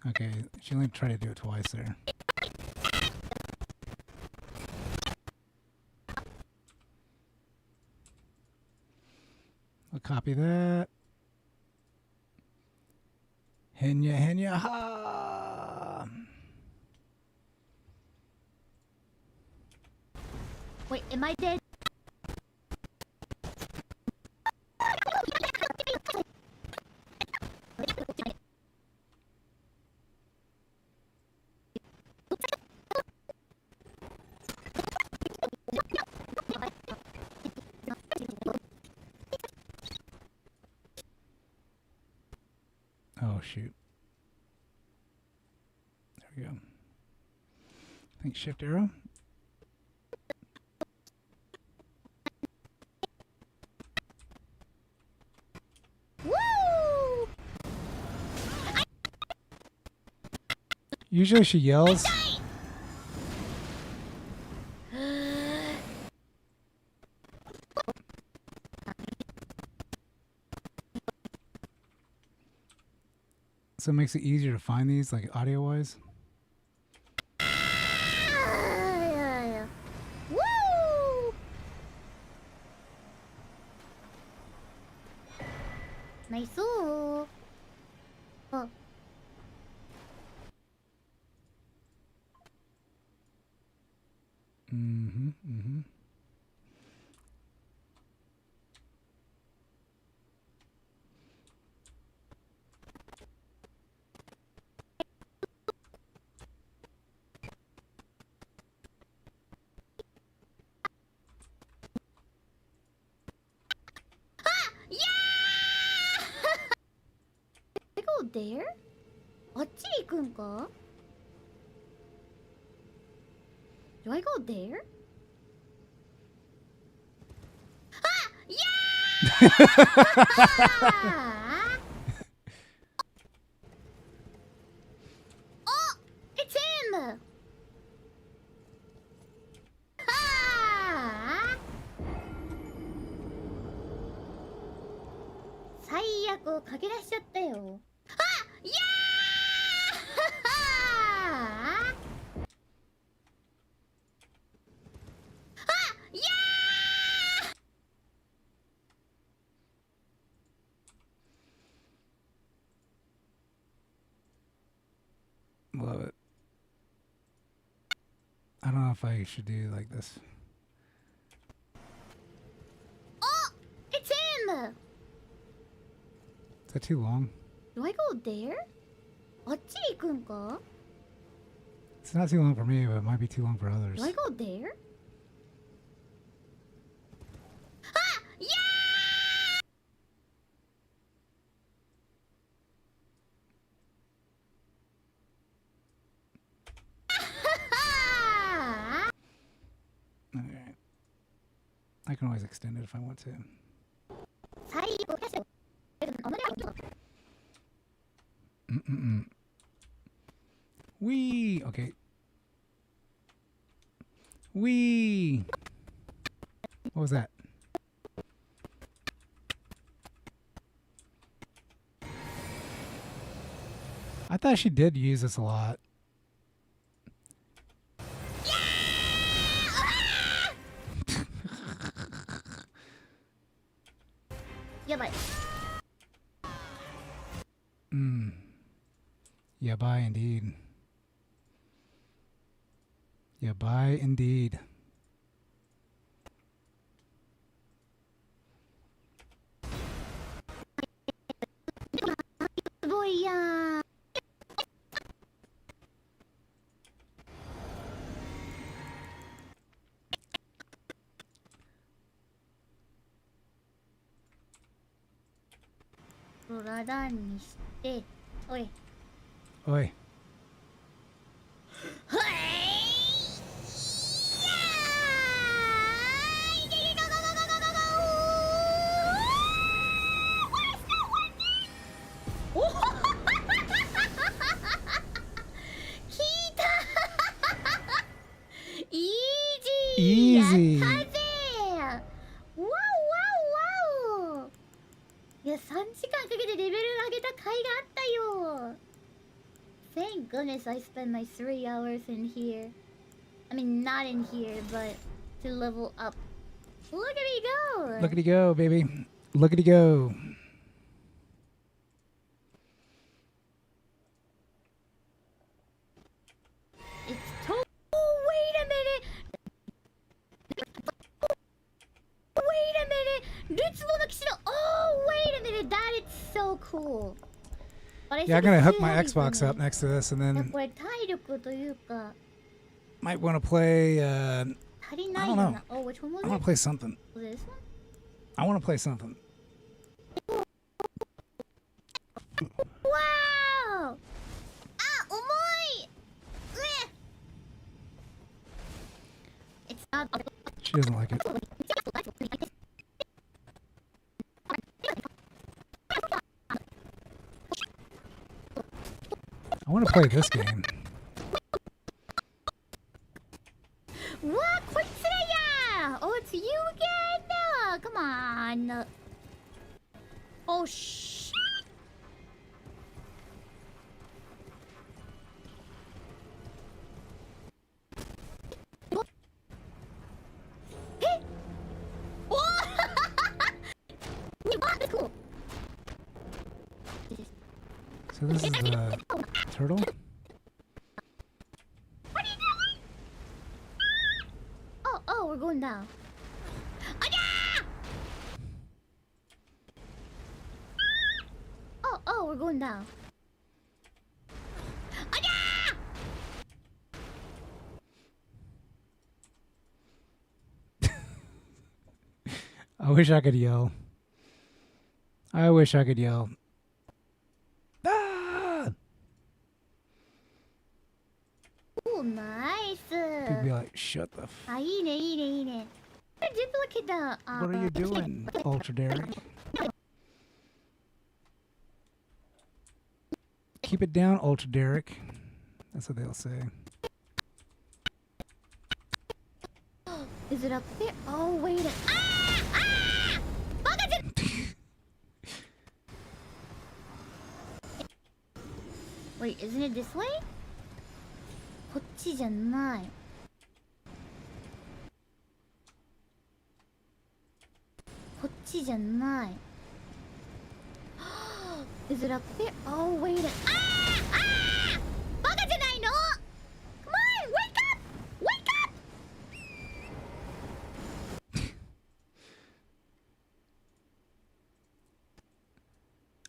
Okay, she only tried to do it twice there. I'll copy that. Henya, henya, ha! Wait, am I dead? Oh, shoot. There we go. I think shift arrow. Woo! Usually she yells. So it makes it easier to find these, like audio-wise. Woo! Nice. Oh. Mm-hmm. Mm-hmm. I go there? あっち行くんか? Do I go there? Ah! Yeah! Oh! It's him! Ah! 最悪駆け出しちゃったよ。あ、いやー！あ、いやー！ Love it. I don't know if I should do like this. Oh! It's him! Is that too long? Do I go there? あっち行くんか? It's not too long for me, but it might be too long for others. Do I go there? Ah! Yeah! Okay. I can always extend it if I want to. 最後ですよ。Wee! Okay. Wee! What was that? I thought she did use this a lot. Yabai. Yabai indeed. Yabai indeed. Boy, yeah. Radaにして、おい。おい。Easy. やったぜわおわおわおいや3時間かけてレベル上げた甲斐があったよ Thank goodness I spent my 3 hours in here. I mean, not in here, but to level up. Look at me go! Lookity go, baby. Lookity go. It's oh, wait a minute! Wait a minute! Ritsubo no Kishino! Oh, wait a minute! That is so cool. Yeah, I'm gonna hook my Xbox up next to this, and then これ体力というか might want to play. 足り I ない don't よ know. な Oh, which one was I want it? to play something. Was it this one? I want to play something. Wow! Ah, 重い! It's not. She doesn't like it. I want to play this game. What? こいつらや! Oh, it's you again! Come on. Oh, shit! Hey! Oh! Wait, what? That's cool. So this is the turtle. What are you doing? Oh, we're going down. Oh, we're going down. I wish I could yell. I wish I could yell. Ah! Oh, nice. People be like, shut the f. あ、いいね、いいね、いいね。Duplicate the. What are you doing, Ultra Derek? Keep it down, Ultra Derek. That's what they'll say. Is it up there? Oh, wait. Ah! Ah! Wait, isn't it this way? こっちじゃない。こっちじゃない。Is it up there? Oh, wait. Ah! Ah! バカじゃないの Come on! Wake up! Wake up!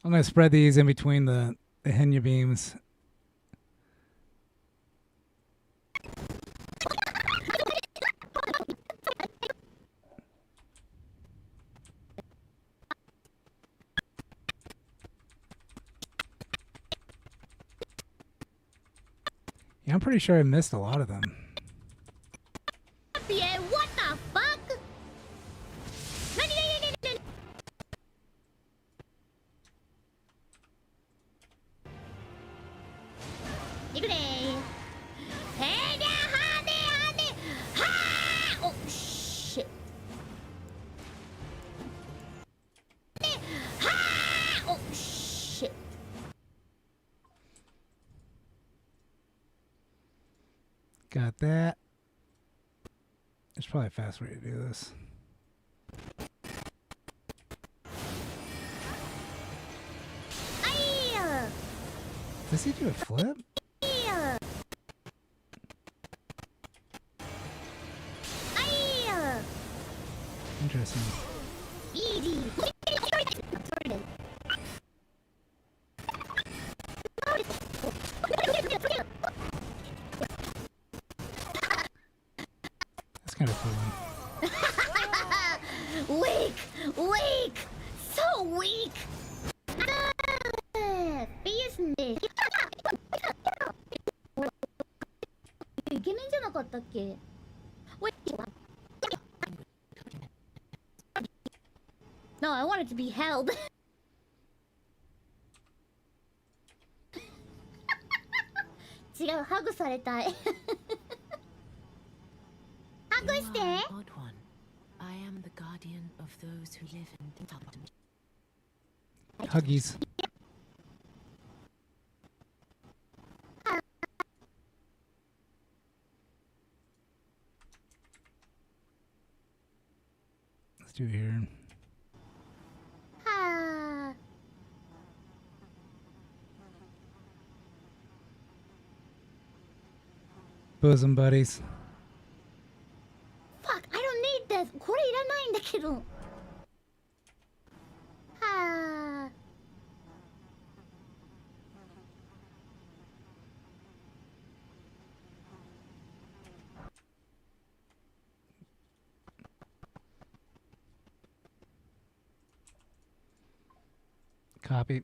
I'm gonna spread these in between the Henya beams. Yeah, I'm pretty sure I missed a lot of them. Yeah, what the fuck? Oh shit. Oh shit. Got that. There's probably a fast way to do this. Does he do a flip? Interesting. Easy. That's kind of cool. Weak! Weak! So weak! Business! イケメンじゃなかったっけ Wait. No, I wanted to be held. 違う、ハグされたい。ハ Odd one. I am the guardian of those who live in Huggies. Let's do it here. Bosom buddies. Fuck, I don't need this. これいらないんだけど。はあ。Copy.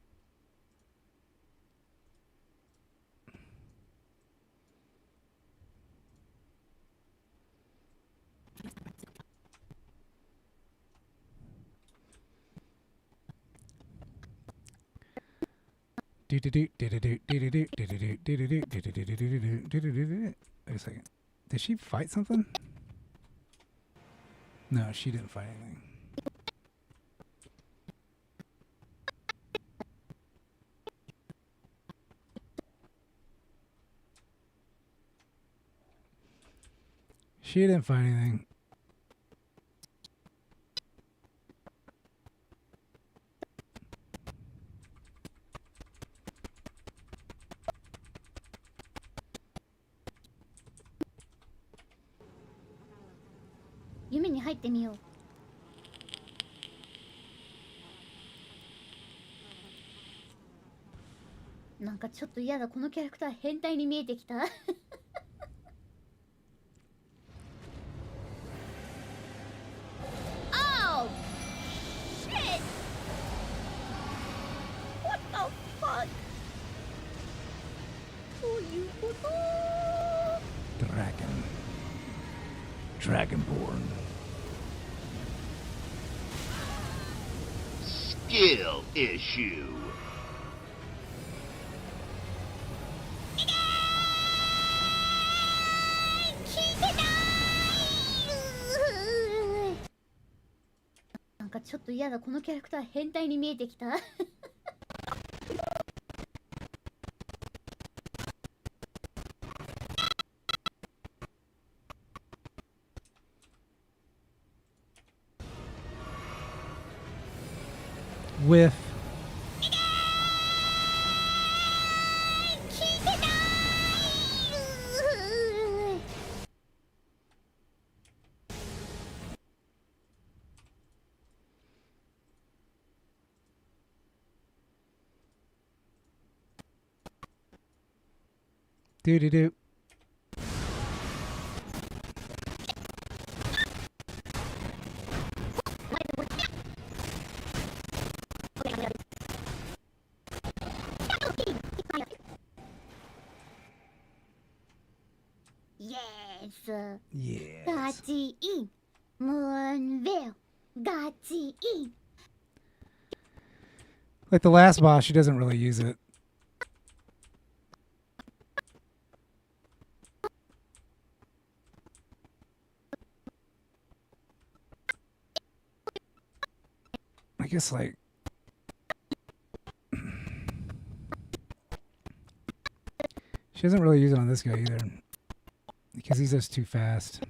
Wait a second. Did she fight something? No, she didn't fight anything. She didn't fight anything.夢に入ってみよう。なんかちょっと嫌だ。このキャラクター変態に見えてきた。Oh! Shit! What the fuck? どういうこと？ Dragonborn. Skill issue.ちょっと嫌だ。このキャラクター変態に見えてきた。With do. Yes. Gachi in. Moonville. Gachi in. Like the last boss, she doesn't really use it. I guess like she doesn't really use it on this guy either because he's just too fast.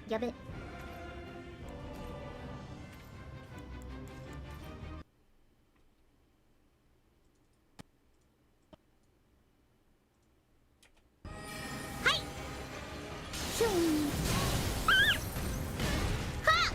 Yabe. Hi. Shoo. Ha.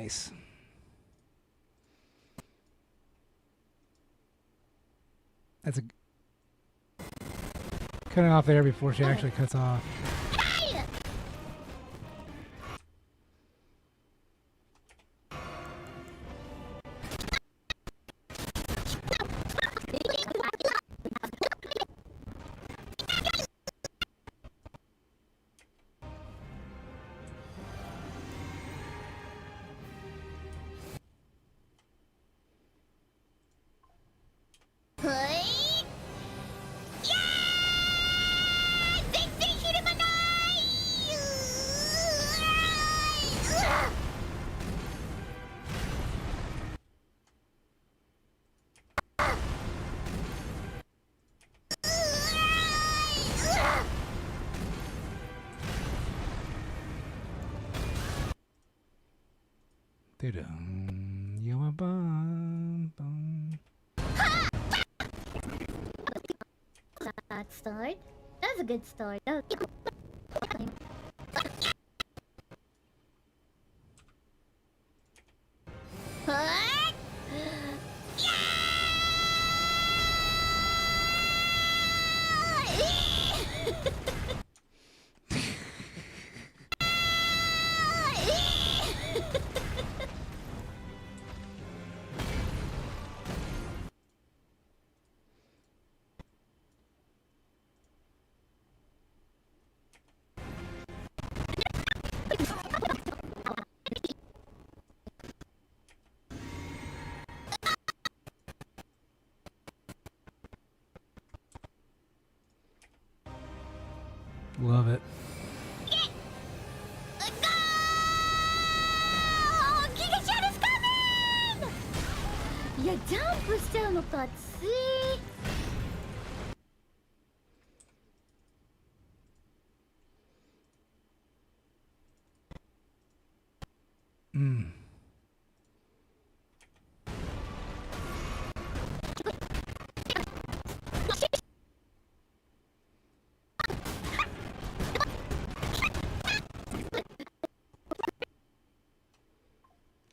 Nice. That's a cutting off there before she actually cuts off. You're a bum, bum. That start. That was a good start. That was... Love it. Il y aジャンプしちゃうのかつい。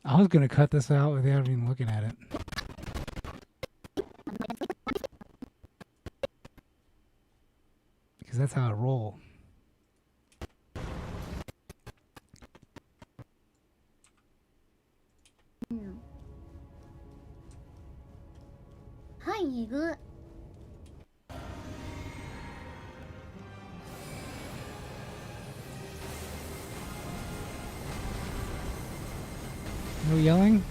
I was gonna cut this out without even looking at it. Because that's how I roll. Hi, good. No yelling?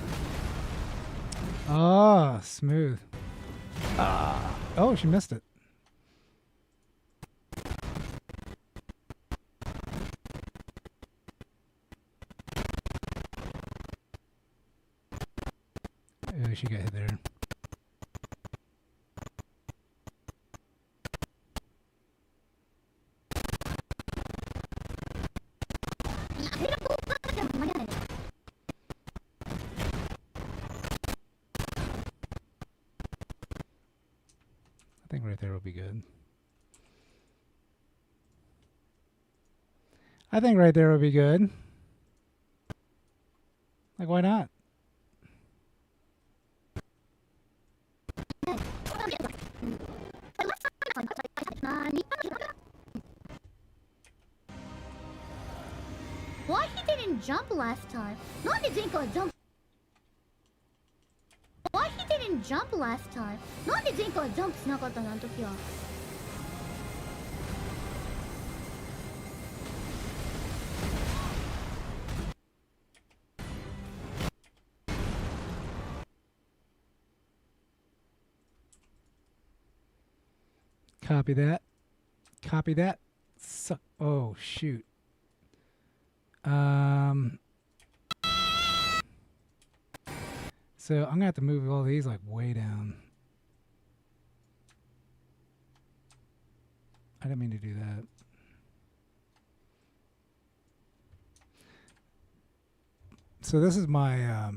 Ah, smooth. Ah. Oh, she missed it. Oh, she got hit there. I think right there will be good. I think right there will be good. Like, why not? Why he didn't jump last time? なんで前回はジャンプ Why he didn't jump last time? なんで前回はジャンプしなかったのあの時は。Copy that. Copy that. So, oh, shoot. So I'm gonna have to move all these like way down. I didn't mean to do that. So this is my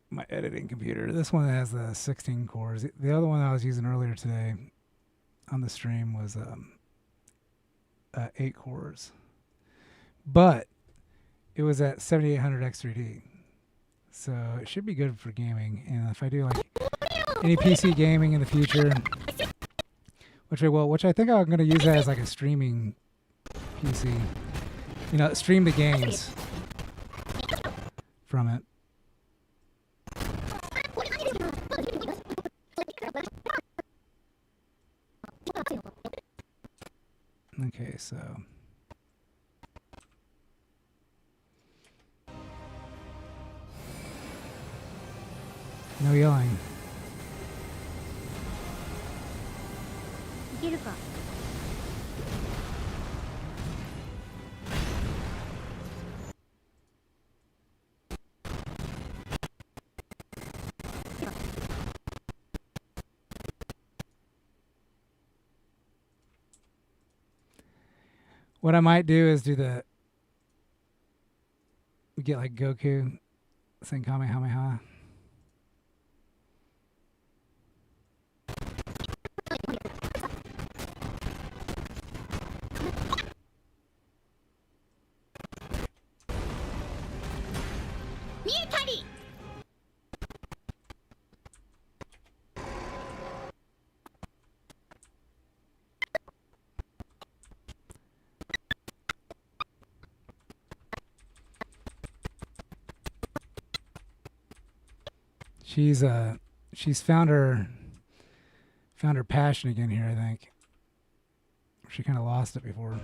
my editing computer. This one has 16 cores. The other one I was using earlier today on the stream was 8 cores. but it was at 7800 X3D, so it should be good for gaming. And if I do like any PC gaming in the future, which I think I'm going to use that as like a streaming PC, you know, stream the games from it. Okay, so no yelling. いけるか。What I might do is do the get like Goku saying Kamehameha. She's found her passion again here, I think. She kind of lost it before.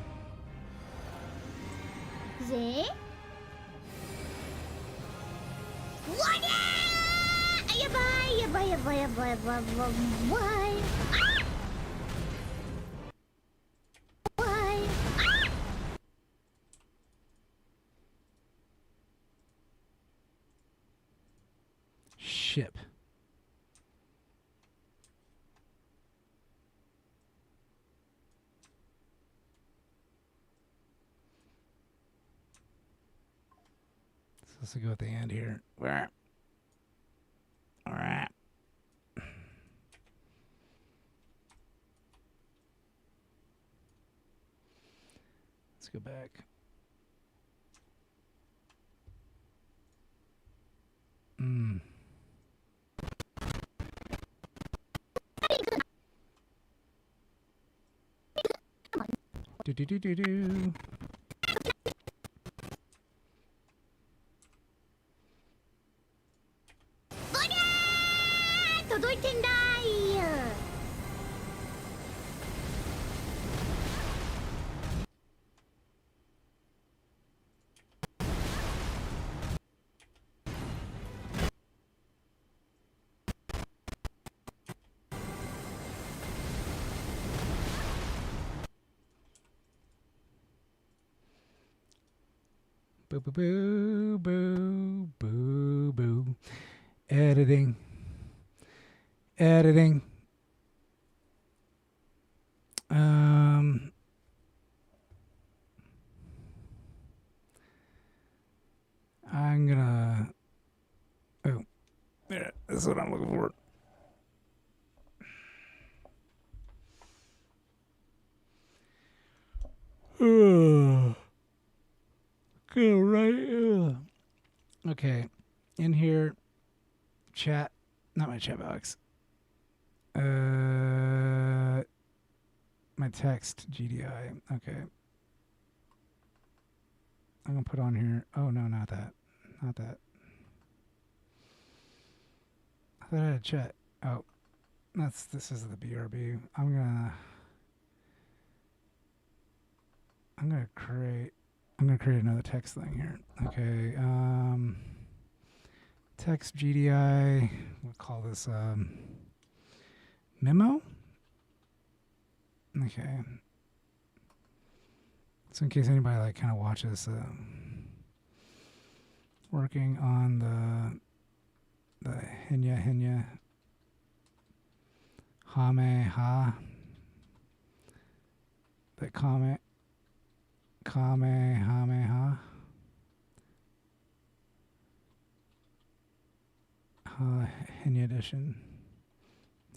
ぜわりゃー、やばいやばいやばいやばいやばいやばいやばい、Ship. Supposed to go at the end here. Alright. Let's go back. Do do do do do. 届いてんだーい。Boo boo boo boo boo boo. Editing. I'm gonna. Oh, there. That's what I'm looking for. Go right. Okay, in here, chat. Not my chat box. My text GDI. Okay. I'm gonna put on here. Oh no, not that. Not that. I thought I had chat. Oh, this is the BRB. I'm gonna create another text thing here. Okay. Text GDI. We'll call this memo. Okay. So in case anybody like kind of watches, working on the Hinya Hame Ha, the Kamehameha Hinya edition,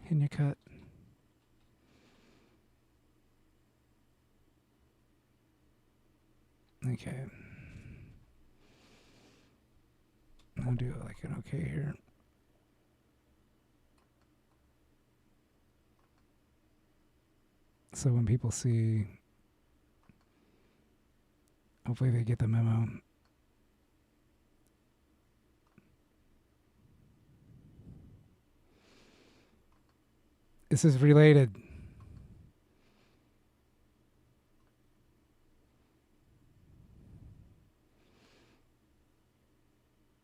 Hinya cut. Okay. I'll do like an okay here. So when people see, hopefully they get the memo. This is related.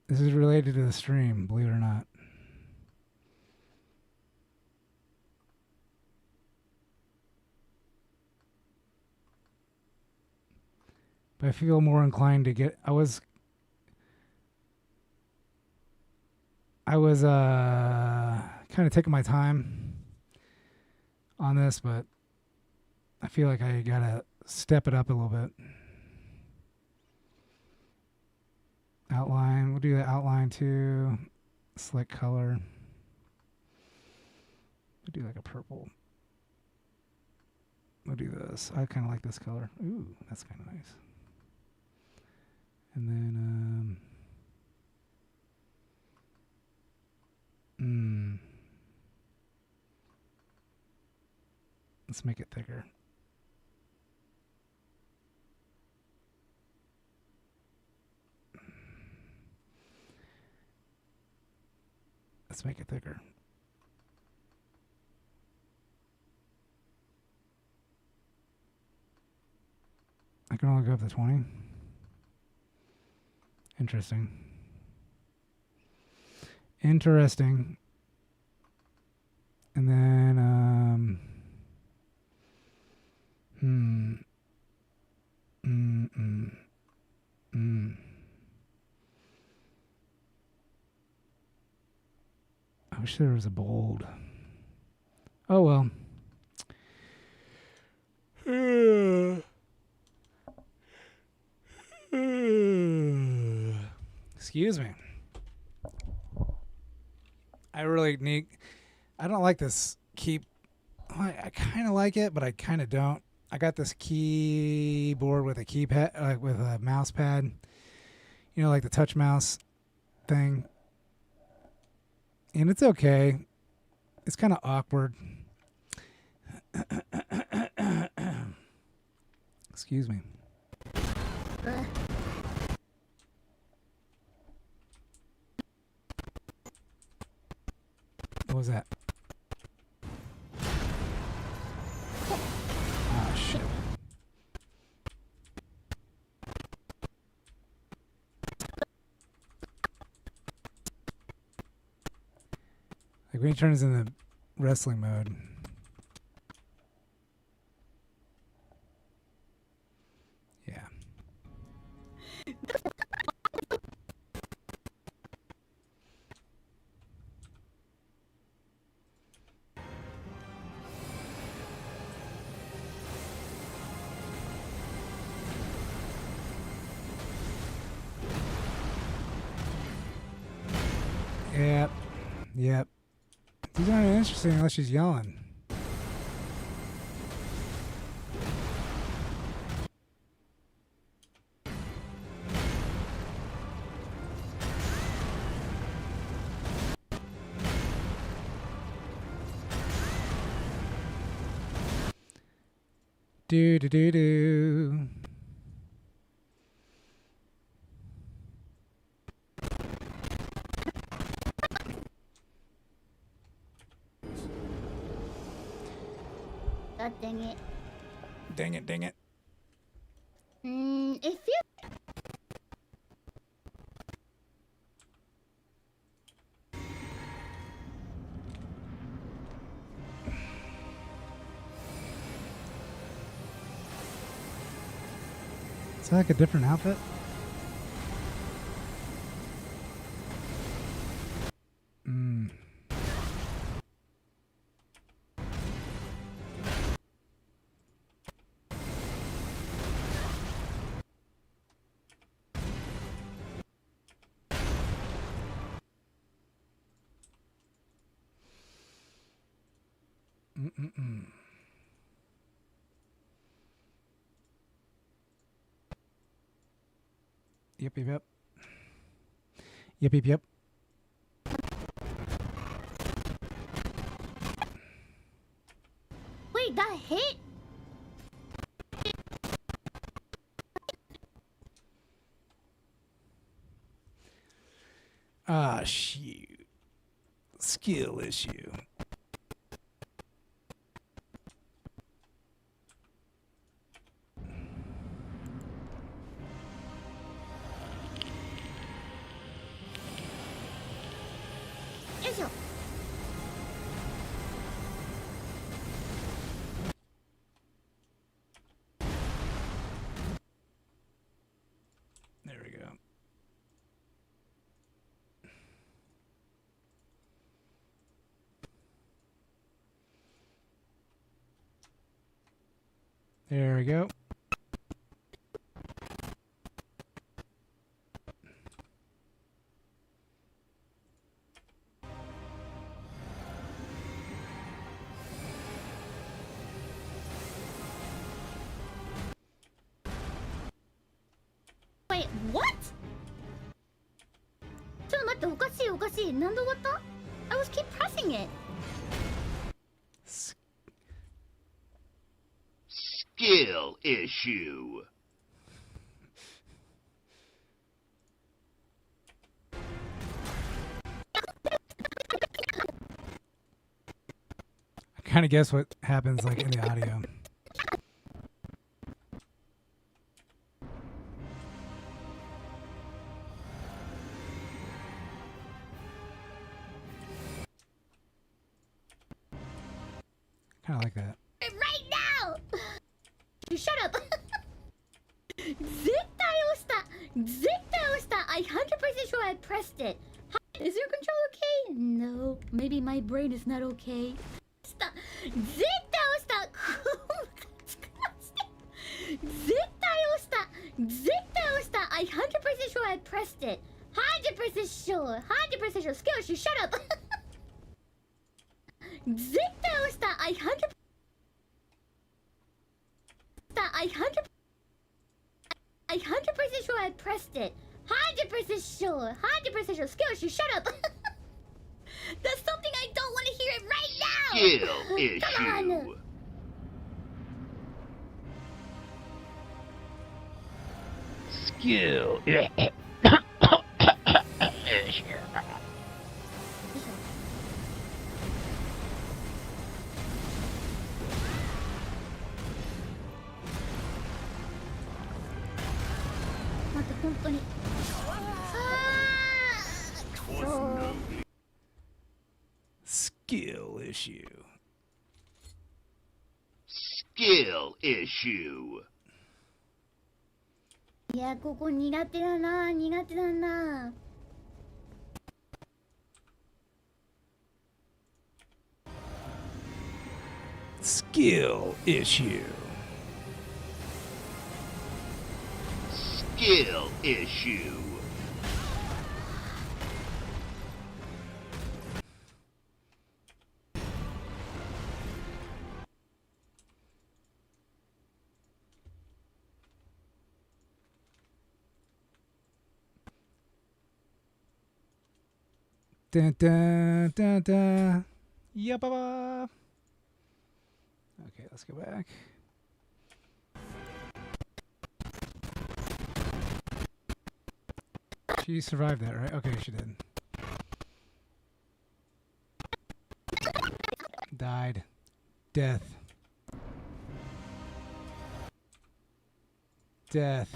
This is related to the stream, believe it or not. But I feel more inclined to get. I was kind of taking my time on this, but I feel like I gotta step it up a little bit. Outline, we'll do the outline too. Select color. We'll do like a purple. We'll do this. I kind of like this color. Ooh, that's kind of nice. And then, let's make it thicker. Let's make it thicker. I can only go up to 20. Interesting. Interesting. And then, I wish there was a bold. Oh well. Excuse me. I really need. I don't like this I kind of like it, but I kind of don't. I got this keyboard with a keypad, with a mouse pad. You know, like the touch mouse thing. And it's okay. It's kind of awkward. Excuse me. What was that? Oh, shit. Like when he turns in the wrestling mode. Yeah. Yep. Yep. These aren't interesting unless she's yelling. Do do do do. God dang it. Dang it, dang it. If you... Is that like a different outfit? Yep, yep, yep. Yep, yep, yep. Wait, that hit? Ah, shoot. Skill issue. There we go. There we go. Wait, what? ちょっと待って、おかしいおかしい。なんで終わった？ I was keep pressing it. Skill issue. I kind of guess what happens like in the audio. Kind of like that. Right now! Shut up! 絶対押した！絶対押した！ I'm 100% sure I pressed it. Is your control okay? No. Maybe my brain is not okay. 絶対押した！絶対押した！絶対押した！ I'm 100% sure I pressed it. 100% sure. 100% sure. Skill issue. Shut up! 絶対押した！ I'm 100% sure I pressed it. 100% sure. 100% sure. Skill issue. Shut up. That's something I don't want to hear it right now. Skill issue. Come on. Skill issue. 待って、本当に。Skill issue. Skill issue. いや、ここ苦手だな、苦手だな。Skill issue. Skill issue. Dun, dun, dun, dun. Yabba. Okay, let's go back. She survived that, right? Okay, she did. Died. Death. Death.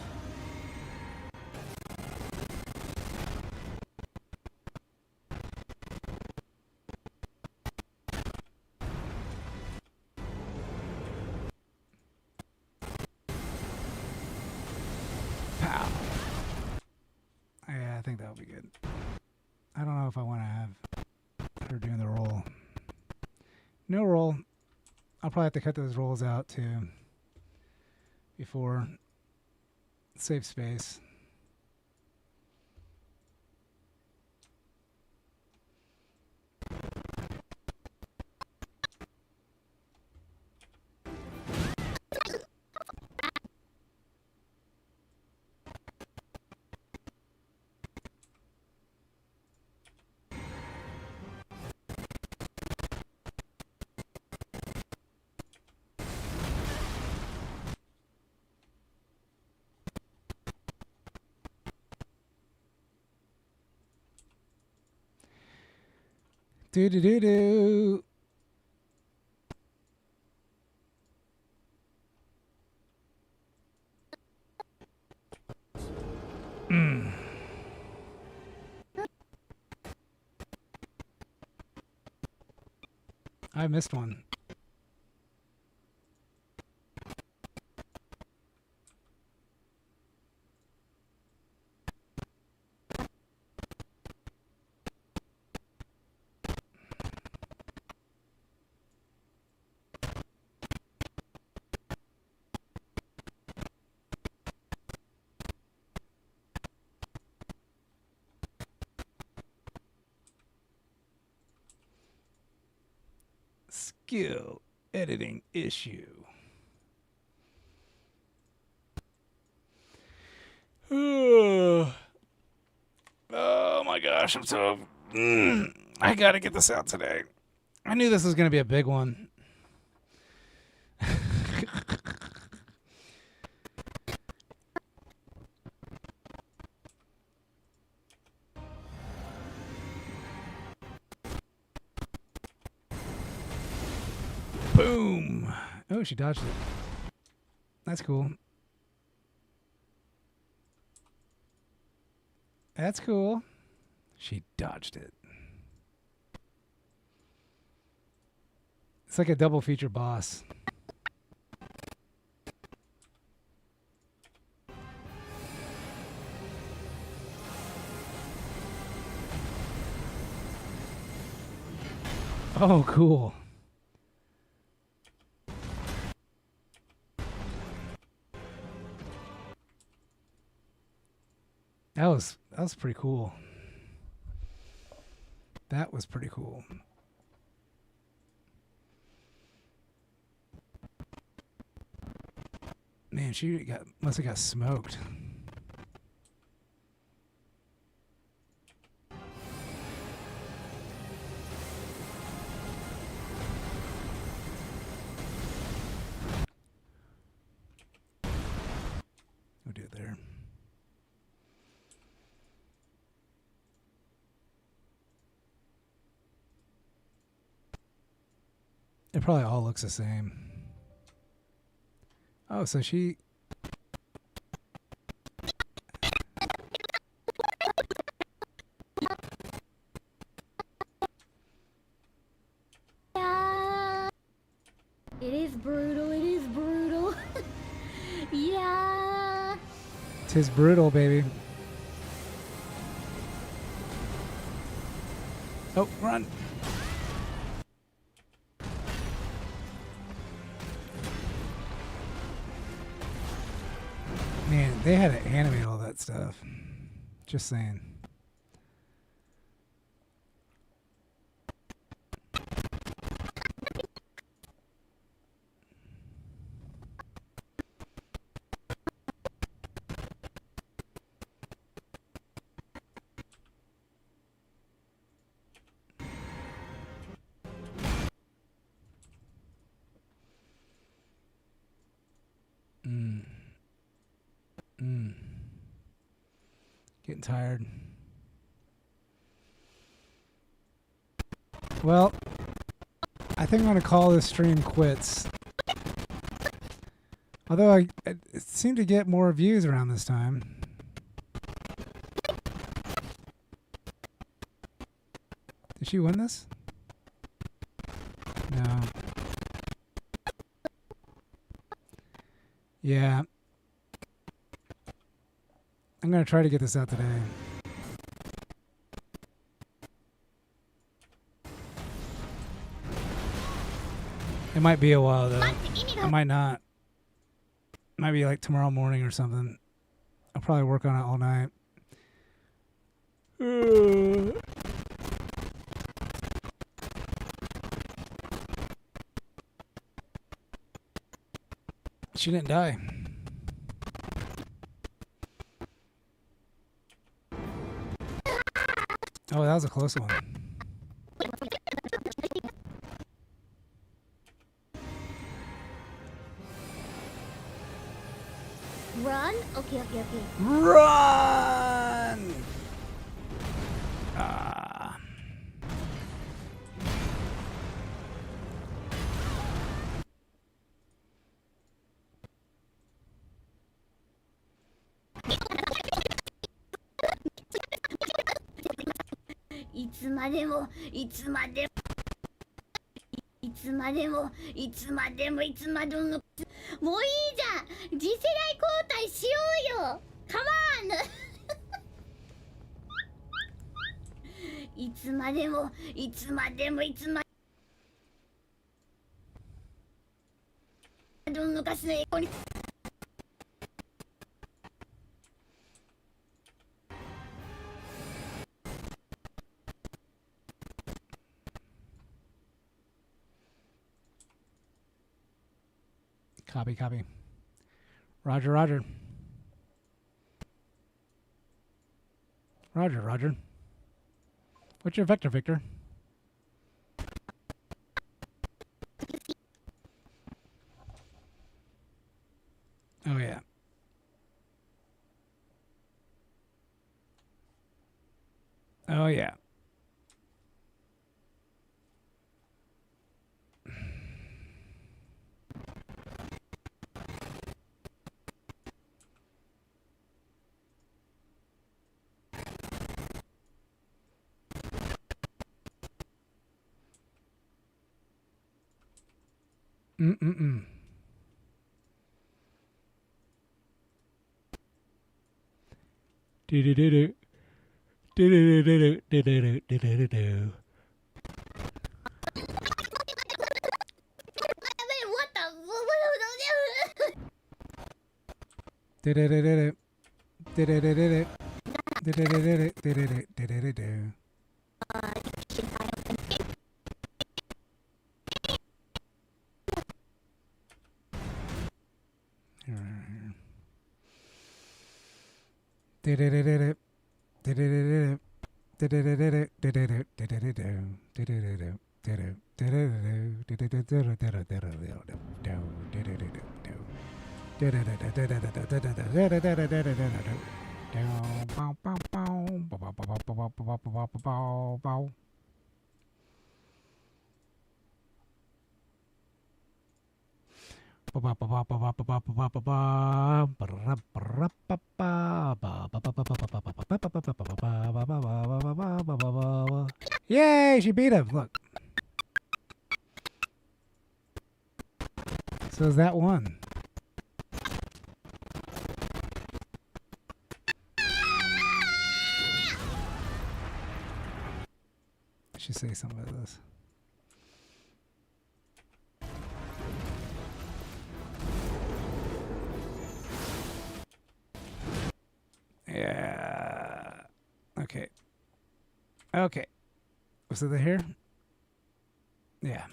Pow. Yeah, I think that'll be good. I don't know if I want to have her doing the roll. No roll. I'll probably have to cut those rolls out too before save space. Do do do do. I missed one. Skill editing issue. Oh my gosh, I'm so... I gotta get this out today. I knew this was gonna be a big one. Boom! Oh, she dodged it. That's cool. That's cool. She dodged it. It's like a double feature boss. Oh, cool. That was pretty cool. That was pretty cool. Man, she must have got smoked. We'll do it there. It probably all looks the same. Oh, so she... Yeah. It is brutal. It is brutal. Yeah. 'Tis brutal, baby. Oh, run. Man, they had to animate all that stuff. Just saying. Getting tired. Well, I think I'm going to call this stream quits. Although I seem to get more views around this time. Did she win this? No. Yeah. I'm going to try to get this out today. It might be a while, though. I might not. Might be like tomorrow morning or something. I'll probably work on it all night. She didn't die. Oh, that was a close one. Run? Okay. Run! Ah. いつまでもいつまでもいつまでもいつまでもいつまでももういいじゃん次世代交代しようよカモンいつまでもいつまでもいつまでも昔の英語にCopy, copy. Roger, Roger. Roger, Roger. What's your vector, Victor? Oh, yeah. Oh, yeah. Mm-mm-mm. Do-do-do-do. Do-do-do-do-do. Do-do-do-do-do-do. What the Do-do-do-do-do. Do-do-do-do-do. Do-do-do-do-do. Do-do-do-do-do-do-do. Do-do-do-do-do. Do-do-do-do-do. Do-do-do-do-do. Do-do-do-do-do-do-do. Do-do-do-do. Do-do. Do-do-do-do. Do-do-do-do-do-do-do-do-do. Do-do-do-do-do-do-do-do-do-do-do. Yay, she beat him. Look. So is that one? I should say something about this. Yeah. Okay. Okay. Was it here? Yeah.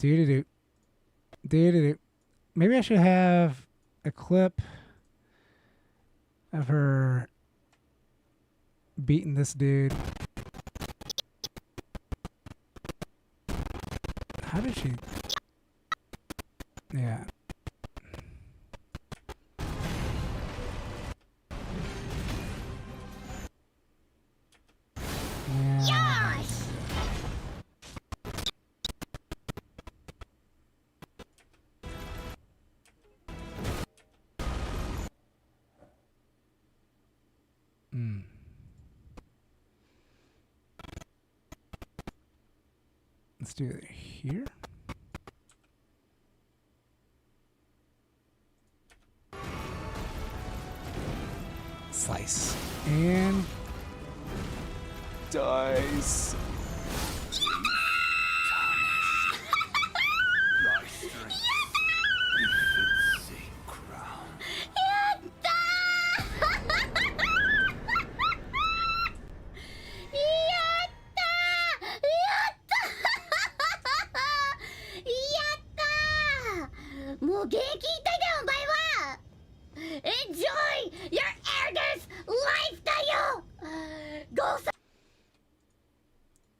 Do-do-do. Do-do-do. Maybe I should have a clip of her beating this dude. How did she... Yeah. Yes! Let's do it here. Slice. And dice.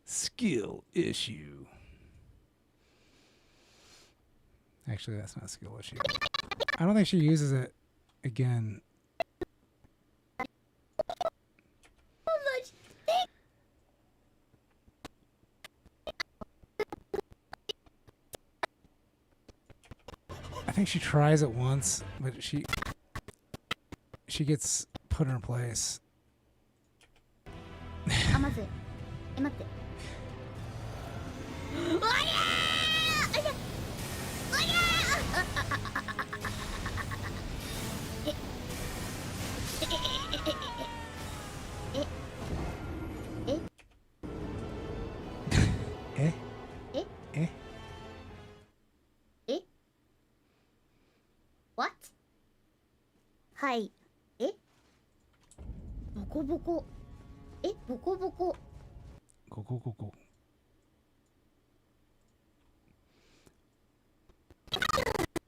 Skill issue. Actually, that's not a skill issue. I don't think she uses it again. I think she tries it once, but she gets put in her place. あ、まずい。待って。おりゃー！おりゃー！おりゃー！What? はい。ボコボコ。ボコボコ。Go, go, go, go.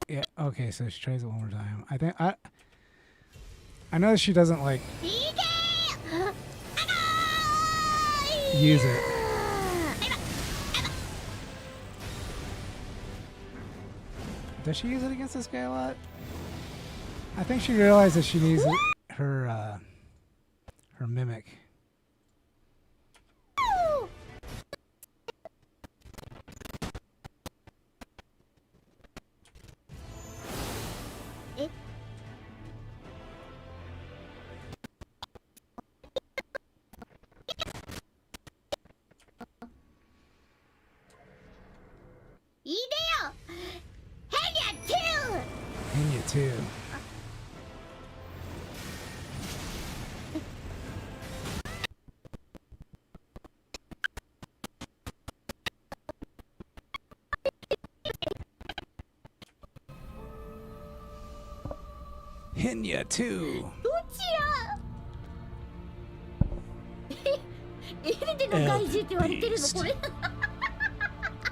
Yeah, okay, so she tries it one more time. I know she doesn't like use it. Does she use it against this guy a lot? I think she realizes she needs her mimic. Henya too. Henya too. どちらエルデの怪獣って言われてるのこれ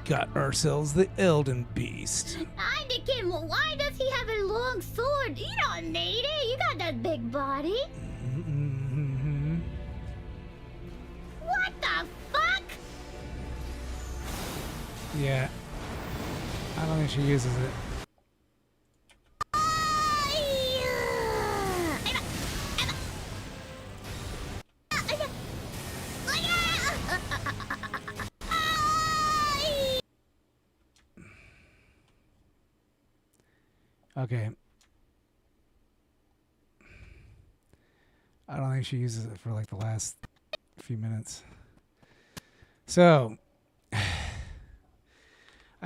Got ourselves the Elden Beast. I became. Why does he have a long sword? You don't need it. You got that big body. What the fuck? Yeah. I don't think she uses it. Okay. I don't think she uses it for like the last few minutes. So, I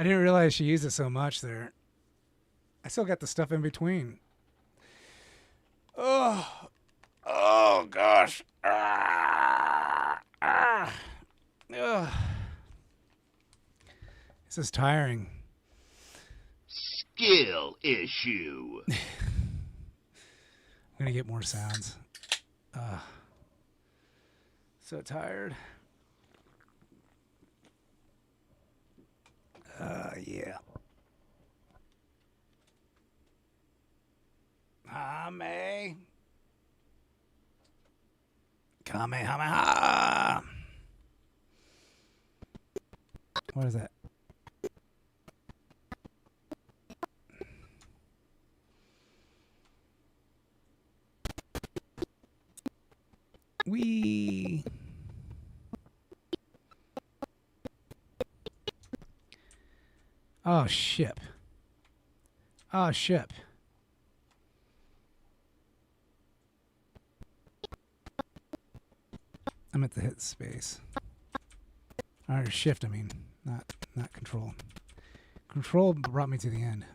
didn't realize she used it so much there. I still got the stuff in between. Oh gosh. Ugh. This is tiring. Skill issue. I'm gonna get more sounds. So tired. Yeah. Hame. Kamehameha. What is that? Wee. Oh, ship. Oh, ship. I meant to hit space. Or shift, I mean. Not control. Control brought me to the end.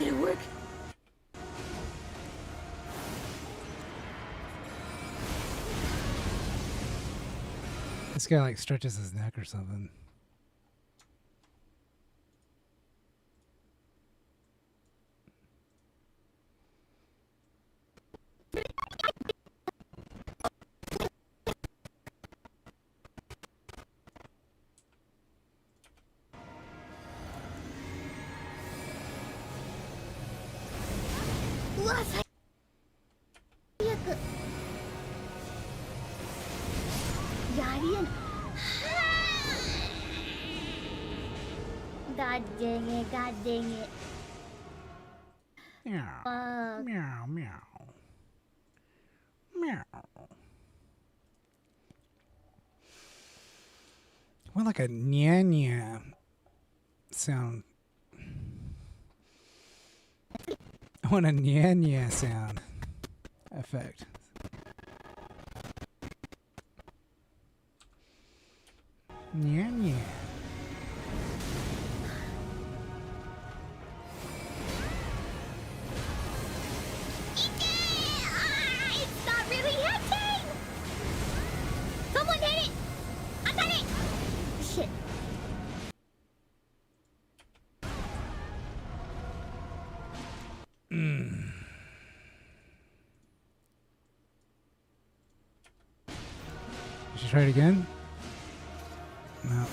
Did it work? This guy like stretches his neck or something. God dang it, god dang it. Meow. Meow, meow. Meow. I want like a nya nya sound. I want a nya nya sound effect. Nya nya. It's not really hitting! Someone hit it! I got it! Shit. Should try it again? No.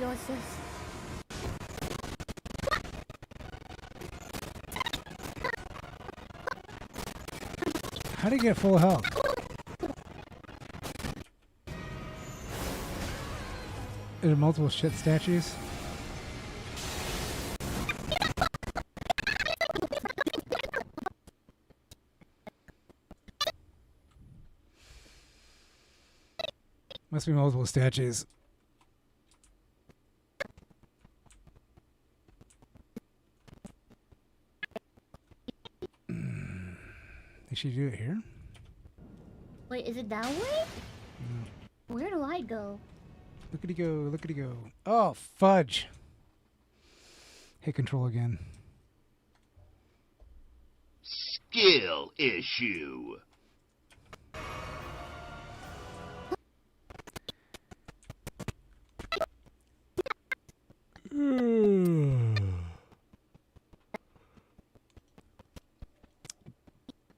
Yours is. How do you get full health? Are there multiple shit statues? Must be multiple statues. Did she do it here? Wait, is it that way? No. Where do I go? Lookity go, lookity go. Oh, fudge. Hit control again. Skill issue.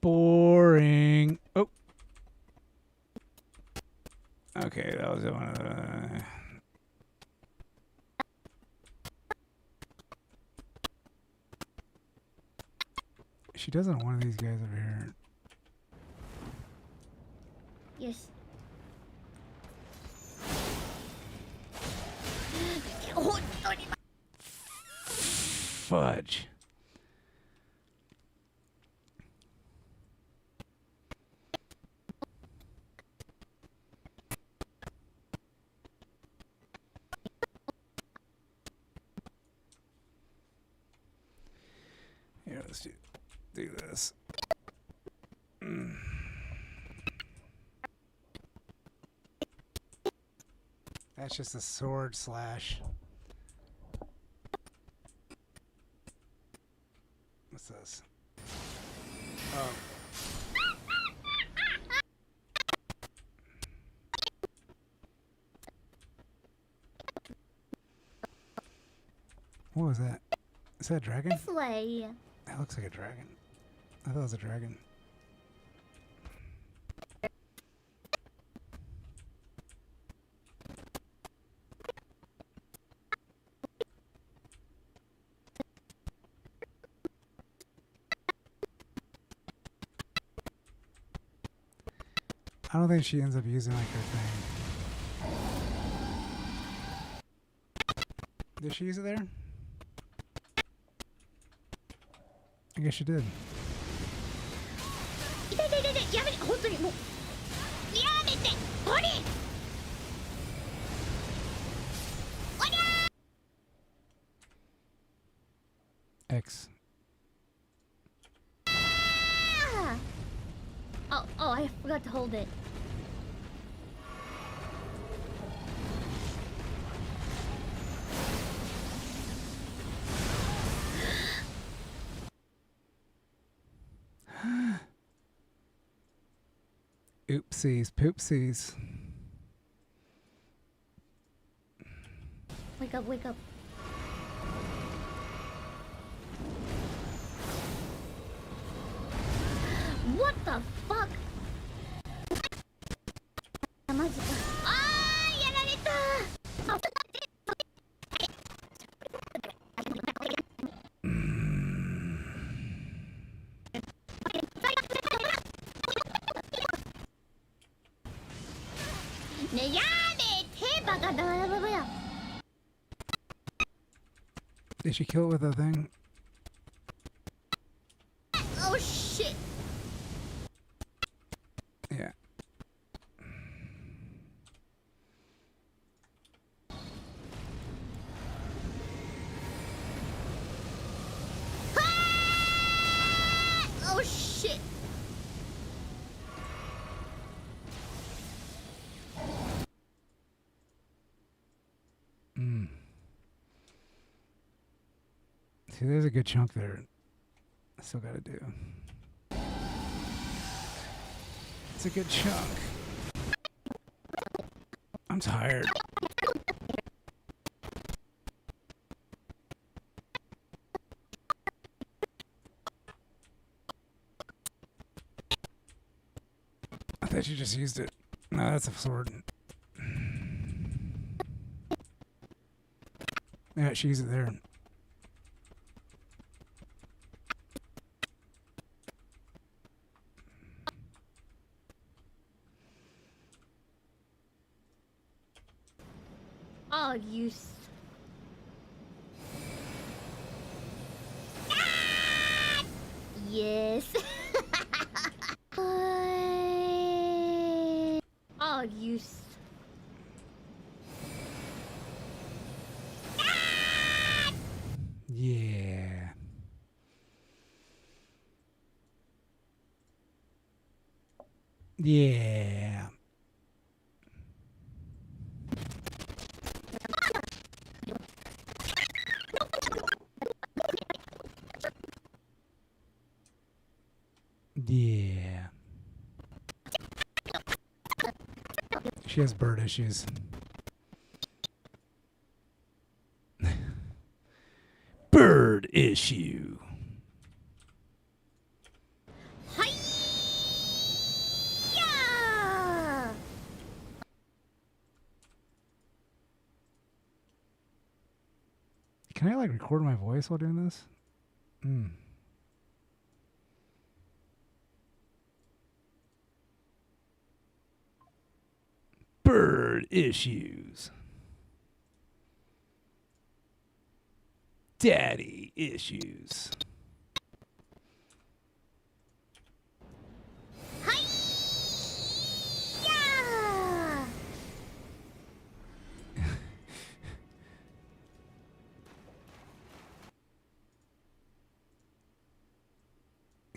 Boring. Oh. Okay, that was one of the... She doesn't want one of these guys over here. Yes. Fudge. Here, let's do this. That's just a sword slash. What's this? Oh. What was that? Is that a dragon? This way. That looks like a dragon. I thought it was a dragon. I don't think she ends up using like her thing. Did she use it there? I guess she did. X. Oh, I forgot to hold it. Oopsies, poopsies. Wake up, wake up. What the fuck? マジか。あー、やられた。ね、やめて、バカだらばばや。Did she kill it with a thing? Oh shit. Yeah. Oh shit. See, there's a good chunk there. I still gotta do. It's a good chunk. I'm tired. I thought you just used it. No, that's a sword. Yeah, she used it there. Oh, you. Ah! Yes. Oh, you. Ah! Yeah. Yeah. Yeah. She has bird issues. Bird issue. Yeah. Can I like record my voice while doing this? Bird issues. Daddy issues. Yeah.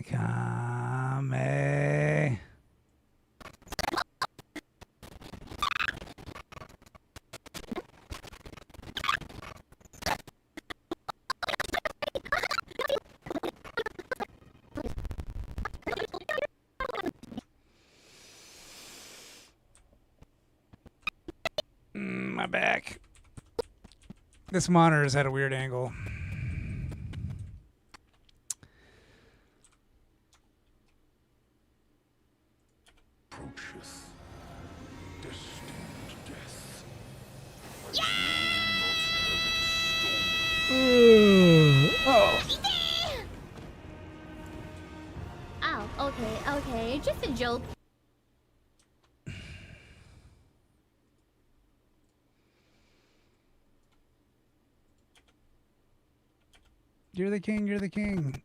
Kame. My back. This monitor has had a weird angle. Approaches. Destined death. Oh. Ow, okay, just a joke. You're the king, you're the king.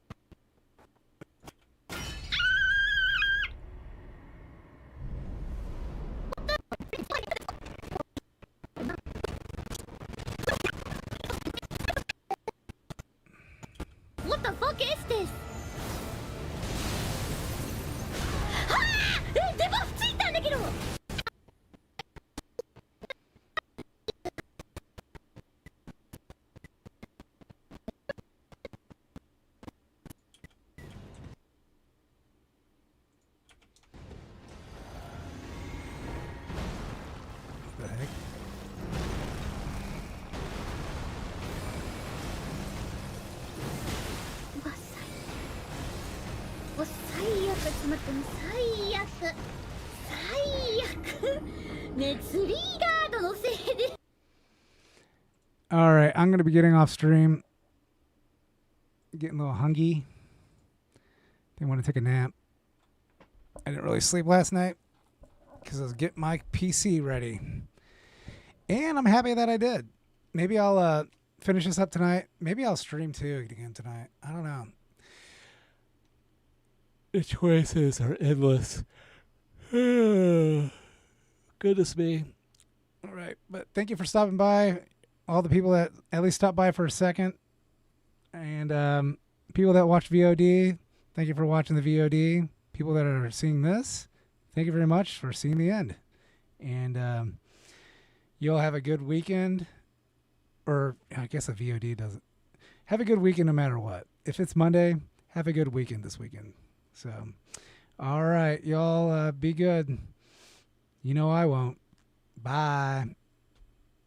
What the fuck is this? Ah! デバフついたんだけど。う最悪。ちょっと待ってね。最悪。最悪。ね、ツリーガードのせいで。All right, I'm going to be getting off stream. Getting a little hungry. They want to take a nap. I didn't really sleep last night because I was getting my PC ready. And I'm happy that I did. Maybe I'll finish this up tonight. Maybe I'll stream too again tonight. I don't know. The choices are endless. Goodness me. All right, but thank you for stopping by. All the people that at least stopped by for a second. And people that watch VOD, thank you for watching the VOD. People that are seeing this, thank you very much for seeing the end. And you all have a good weekend. Or I guess a VOD doesn't. Have a good weekend no matter what. If it's Monday, have a good weekend this weekend. So, all right, y'all be good. You know I won't. Bye.